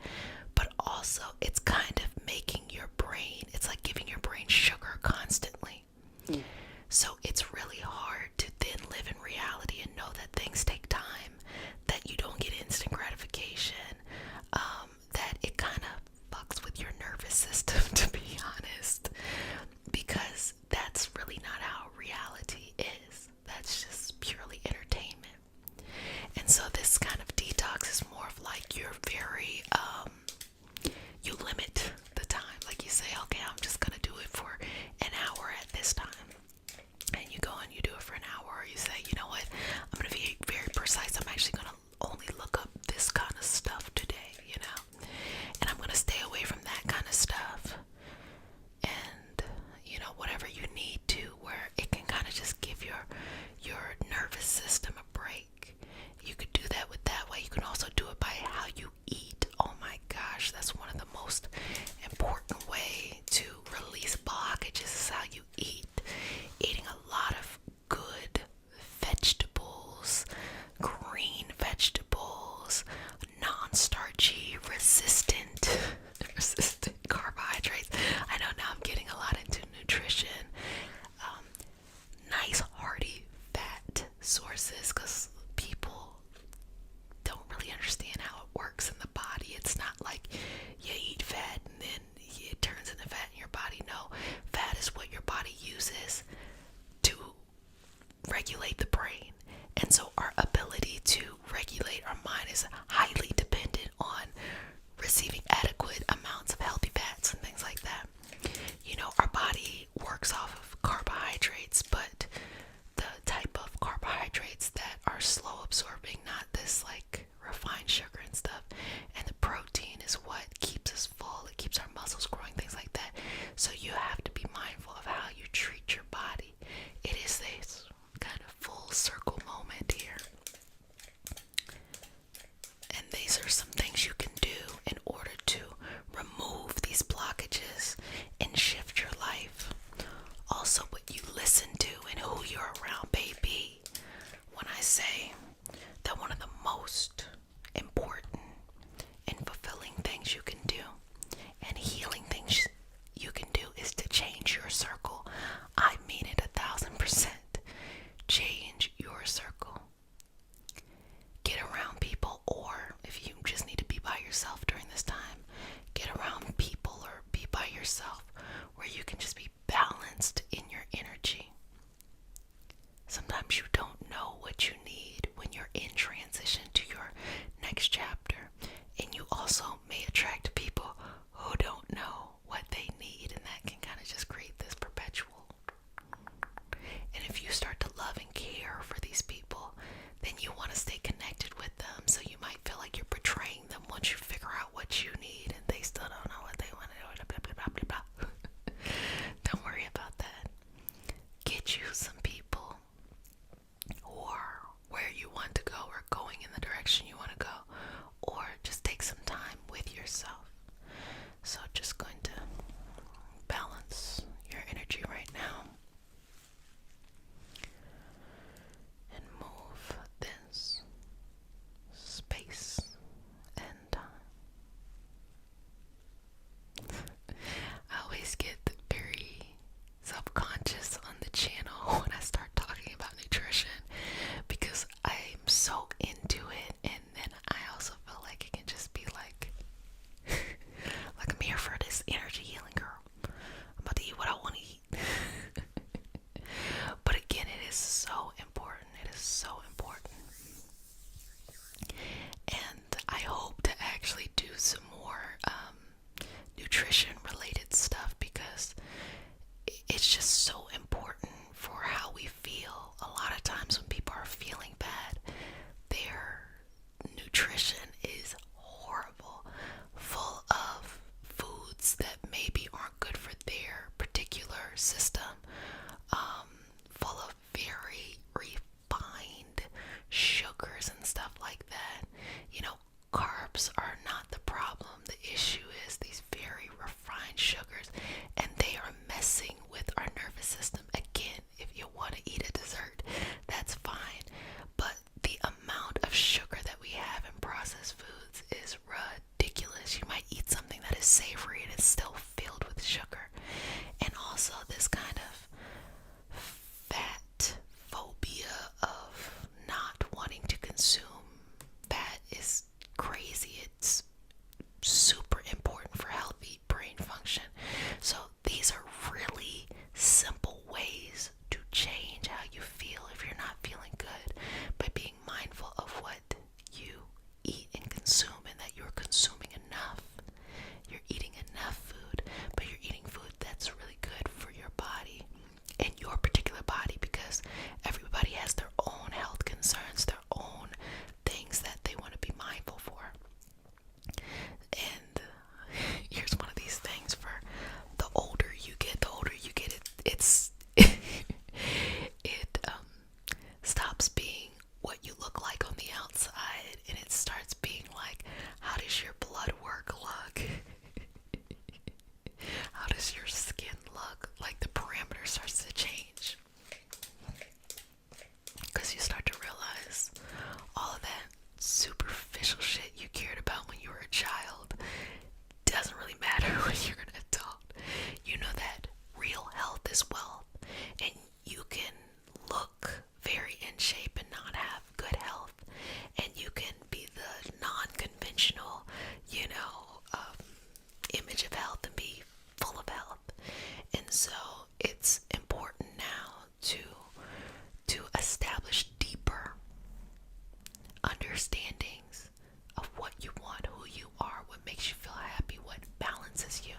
but also it's kind of making your brain, it's like giving your brain sugar constantly. So it's really hard to then live in reality and know that things take time, that you don't get instant gratification, that it kind of fucks with your nervous system, to be honest, because that's really not how reality is. That's just purely entertainment. And so this kind of detox is more of like you're very, you limit the time. Like you say, okay, I'm just gonna do it for an hour at this time. And you go and you do it for an hour, or you say, you know what, I'm gonna be very precise. I'm actually gonna only look up this kind of stuff today, and I'm gonna stay away from that kind of stuff. And whatever you need to, where it can kind of just give your nervous system a break. You could do that with that way. You can also do it by how you eat. Oh my gosh, that's one of the most important way to release blockages is how you eat. Eating a lot of good vegetables, green vegetables, non-starchy, resistant carbohydrates. I know now I'm getting a lot into nutrition. Nice hearty fat sources, because people don't really understand how it works in the body. It's not like you eat fat and then it turns into fat in your body. No, fat is what your body uses to regulate the brain. And so our ability to regulate our mind is highly dependent on receiving adequate amounts of healthy fats and things like that. Our body works off of carbohydrates, but the type of carbohydrates that are slow absorbing, not this like refined sugar and stuff. And the protein is what keeps us full. It keeps our muscles growing, things like that. So you have to be mindful of how you treat your body. It is this kind of full circle moment here. And these are some things you can do Sometimes you don't know what you need when you're in transition to your next chapter. And you also may attract people who don't know what they need, and that can kind of just create this perpetual. And if you start to love and care for these people, then you want to stay connected with them. So you might feel like you're betraying them once you figure out what you need and they still don't know what they want to do. Blah, blah, blah, blah, blah. Don't worry about that. Get you some people who are where you want to go or going in the direction you want to go, or just take some time with yourself. So just going to balance your energy right now and move this space and time. I always get very self-conscious on the channel when I start talking about nutrition because I'm so into it, and then I also feel like it can just be like like I'm here for this energy healing, girl. I'm about to eat what I want to eat. But again, it is so important. It is so important. And I hope to actually do some more nutrition related stuff because it's just so important for how we feel. A lot of times when people are feeling bad, their nutrition is horrible, full of foods that maybe aren't good for their particular system, full of very refined sugars and stuff like that. You know, carbs are not the problem. The issue is these very refined sugars, and they are messing with our nervous system. Again, if you want to eat a dessert, that's fine, but the amount of sugar that we have in processed foods is ridiculous. You might eat something that is savory and it's still filled with sugar. And also this kind of fat phobia of not wanting to consume fat is crazy. It's super important for healthy brain function. So these are really simple ways to change how you feel if you're not feeling good, by being mindful of what you eat and consume, and that you're consuming enough. You're eating enough food, but you're eating food that's really good for your body and your particular body, because everybody has their own health concerns, their own things that they want to be mindful for. And here's one of these things: for the older you get, it's it stops being what you look like on the outside, and it starts being like, how does your blood work look? How does your skin look? Like, the parameter starts to change, because you start to realize all of that superficial shit you cared about when you were a child doesn't really matter when you're an adult. You know that real health is wealth, and you can look very in shape and not have good health, and you can be the non-conventional, image of health and be full of health. And so it's important now to establish deeper understandings of what you want, who you are, what makes you feel happy, what balances you.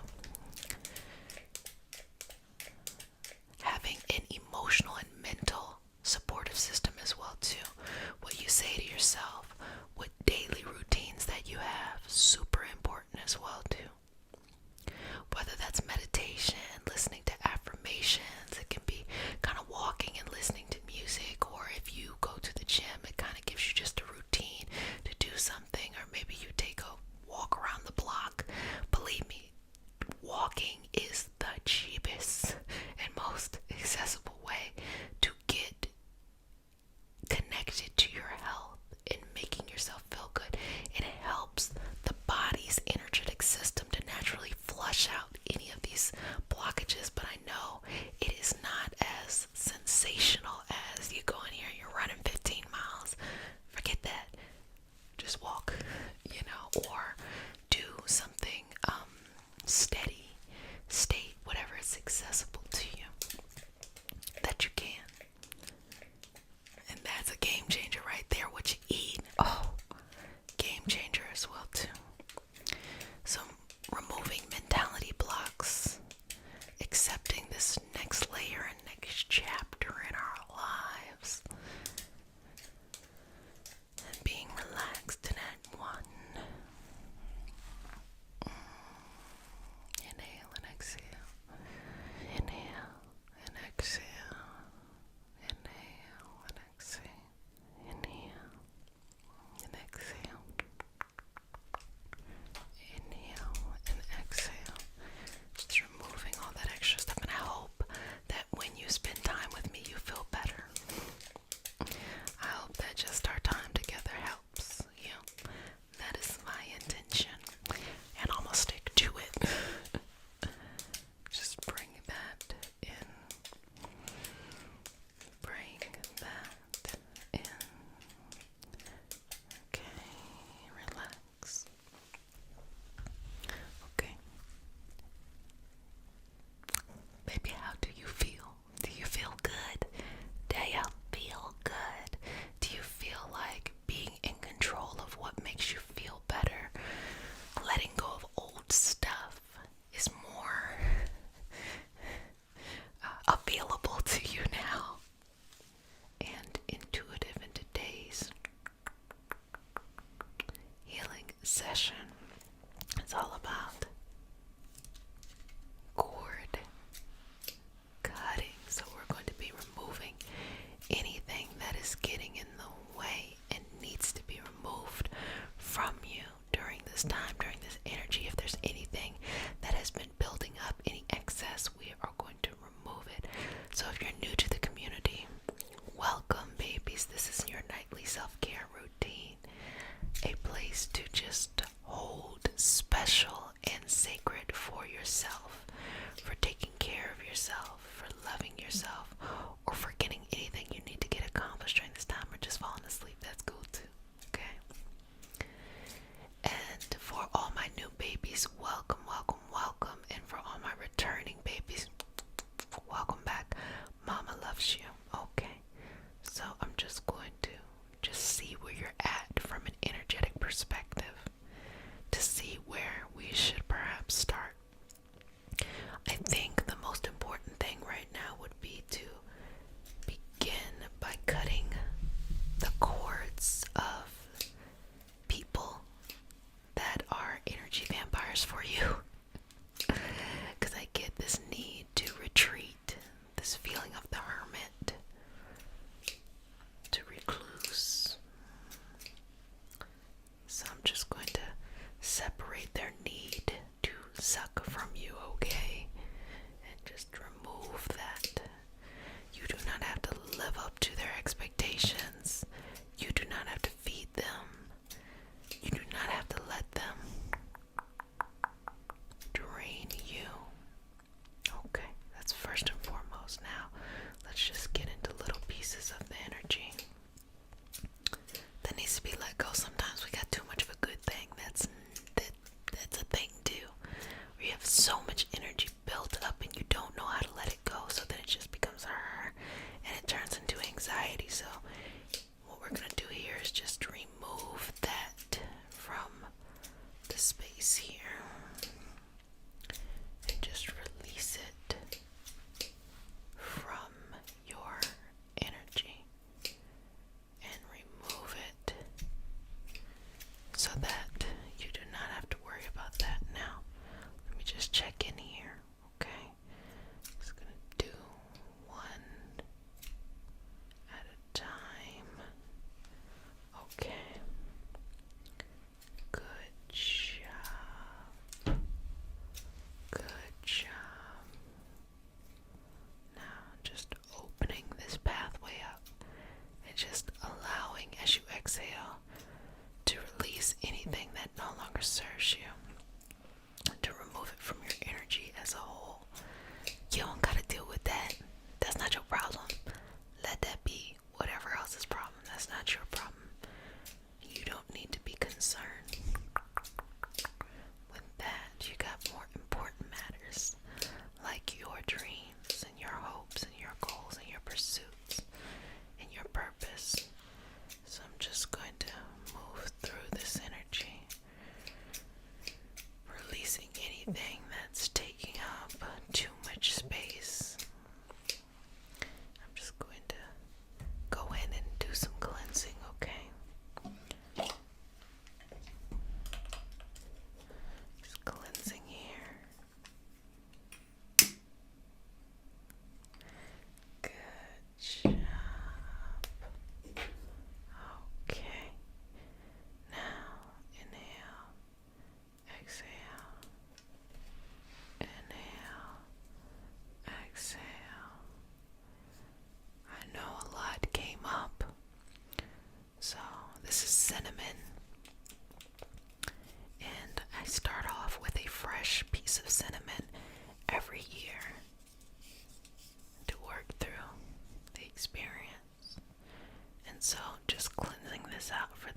Having an emotional and mental supportive system as well too. What you say to yourself, what daily routines that you have, super important as well too. Whether that's meditation, listening to affirmations, it can be kind of walking and listening to music, or if you go to the gym, it kind of gives you just a routine to do something, or maybe you take a walk around the block. Believe me, walking is the cheapest and most accessible way to get connected to your health and making yourself feel good. And it helps the body's energetic system to naturally flush out any of these blockages. But I know it is not as sensational as you go in here and you're running 15 miles. Forget that. Just walk, or do something steady, state, whatever is accessible to you that you can.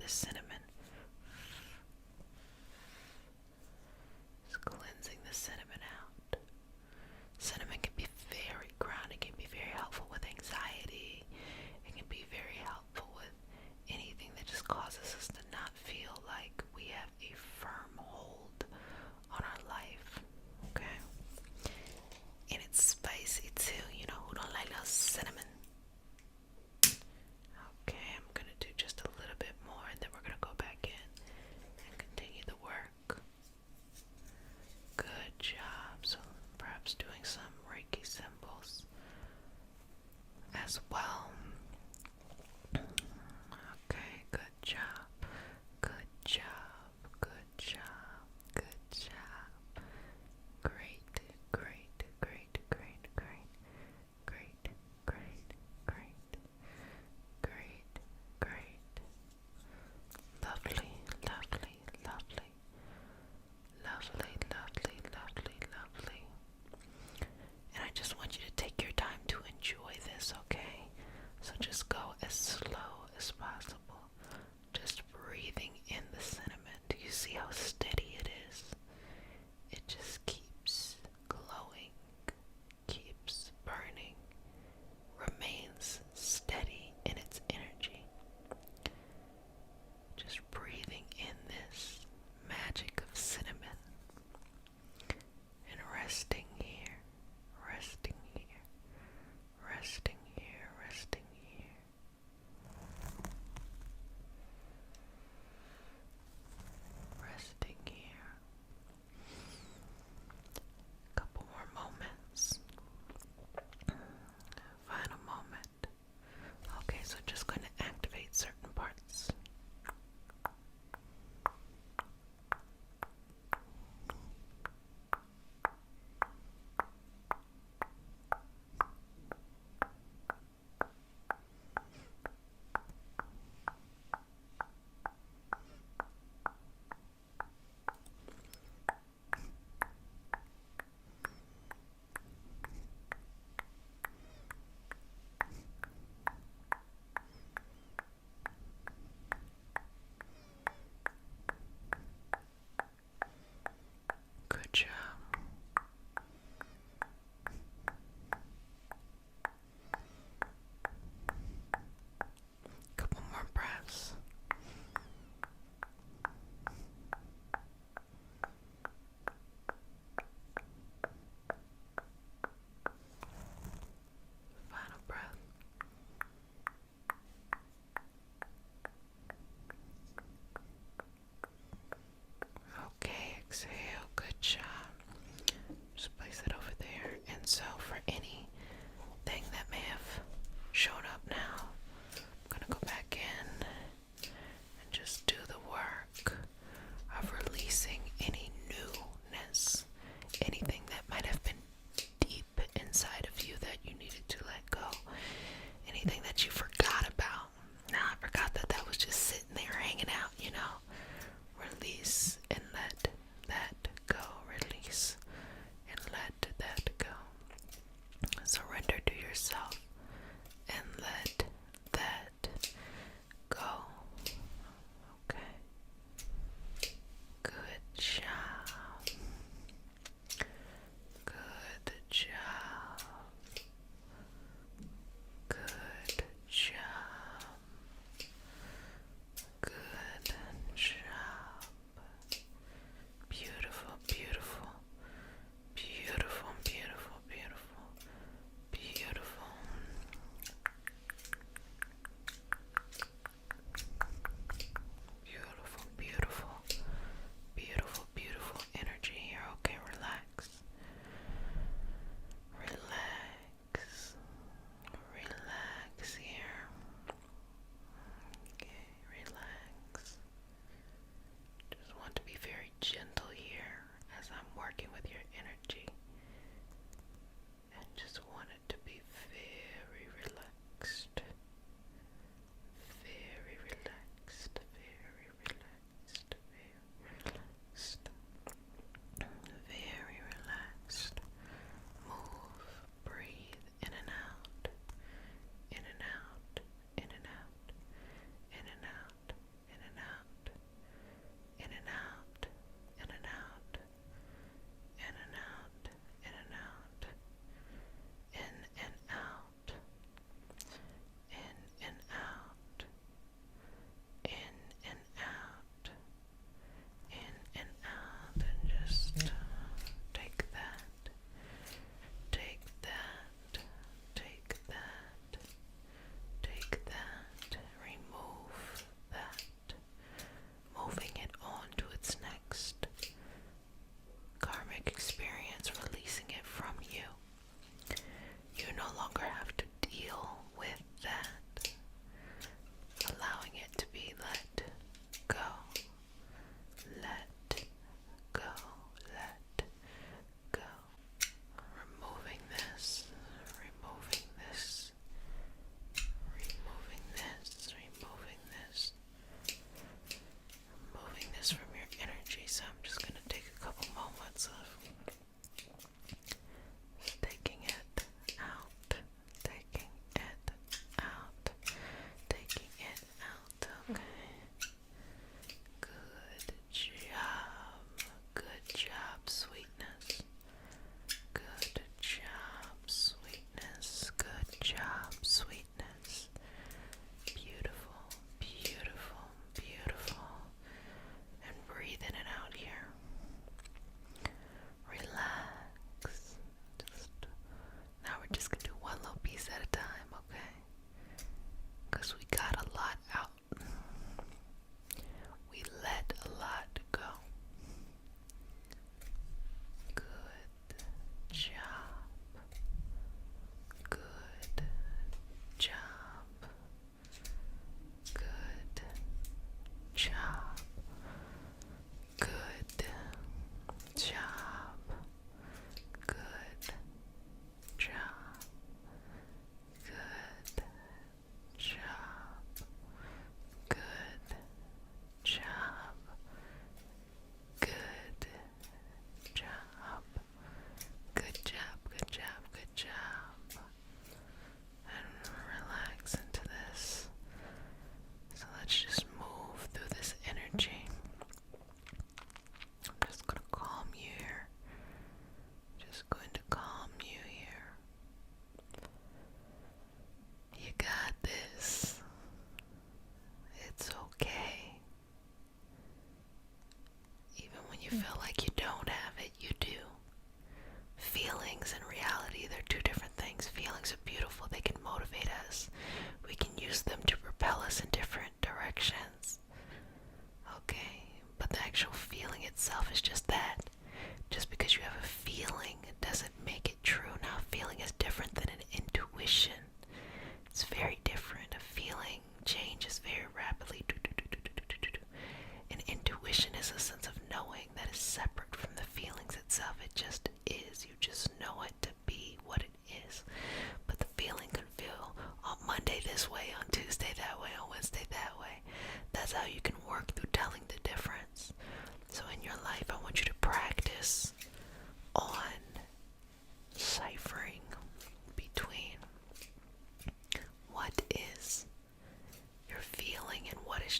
this cinnamon. Just cleansing the cinnamon out. Cinnamon can be very grounding, can be very helpful with anxiety. It can be very helpful with anything that just causes us to not feel like we have a firm hold on our life. Okay? And it's spicy too. You know who don't like no cinnamon? Okay, I'm gonna do just a little bit more and then we're gonna go back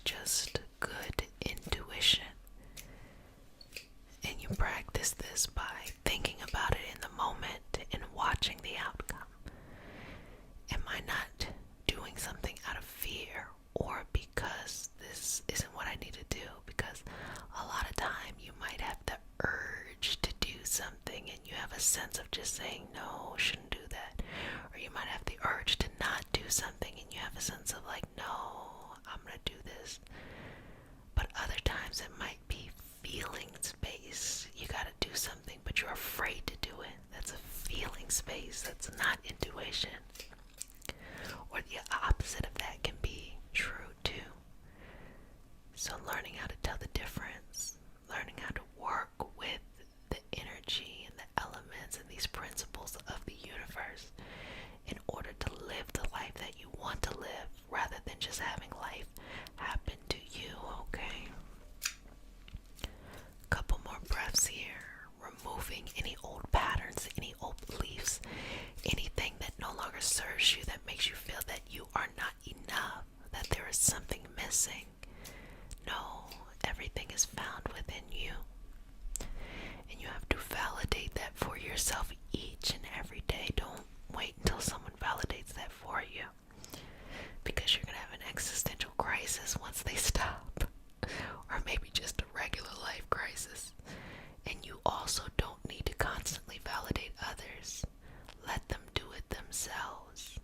just good intuition. And you practice this by thinking about it in the moment and watching the outcome. Am I not doing something out of fear or because this isn't what I need to do? Because a lot of time you might have the urge to do something and you have a sense of just saying, no, shouldn't do that. Or you might have the urge to not do something and you have a sense of like, no, I'm going to do this. But other times it might be feeling space. You got to do something, but you're afraid to do it. That's a feeling space. That's not intuition. Or the opposite of that can be true too. So learning how to tell the difference, learning how to work with the energy and the elements and these principles of the universe in order to live the life that you want to live rather than just having life happen to you, okay? Couple more breaths here, removing any old patterns, any old beliefs, anything that no longer serves you, that makes you feel that you are not enough, that there is something missing. No, everything is found within you. And you have to validate that for yourself each and every day. Don't wait until someone validates that for you, because you're going to have an existential crisis once they stop. Or maybe just a regular life crisis. And you also don't need to constantly validate others. Let them do it themselves.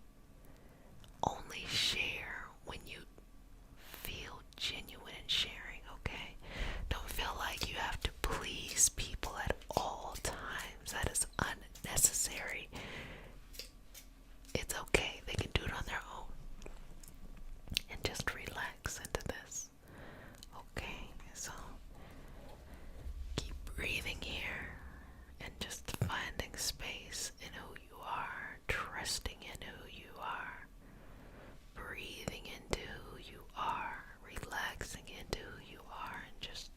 Only share when you feel genuine in sharing, okay? Don't feel like you have to please people at all times. That is unnecessary. It's okay. They can do it on their own. And just relax into this. Okay, so keep breathing here and just finding space in who you are, trusting in who you are, breathing into who you are, relaxing into who you are, and just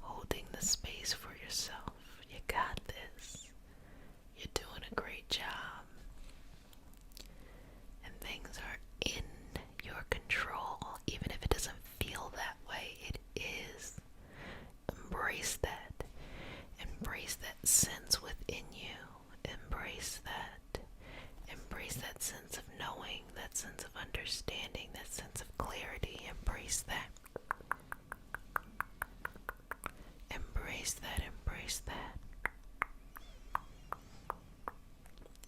holding the space for yourself. You got this. You're doing a great job. And things are in your control, even if it doesn't feel that way. It is. Embrace that. Embrace that sense within you. Embrace that. Embrace that sense of knowing, that sense of understanding, that sense of clarity. Embrace that. Embrace that. Embrace that.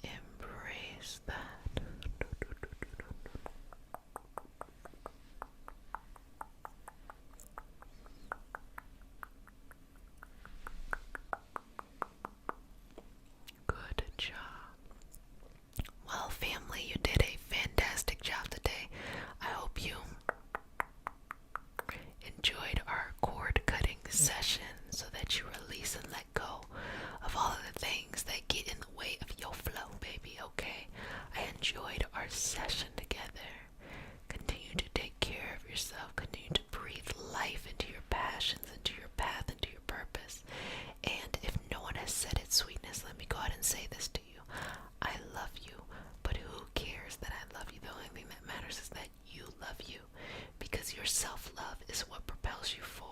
Embrace that. Good job. Well, family, you did a fantastic job today. I hope you enjoyed our cord cutting session so that you release and let go of all of the things that get in the way of your flow, baby, okay? I enjoyed our session together. Continue to take care of yourself. Continue to breathe life into your passions, into your path, into your purpose. And if no one has said it, sweetness, let me go ahead and say this to you. I love you, but who cares that I love you? The only thing that matters is that you love you, because your self-love is what propels you forward.